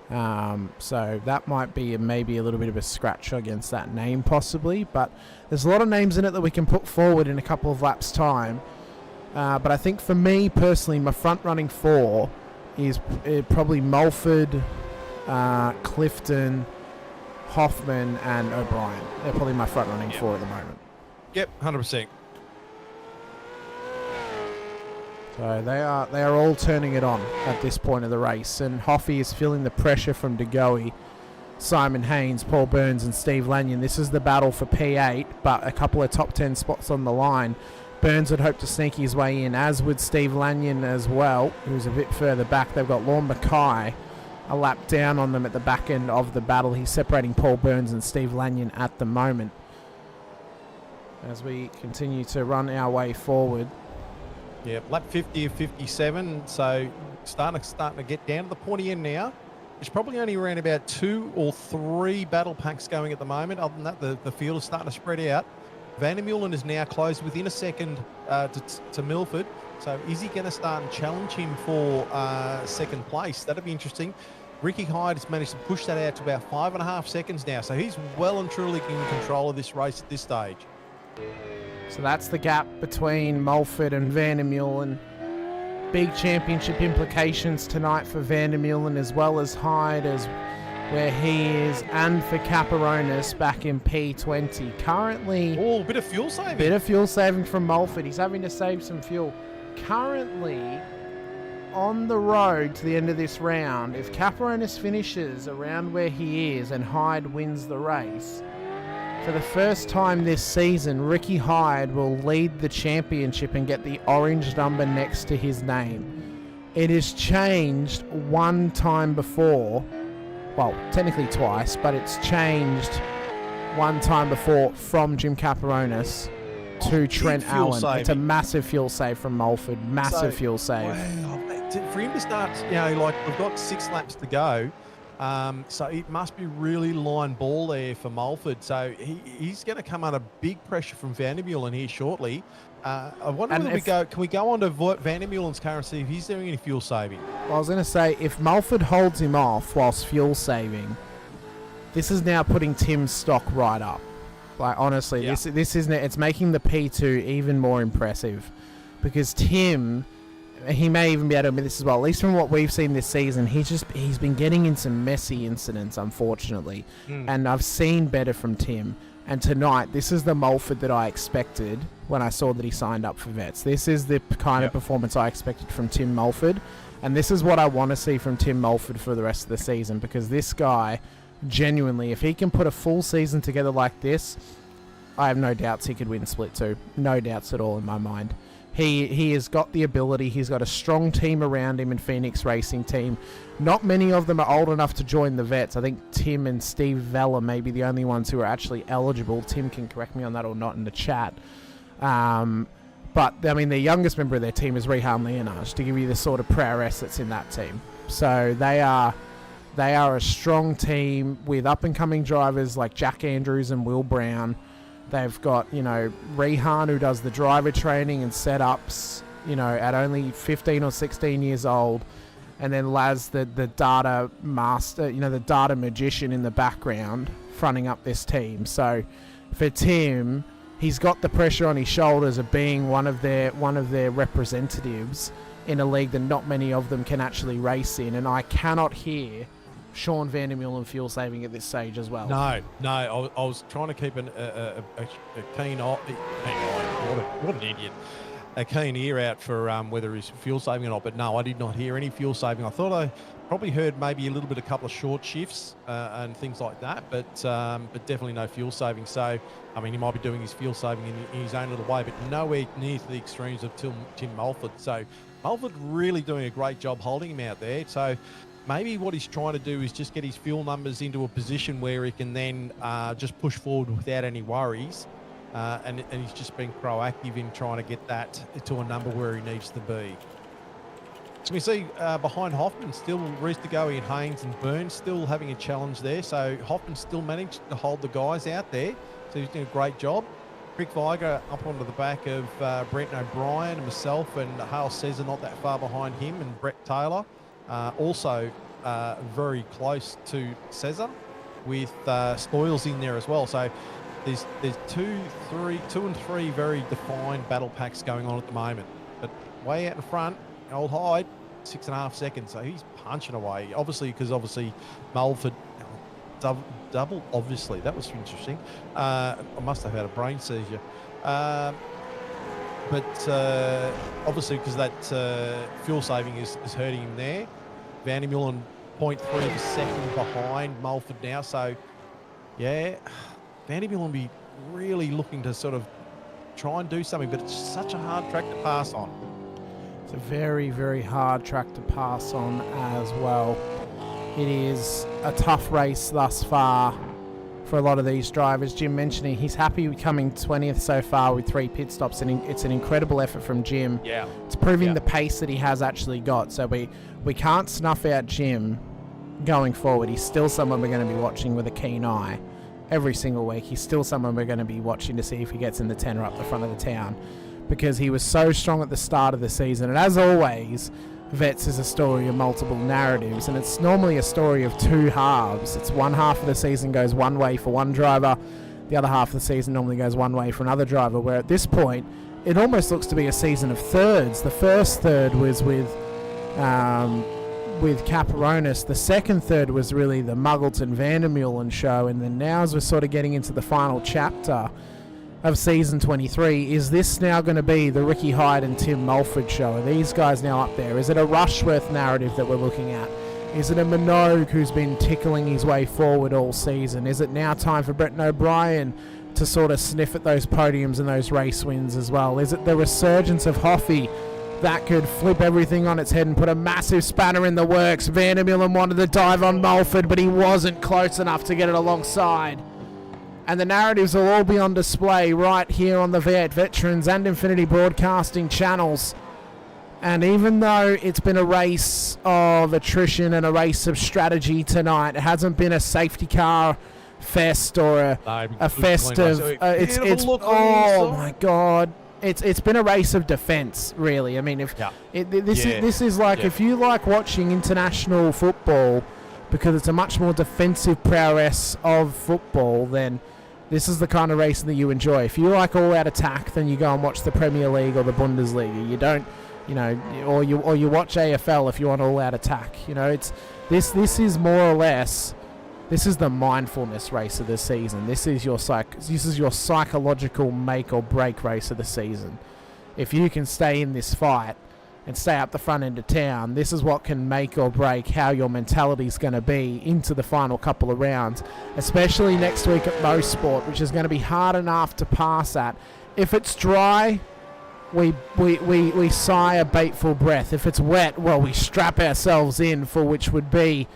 So that might be maybe a little bit of a scratch against that name possibly, but there's a lot of names in it that we can put forward in a couple of laps time. But I think for me personally, my front running 4 is probably Mulford, Clifton, Hoffman and O'Brien. They're probably my front running 4 at the moment. Yep, 100%. So they are all turning it on at this point of the race, and Hoffy is feeling the pressure from De Goey, Simon Haynes, Paul Burns and Steve Lanyon. This is the battle for P8, but a couple of top 10 spots on the line. Burns would hope to sneak his way in, as would Steve Lanyon as well, who's a bit further back. They've got Lorne Mackay a lap down on them at the back end of the battle. He's separating Paul Burns and Steve Lanyon at the moment. As we continue to run our way forward. Yeah, lap 50 of 57, so starting to get down to the pointy end now. There's probably only around about 2 or 3 battle packs going at the moment. Other than that, the field is starting to spread out. Van der Meulen is now closed within a second to Milford. So is he going to start and challenge him for second place? That'd be interesting. Ricky Hyde has managed to push that out to about 5.5 seconds now. So he's well and truly in control of this race at this stage. So that's the gap between Mulford and Van der Meulen. Big championship implications tonight for Van der Meulen, as well as Hyde, as where he is, and for Caperonis back in P20. Currently... Oh, a bit of fuel saving. Bit of fuel saving from Mulford. He's having to save some fuel. Currently, on the road to the end of this round, if Caperonis finishes around where he is and Hyde wins the race, for the first time this season, Ricky Hyde will lead the championship and get the orange number next to his name. It has changed one time before. Well, technically twice, but it's changed one time before from Jim Caperonis to Trent Allen. Saving. It's a massive fuel save from Mulford. Massive fuel save. Wow. For him to start, like we've got 6 laps to go. So it must be really line ball there for Mulford. So he's going to come under big pressure from Van der Meulen here shortly. I wonder whether can we go on to Van der Meulen's car and see if he's doing any fuel saving? Well, I was going to say, if Mulford holds him off whilst fuel saving, this is now putting Tim's stock right up. Like, honestly, this isn't it. It's making the P2 even more impressive, because Tim, he may even be able to admit this as well, at least from what we've seen this season, he's been getting in some messy incidents, unfortunately. And I've seen better from Tim. And tonight, this is the Mulford that I expected when I saw that he signed up for Vets. This is the kind of performance I expected from Tim Mulford. And this is what I want to see from Tim Mulford for the rest of the season, because this guy, genuinely, if he can put a full season together like this, I have no doubts he could win Split 2. No doubts at all in my mind. He has got the ability. He's got a strong team around him in Phoenix Racing Team. Not many of them are old enough to join the Vets. I think Tim and Steve Vella may be the only ones who are actually eligible. Tim can correct me on that or not in the chat. But, I mean, the youngest member of their team is Rehan Leonage, to give you the sort of prowess that's in that team. So they are a strong team with up-and-coming drivers like Jack Andrews and Will Brown. They've got, Rehan, who does the driver training and setups, at only 15 or 16 years old. And then Laz, the data master, the data magician in the background, fronting up this team. So for Tim, he's got the pressure on his shoulders of being one of their representatives in a league that not many of them can actually race in. And I cannot hear Sean Van der Meulen fuel saving at this stage as well. No, I was trying to keep a keen eye. What an idiot. A keen ear out for whether he's fuel saving or not, but no, I did not hear any fuel saving. I thought I probably heard maybe a couple of short shifts and things like that, but definitely no fuel saving. So, I mean, he might be doing his fuel saving in his own little way, but nowhere near to the extremes of Tim Mulford. So, Mulford really doing a great job holding him out there. So, maybe what he's trying to do is just get his fuel numbers into a position where he can then just push forward without any worries. And he's just been proactive in trying to get that to a number where he needs to be. So we see behind Hoffman still Reese De Goey and Haynes and Burns still having a challenge there. So Hoffman still managed to hold the guys out there. So he's doing a great job. Rick Viger up onto the back of Brenton O'Brien and myself, and Hale Cesar not that far behind him, and Brett Taylor. Also very close to Cesar, with spoils in there as well. So there's two and three very defined battle packs going on at the moment. But way out in front, old Hyde, 6.5 seconds. So he's punching away. Obviously, because Mulford double. Obviously, that was interesting. I must have had a brain seizure. But obviously, because that fuel saving is hurting him there. Van der Meulen 0.3 of a second behind Mulford now. So, yeah, Van der Meulen will be really looking to sort of try and do something, but it's such a hard track to pass on. It's a very, very hard track to pass on as well. It is a tough race thus far for a lot of these drivers. Jim mentioning he's happy with coming 20th so far with 3 pit stops, and it's an incredible effort from Jim. Yeah, it's proving the pace that he has actually got. So we can't snuff out Jim going forward. He's still someone we're going to be watching with a keen eye every single week. He's still someone we're going to be watching to see if he gets in the 10 or up the front of the town, because he was so strong at the start of the season. And as always, Vets is a story of multiple narratives, and it's normally a story of 2 halves. It's one half of the season goes one way for one driver, the other half of the season normally goes one way for another driver, where at this point it almost looks to be a season of thirds. The first third was with Caperonis. The second third was really the Muggleton Van der Meulen show, and then now as we're sort of getting into the final chapter of season 23, is this now going to be the Ricky Hyde and Tim Mulford show? Are these guys now up there? Is it a Rushworth narrative that we're looking at? Is it a Minogue who's been tickling his way forward all season? Is it now time for Bretton O'Brien to sort of sniff at those podiums and those race wins as well? Is it the resurgence of Hoffy that could flip everything on its head and put a massive spanner in the works? Van der Meulen wanted to dive on Mulford, but he wasn't close enough to get it alongside. And the narratives will all be on display right here on the V8 Veterans and Infinity Broadcasting channels. And even though it's been a race of attrition and a race of strategy tonight, it hasn't been a safety car fest or a fest of... oh my God. It's been a race of defence, really. I mean, this is like, if you like watching international football, because it's a much more defensive prowess of football, then this is the kind of racing that you enjoy. If you like all-out attack, then you go and watch the Premier League or the Bundesliga. You don't, or you watch AFL if you want all-out attack. It's this is more or less, this is the mindfulness race of the season. This is your psychological make or break race of the season. If you can stay in this fight and stay up the front end of town, this is what can make or break how your mentality is going to be into the final couple of rounds, especially next week at Mosport, which is going to be hard enough to pass at. If it's dry, we sigh a bateful breath. If it's wet, well, we strap ourselves in for which would be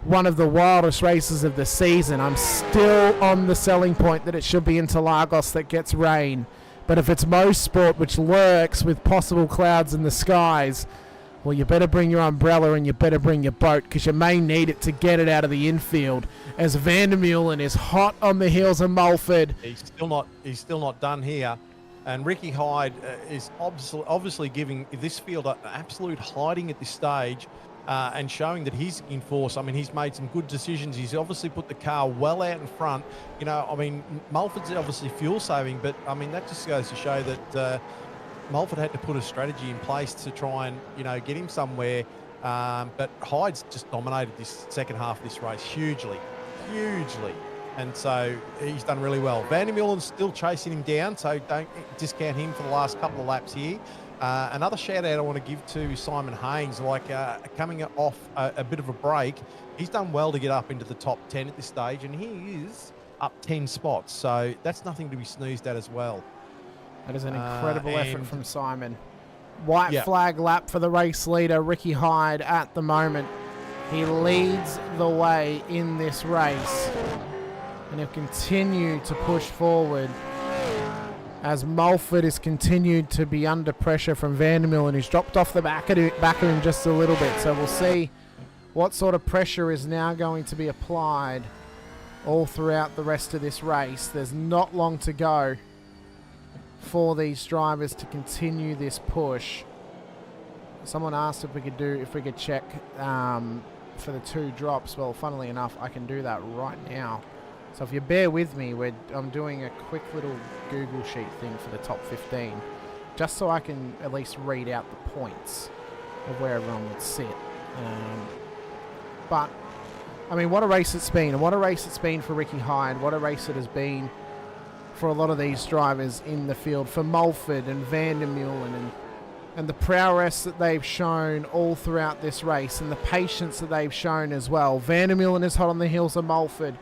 one of the wildest races of the season. I'm still on the selling point that it should be Interlagos that gets rain. But if it's Mosport, which lurks with possible clouds in the skies, well, you better bring your umbrella and you better bring your boat, because you may need it to get it out of the infield, as Van der Meulen is hot on the heels of Mulford. He's still not done here. And Ricky Hyde is obviously giving this field an absolute hiding at this stage, and showing that he's in force. I mean, he's made some good decisions. He's obviously put the car well out in front. I mean, Mulford's obviously fuel saving, but I mean, that just goes to show that Mulford had to put a strategy in place to try and, get him somewhere. But Hyde's just dominated this second half of this race hugely. And so he's done really well. Van der Meulen's still chasing him down, so don't discount him for the last couple of laps here. Another shout out I want to give to Simon Haynes, coming off a bit of a break. He's done well to get up into the top 10 at this stage, and he is up 10 spots. So that's nothing to be snoozed at as well. That is an incredible effort from Simon. White flag lap for the race leader, Ricky Hyde, at the moment. He leads the way in this race, and he'll continue to push forward as Mulford has continued to be under pressure from Van der Meulen, who's dropped off the back of him just a little bit. So we'll see what sort of pressure is now going to be applied all throughout the rest of this race. There's not long to go for these drivers to continue this push. Someone asked if we could check for the 2 drops, well, funnily enough, I can do that right now. So if you bear with me, I'm doing a quick little Google Sheet thing for the top 15, just so I can at least read out the points of where everyone would sit. But, I mean, what a race it's been. And what a race it's been for Ricky Hyde. What a race it has been for a lot of these drivers in the field. For Mulford and Van der Meulen and the prowess that they've shown all throughout this race and the patience that they've shown as well. Van der Meulen is hot on the heels of Mulford,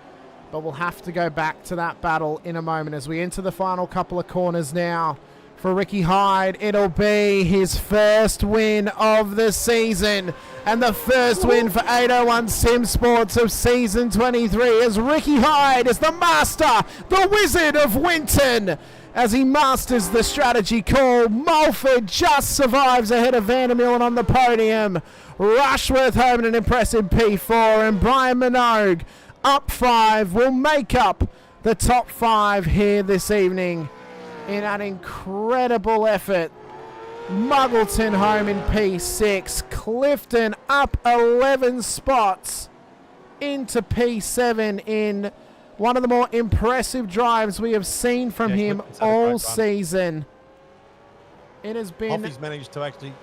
but we'll have to go back to that battle in a moment as we enter the final couple of corners now. For Ricky Hyde, it'll be his first win of the season and the first win for 801 Sim Sports of season 23 as Ricky Hyde is the master, the wizard of Winton, as he masters the strategy call. Mulford just survives ahead of Van der Meulen on the podium. Rushworth home in an impressive P4, and Brian Minogue up 5 will make up the top 5 here this evening in an incredible effort. Muggleton home in P6. Clifton up 11 spots into P7 in one of the more impressive drives we have seen from him all season. It has been... Hoffy's managed to actually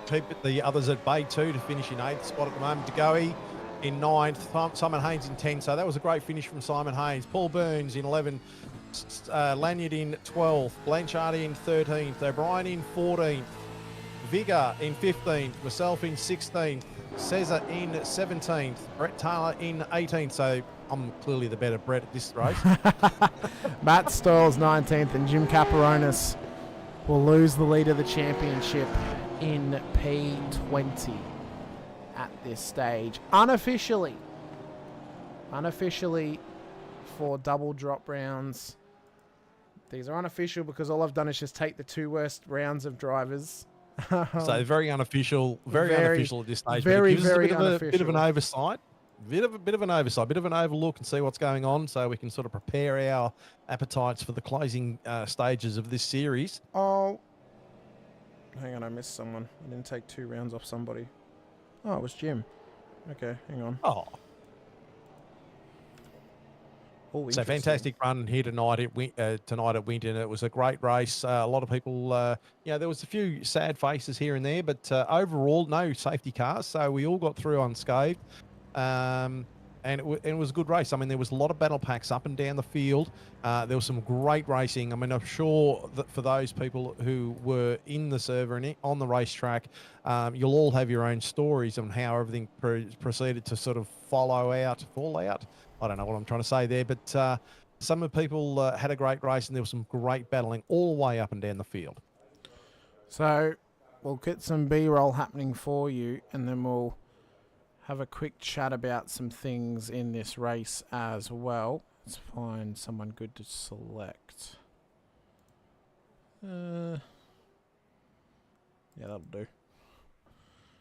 keep the others at bay too to finish in 8th spot at the moment. DeGoey in 9th, Simon Haynes in 10th. So that was a great finish from Simon Haynes. Paul Burns in 11th, Lanyard in 12th, Blanchard in 13th, O'Brien in 14th, Vigor in 15th, myself in 16th, Cesar in 17th, Brett Taylor in 18th. So I'm clearly the better Brett at this race. Matt Stoyles 19th, and Jim Caperonis will lose the lead of the championship in P20 at this stage. Unofficially for double drop rounds. These are unofficial because all I've done is just take the 2 worst rounds of drivers. So very unofficial, very unofficial at this stage. Very, but it gives us very a unofficial. bit of an oversight, bit of an overlook, and see what's going on, so we can sort of prepare our appetites for the closing stages of this series. Oh, hang on, I missed someone. I didn't take 2 rounds off somebody. Oh, it was Jim. Okay, hang on. Oh. Oh, so fantastic run here tonight at Winton. It was a great race. A lot of people, there was a few sad faces here and there, but overall, no safety cars, so we all got through unscathed. And it was a good race. I mean, there was a lot of battle packs up and down the field. There was some great racing. I mean, I'm sure that for those people who were in the server and on the racetrack, you'll all have your own stories on how everything proceeded to sort of fall out. I don't know what I'm trying to say there, but some of the people had a great race, and there was some great battling all the way up and down the field. So we'll get some B-roll happening for you, and then we'll have a quick chat about some things in this race as well. Let's find someone good to select. Yeah, that'll do.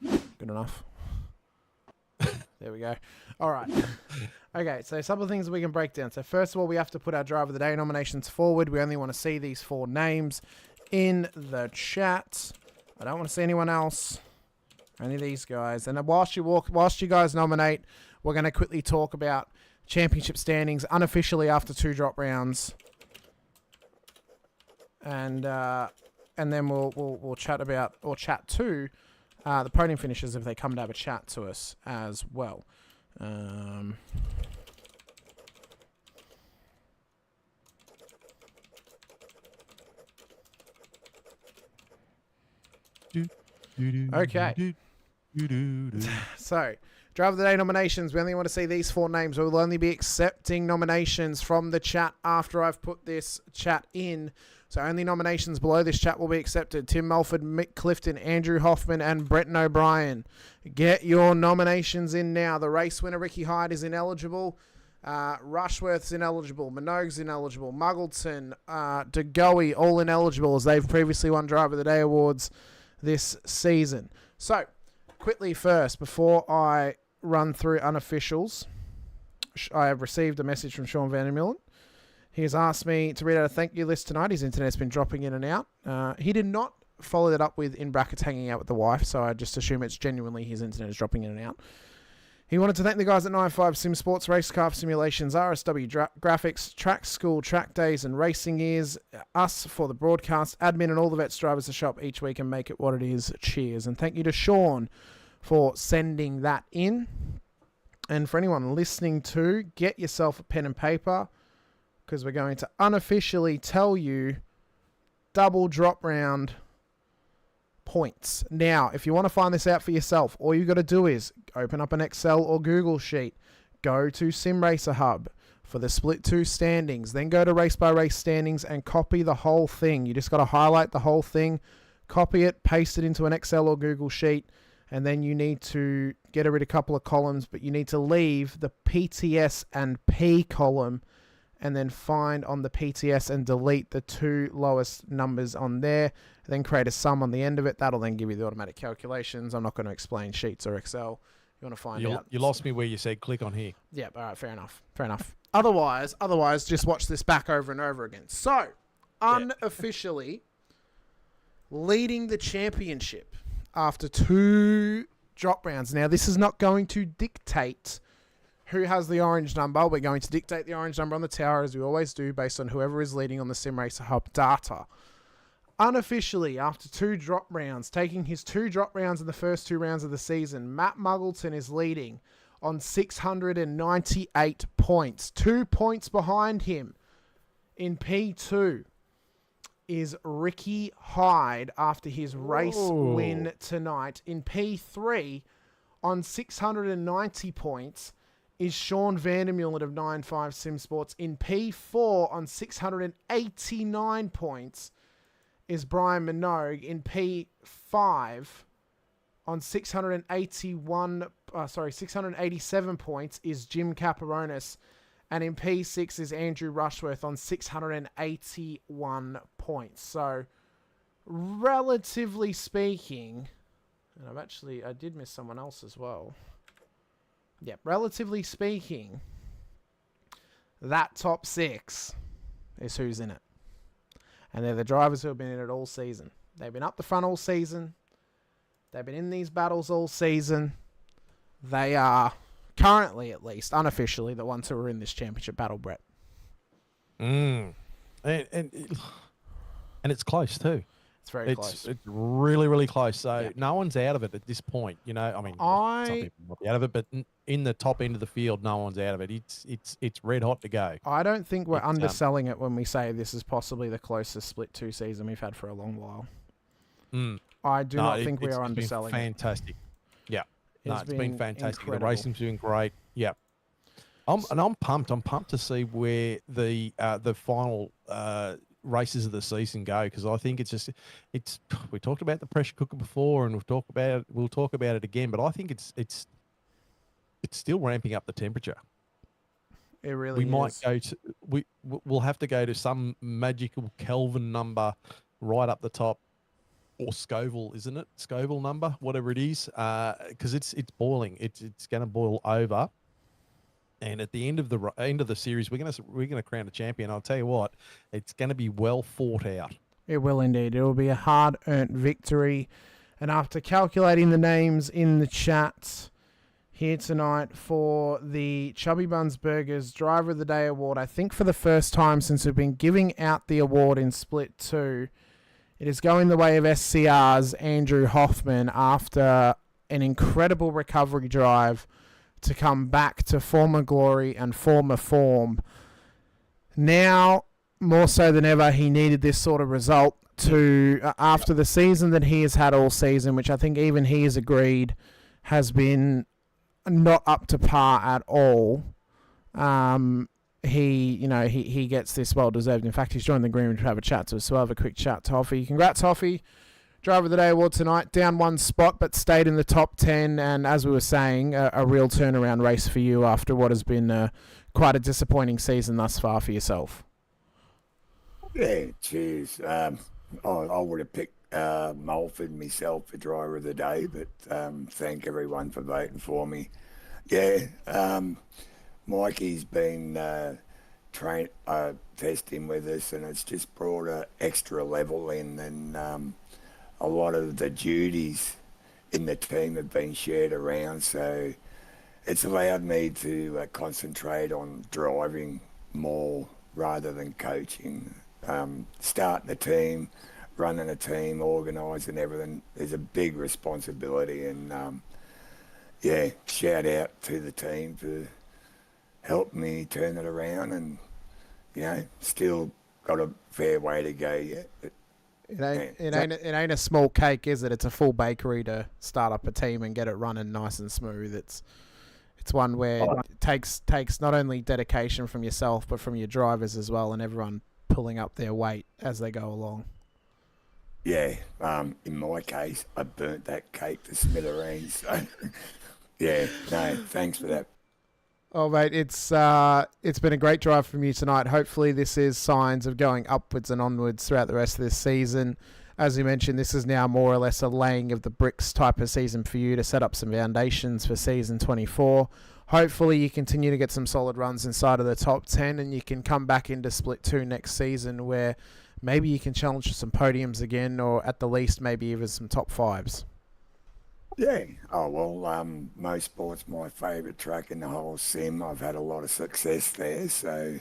Good enough. There we go. All right. Okay, so some of the things we can break down. So first of all, we have to put our Driver of the Day nominations forward. We only want to see these 4 names in the chat. I don't want to see anyone else. Only these guys. And whilst you guys nominate, we're going to quickly talk about championship standings unofficially after 2 drop rounds. And then we'll chat about, or chat to the podium finishers if they come to have a chat to us as well. Okay. So, Driver of the Day nominations. We only want to see these 4 names. We will only be accepting nominations from the chat after I've put this chat in. So only nominations below this chat will be accepted. Tim Mulford, Mick Clifton, Andrew Hoffman, and Bretton O'Brien. Get your nominations in now. The race winner, Ricky Hyde, is ineligible. Rushworth's ineligible. Minogue's ineligible. Muggleton, DeGoey, all ineligible as they've previously won Driver of the Day awards this season. So, quickly first, before I run through unofficials, I have received a message from Sean Van der Meulen. He has asked me to read out a thank you list tonight. His internet's been dropping in and out. He did not followed it up with, in brackets, hanging out with the wife, so I just assume it's genuinely his internet is dropping in and out. He wanted to thank the guys at 95 Sim Sports, Racecraft Simulations, RSW Graphics, Track School, Track Days and Racing Years, us for the broadcast, admin and all the vets drivers to shop each week and make it what it is. Cheers. And thank you to Sean for sending that in. And for anyone listening to, get yourself a pen and paper, because we're going to unofficially tell you double drop round points. Now, if you want to find this out for yourself, all you got to do is open up an Excel or Google sheet, go to Sim Racer Hub for the Split 2 standings, then go to race by race standings and copy the whole thing. You just got to highlight the whole thing, copy it, paste it into an Excel or Google sheet, and then you need to get rid of a couple of columns, but you need to leave the PTS and P column, and then find on the PTS and delete the 2 lowest numbers on there, then create a sum on the end of it. That'll then give you the automatic calculations. I'm not going to explain sheets or Excel. You want to find out. You lost me where you said click on here. Yeah, all right, fair enough. Fair enough. Otherwise, just watch this back over and over again. So, unofficially leading the championship after 2 drop rounds. Now, this is not going to dictate who has the orange number. We're going to dictate the orange number on the tower, as we always do, based on whoever is leading on the Sim Racer Hub data. Unofficially, after 2 drop rounds, taking his 2 drop rounds in the first 2 rounds of the season, Matt Muggleton is leading on 698 points. 2 points behind him in P2 is Ricky Hyde after his race win tonight. In P3 on 690 points is Sean Vandermeulen of 95 Sim Sports. In P4 on 689 points is Brian Minogue. In P5 on 687 points is Jim Caparonis. And in P6 is Andrew Rushworth on 681 points. So, relatively speaking, and I did miss someone else as well. Yep, relatively speaking, that top 6 is who's in it. And they're the drivers who have been in it all season. They've been up the front all season. They've been in these battles all season. They are currently, at least, unofficially, the ones who are in this championship battle, Brett. And it's close too. It's very close. It's really, really close. So no one's out of it at this point. You know, I mean, some people might be out of it, but in the top end of the field, no one's out of it. It's red hot to go. I don't think we're underselling it when we say this is possibly the closest split 2 season we've had for a long while. I do not think we are underselling fantastic. it. Yeah. It's been fantastic. Incredible. The racing's been great. Yeah. I'm pumped. I'm pumped to see where the final races of the season go, because I think it's we talked about the pressure cooker before, and we'll talk about it again, but I think it's still ramping up the temperature. It really is. We'll have to go to some magical Kelvin number right up the top, or Scoville, isn't it? Scoville number, whatever it is, because it's boiling. It's going to boil over. And at the end of the series, we're gonna crown a champion. I'll tell you what, it's going to be well fought out. It will indeed. It will be a hard-earned victory. And after calculating the names in the chat here tonight for the Chubby Buns Burgers Driver of the Day Award, I think for the first time since we've been giving out the award in Split 2, it is going the way of SCR's Andrew Hoffman after an incredible recovery drive to come back to former glory and former form. Now, more so than ever, he needed this sort of result after the season that he has had all season, which I think even he has agreed has been not up to par at all. He gets this well deserved. In fact, he's joined the green room to have a chat to us. So we'll have a quick chat to Hoffy. Congrats, Hoffy. Driver of the Day Award tonight, down 1 spot, but stayed in the top 10. And as we were saying, a real turnaround race for you after what has been quite a disappointing season thus far for yourself. Yeah, cheers. I would have picked Mulford myself for Driver of the Day, but thank everyone for voting for me. Yeah, Mikey's been testing with us, and it's just brought an extra level in, and a lot of the duties in the team have been shared around, so it's allowed me to concentrate on driving more rather than coaching. Starting a team, running a team, organising everything is a big responsibility, and yeah, shout out to the team for helping me turn it around, and still got a fair way to go yet. But It ain't a small cake, is it? It's a full bakery to start up a team and get it running nice and smooth. It's one where it takes not only dedication from yourself but from your drivers as well, and everyone pulling up their weight as they go along. Yeah, in my case, I burnt that cake to smithereens. So yeah, no, thanks for that. Oh, mate, it's been a great drive from you tonight. Hopefully this is signs of going upwards and onwards throughout the rest of this season. As you mentioned, this is now more or less a laying of the bricks type of season for you to set up some foundations for season 24. Hopefully you continue to get some solid runs inside of the top 10, and you can come back into Split 2 next season where maybe you can challenge for some podiums again, or at the least maybe even some top 5s. Yeah. Oh, well, Most Sport's my favourite track in the whole sim. I've had a lot of success there. So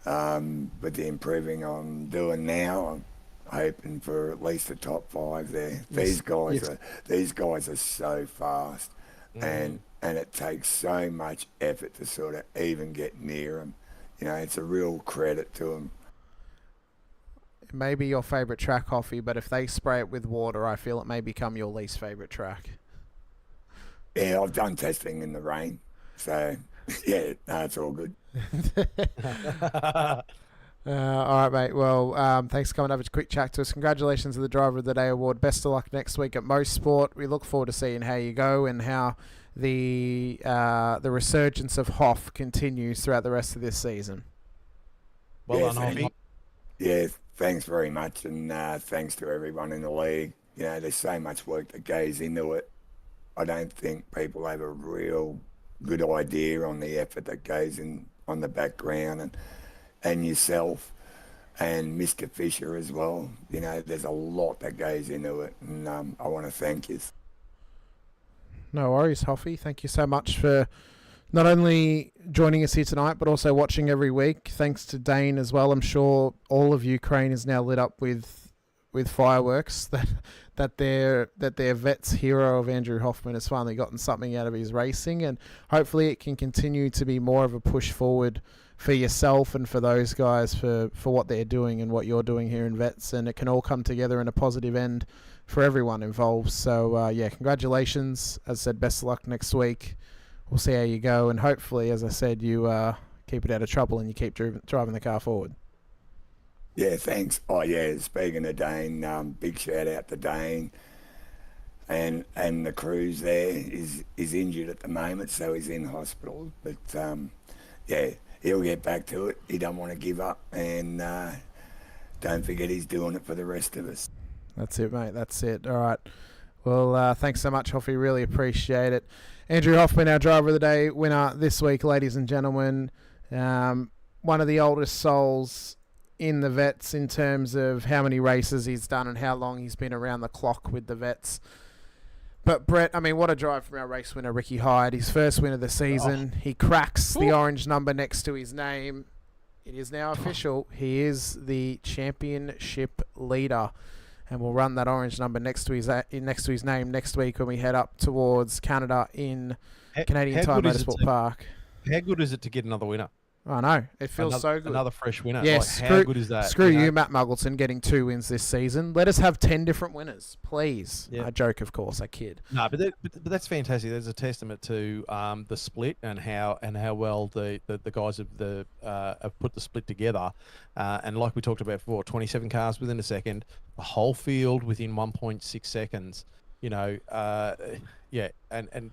with the improving I'm doing now, I'm hoping for at least a top 5 there. These guys are so fast, and it takes so much effort to sort of even get near them. It's a real credit to them. It may be your favourite track, Hoffy, but if they spray it with water, I feel it may become your least favourite track. Yeah, I've done testing in the rain, so yeah, no, it's all good. All right, mate. Well, thanks for coming over to quick chat to us. Congratulations on the Driver of the Day award. Best of luck next week at Most Sport. We look forward to seeing how you go and how the resurgence of Hoff continues throughout the rest of this season. Well done, Hoffy. Yeah, thanks very much, and thanks to everyone in the league. There's so much work that goes into it. I don't think people have a real good idea on the effort that goes in on the background, and yourself and Mr. Fisher as well. There's a lot that goes into it, and I want to thank you. No worries, Hoffy. Thank you so much for not only joining us here tonight, but also watching every week. Thanks to Dane as well. I'm sure all of Ukraine is now lit up with fireworks that their vet's hero of Andrew Hoffman has finally gotten something out of his racing, and hopefully it can continue to be more of a push forward for yourself and for those guys for what they're doing and what you're doing here in Vets, and it can all come together in a positive end for everyone involved. So yeah, congratulations. As I said, best of luck next week. We'll see how you go, and hopefully, as I said, you keep it out of trouble and you keep driving the car forward. Yeah, thanks. Oh yeah, speaking of Dane, big shout out to Dane, and the crew's there is injured at the moment, so he's in hospital. But yeah, he'll get back to it. He don't want to give up, and don't forget he's doing it for the rest of us. That's it, mate. That's it. All right. Well, thanks so much, Hoffy. Really appreciate it. Andrew Hoffman, our Driver of the Day winner this week, ladies and gentlemen. One of the oldest souls in the Vets in terms of how many races he's done and how long he's been around the clock with the Vets. But Brett, I mean, what a drive from our race winner, Ricky Hyde. His first win of the season. He cracks the orange number next to his name. It is now official. He is the championship leader. And we'll run that orange number next to his name next week when we head up towards Canada in Canadian Tire Motorsport Park. How good is it to get another winner? I know. It feels so good. Another fresh winner. Yes. How good is that? Screw you, Matt Muggleton, getting 2 wins this season. Let us have 10 different winners, please. Yeah. I joke, of course. I kid. No, but that's fantastic. There's a testament to the split and how well the guys have put the split together. And like we talked about before, 27 cars within a second, the whole field within 1.6 seconds. Yeah. And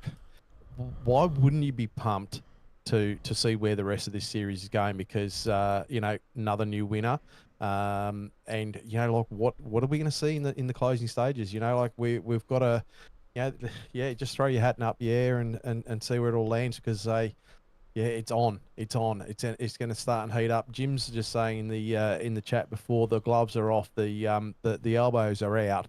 why wouldn't you be pumped to see where the rest of this series is going, because another new winner, and like what are we going to see in the closing stages? Like we've got to just throw your hat up the air and see where it all lands, because it's on. It's going to start and heat up. Jim's just saying in the chat before, the gloves are off, the elbows are out,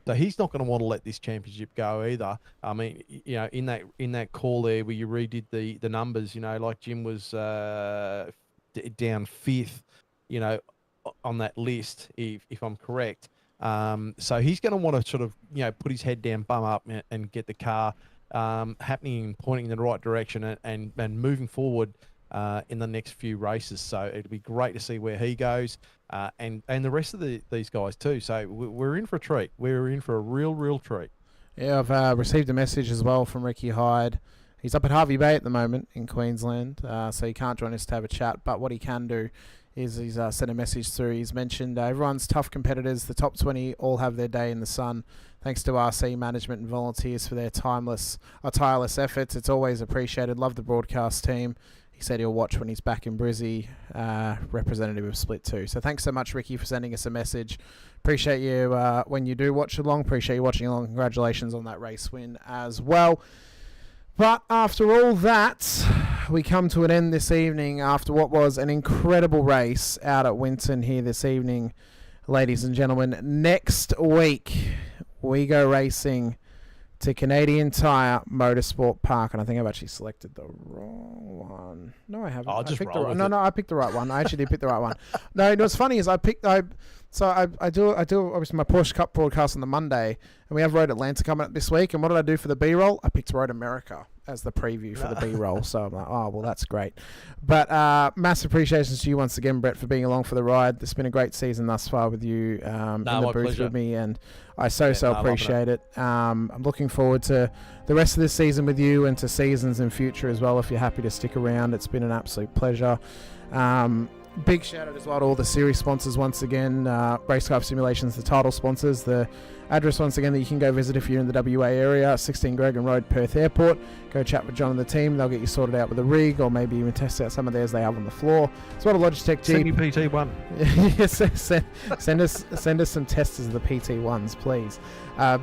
So he's not going to want to let this championship go either. I mean, in that call there where you redid the numbers, like Jim was down fifth, on that list, if I'm correct. So he's going to want to sort of, put his head down, bum up, and get the car happening and pointing in the right direction and moving forward in the next few races. So it'll be great to see where he goes and the rest of these guys too. So we're in for a treat. We're in for a real treat. Yeah, I've received a message as well from Ricky Hyde. He's up at Harvey Bay at the moment in Queensland, so he can't join us to have a chat. But what he can do is he's sent a message through. He's mentioned everyone's tough competitors. The top 20 all have their day in the sun. Thanks to RC management and volunteers for their tireless efforts. It's always appreciated. Love the broadcast team. He said he'll watch when he's back in Brizzy, representative of Split 2. So thanks so much, Ricky, for sending us a message. Appreciate you when you do watch along. Appreciate you watching along. Congratulations on that race win as well. But after all that, we come to an end this evening after what was an incredible race out at Winton here this evening, ladies and gentlemen. Next week, we go racing to Canadian Tire Motorsport Park, and I think I've actually selected the wrong one. No, I haven't. I'll just roll with it. No, I picked the right one. I actually did pick the right one. No, what's funny is I do obviously my Porsche Cup broadcast on the Monday, and we have Road Atlanta coming up this week. And what did I do for the B-roll? I picked Road America as the preview for the B-roll. So I'm like, oh well, that's great. But massive appreciations to you once again, Brett, for being along for the ride. It's been a great season thus far with you in the booth pleasure. with me, and I so appreciate it. I'm looking forward to the rest of this season with you and to seasons in future as well. If you're happy to stick around, it's been an absolute pleasure. Big shout out as well to all the series sponsors once again. Racecraft Simulations, the title sponsors. The address once again that you can go visit if you're in the WA area, 16 Gregan Road, Perth Airport. Go chat with John and the team. They'll get you sorted out with a rig, or maybe even test out some of theirs they have on the floor. As well, a Logitech Jeep. Send me PT1. Yes, send us some testers of the PT1s, please.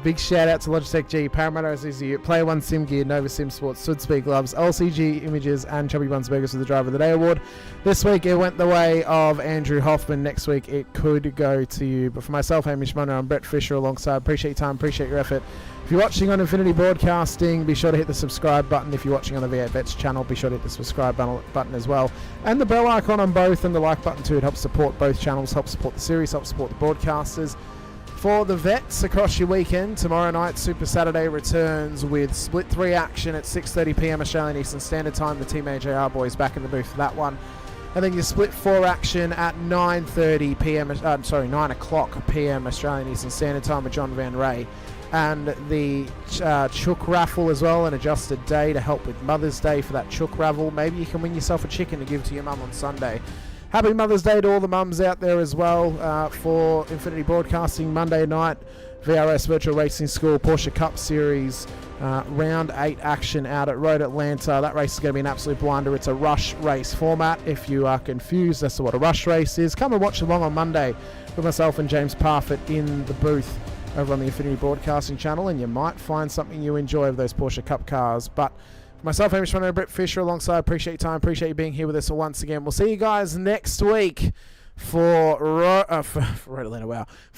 Big shout out to Logitech G, Parramatta SCU, Player One Sim Gear, Nova Sim Sports, Sud Speed Gloves, LCG Images, and Chubby Buns Burgers for the Driver of the Day award. This week it went the way of Andrew Hoffman. Next week it could go to you. But for myself, Hamish Munro, and Brett Fisher alongside. Appreciate your time, appreciate your effort. If you're watching on Infinity Broadcasting, be sure to hit the subscribe button. If you're watching on the V8 Vets channel, be sure to hit the subscribe button as well. And the bell icon on both, and the like button too. It helps support both channels, helps support the series, helps support the broadcasters. For the vets across your weekend, tomorrow night Super Saturday returns with Split 3 action at 6:30 p.m. Australian Eastern Standard Time. The Team AJR boys back in the booth for that one. And then your Split 4 action at 9:30 p.m. 9 o'clock p.m. Australian Eastern Standard Time with John Van Ray. And the Chook raffle as well, an adjusted day to help with Mother's Day for that Chook raffle. Maybe you can win yourself a chicken to give to your mum on Sunday. Happy Mother's Day to all the mums out there as well for Infinity Broadcasting Monday night. VRS Virtual Racing School Porsche Cup Series Round 8 action out at Road Atlanta. That race is going to be an absolute blinder. It's a rush race format. If you are confused as to what a rush race is, come and watch along on Monday with myself and James Parfitt in the booth over on the Infinity Broadcasting channel, and you might find something you enjoy of those Porsche Cup cars. But for myself, Hamish Munro Brett Fisher alongside, appreciate your time, appreciate you being here with us once again. We'll see you guys next week for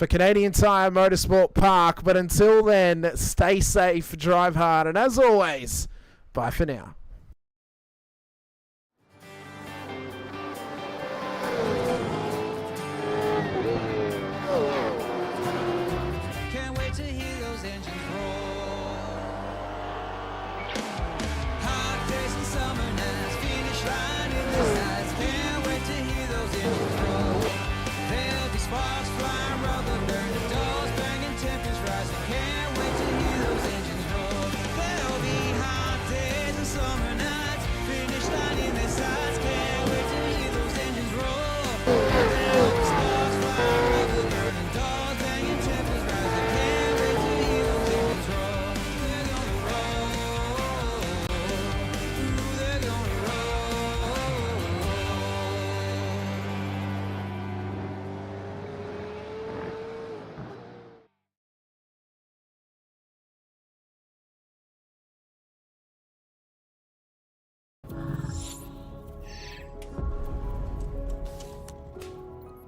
Canadian Tire Motorsport Park. But until then, stay safe, drive hard, and as always, bye for now. Can't wait to hear those engines roar. Hot days and summer nights, finish line in the sights. Can't wait to hear those engines roar. There'll be sparks flying, rubber burning, doors banging, temperatures rising. Can't wait to hear those engines roar. There'll be hot days and summer nights, finish line in the sights. Can't wait to hear those engines roar. There'll be sparks flying, rubber burning, doors banging, temperatures rising. Can't wait to hear those engines roar. They're gonna roll. Ooh, they're gonna roll.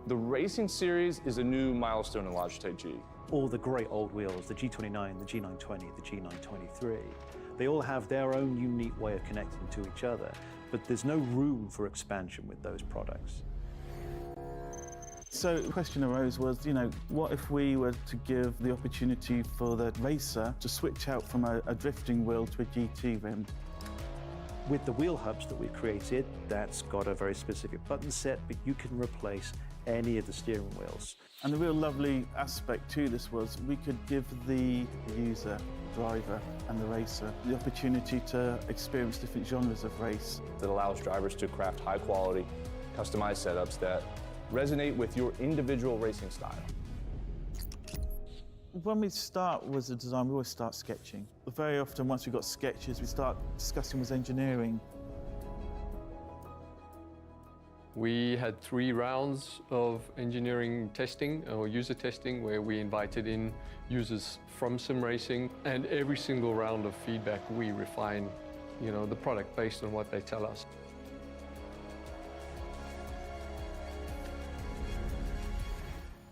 The Racing Series is a new milestone in Logitech G. all the great old wheels, the G29, the G920, the G923, they all have their own unique way of connecting to each other, but there's no room for expansion with those products. So the question arose was, what if we were to give the opportunity for the racer to switch out from a drifting wheel to a GT rim? With the wheel hubs that we've created, that's got a very specific button set, but you can replace any of the steering wheels. And the real lovely aspect to this was we could give the user, driver and the racer the opportunity to experience different genres of race. That allows drivers to craft high quality, customized setups that resonate with your individual racing style. When we start with the design, we always start sketching. Very often, once we've got sketches, we start discussing with engineering. We had 3 rounds of engineering testing or user testing where we invited in users from sim racing, and every single round of feedback we refine, the product based on what they tell us.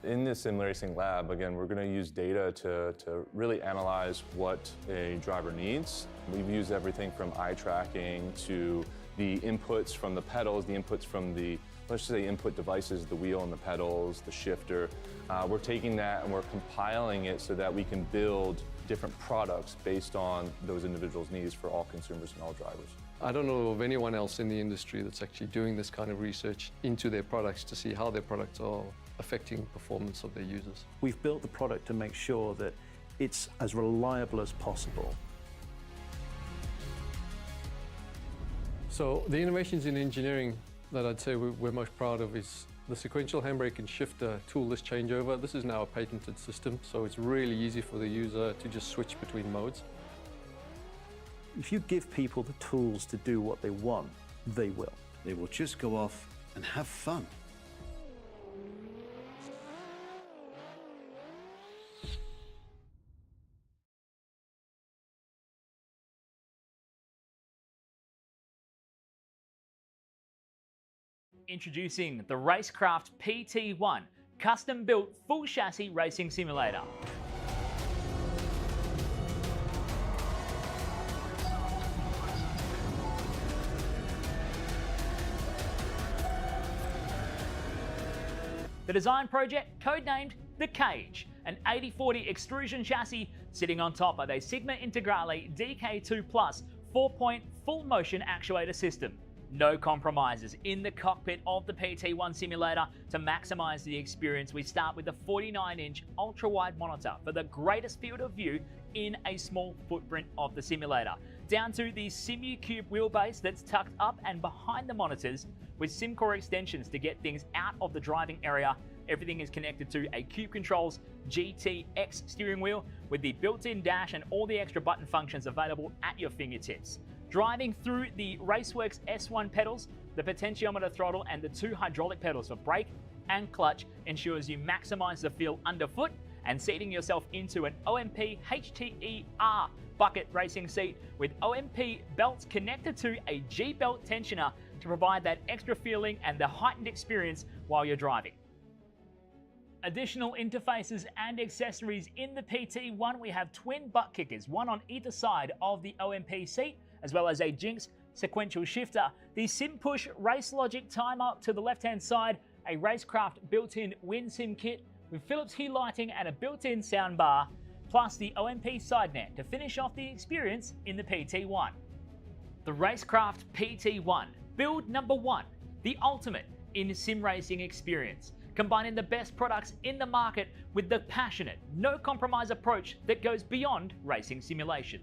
In this sim racing lab, again, we're going to use data to really analyze what a driver needs. We've used everything from eye tracking to the inputs from the pedals, the inputs from the, let's just say, input devices, the wheel and the pedals, the shifter. We're taking that and we're compiling it so that we can build different products based on those individuals' needs for all consumers and all drivers. I don't know of anyone else in the industry that's actually doing this kind of research into their products to see how their products are affecting performance of their users. We've built the product to make sure that it's as reliable as possible. So the innovations in engineering that I'd say we're most proud of is the sequential handbrake and shifter toolless changeover. This is now a patented system, so it's really easy for the user to just switch between modes. If you give people the tools to do what they want, they will. They will just go off and have fun. Introducing the Rackraft PT1, custom-built full chassis racing simulator. The design project, codenamed The Cage, an 80/40 extrusion chassis sitting on top of a Sigma Integrale DK2 Plus 4-point full motion actuator system. No compromises in the cockpit of the PT1 simulator. To maximize the experience, we start with a 49-inch ultra-wide monitor for the greatest field of view in a small footprint of the simulator, down to the SimuCube wheelbase that's tucked up and behind the monitors with SimCore extensions to get things out of the driving area. Everything is connected to a Cube Controls GTX steering wheel with the built-in dash and all the extra button functions available at your fingertips. Driving through the Raceworks S1 pedals, the potentiometer throttle and the 2 hydraulic pedals for brake and clutch ensures you maximize the feel underfoot, and seating yourself into an OMP HTER bucket racing seat with OMP belts connected to a G-belt tensioner to provide that extra feeling and the heightened experience while you're driving. Additional interfaces and accessories in the PT1, we have twin butt kickers, one on either side of the OMP seat, as well as a Jinx sequential shifter, the SimPush Race Logic timer to the left-hand side, a Racecraft built-in WinSim kit with Philips Hue lighting and a built-in soundbar, plus the OMP side net to finish off the experience in the PT1. The Racecraft PT1, build number 1, the ultimate in sim racing experience, combining the best products in the market with the passionate, no-compromise approach that goes beyond racing simulation.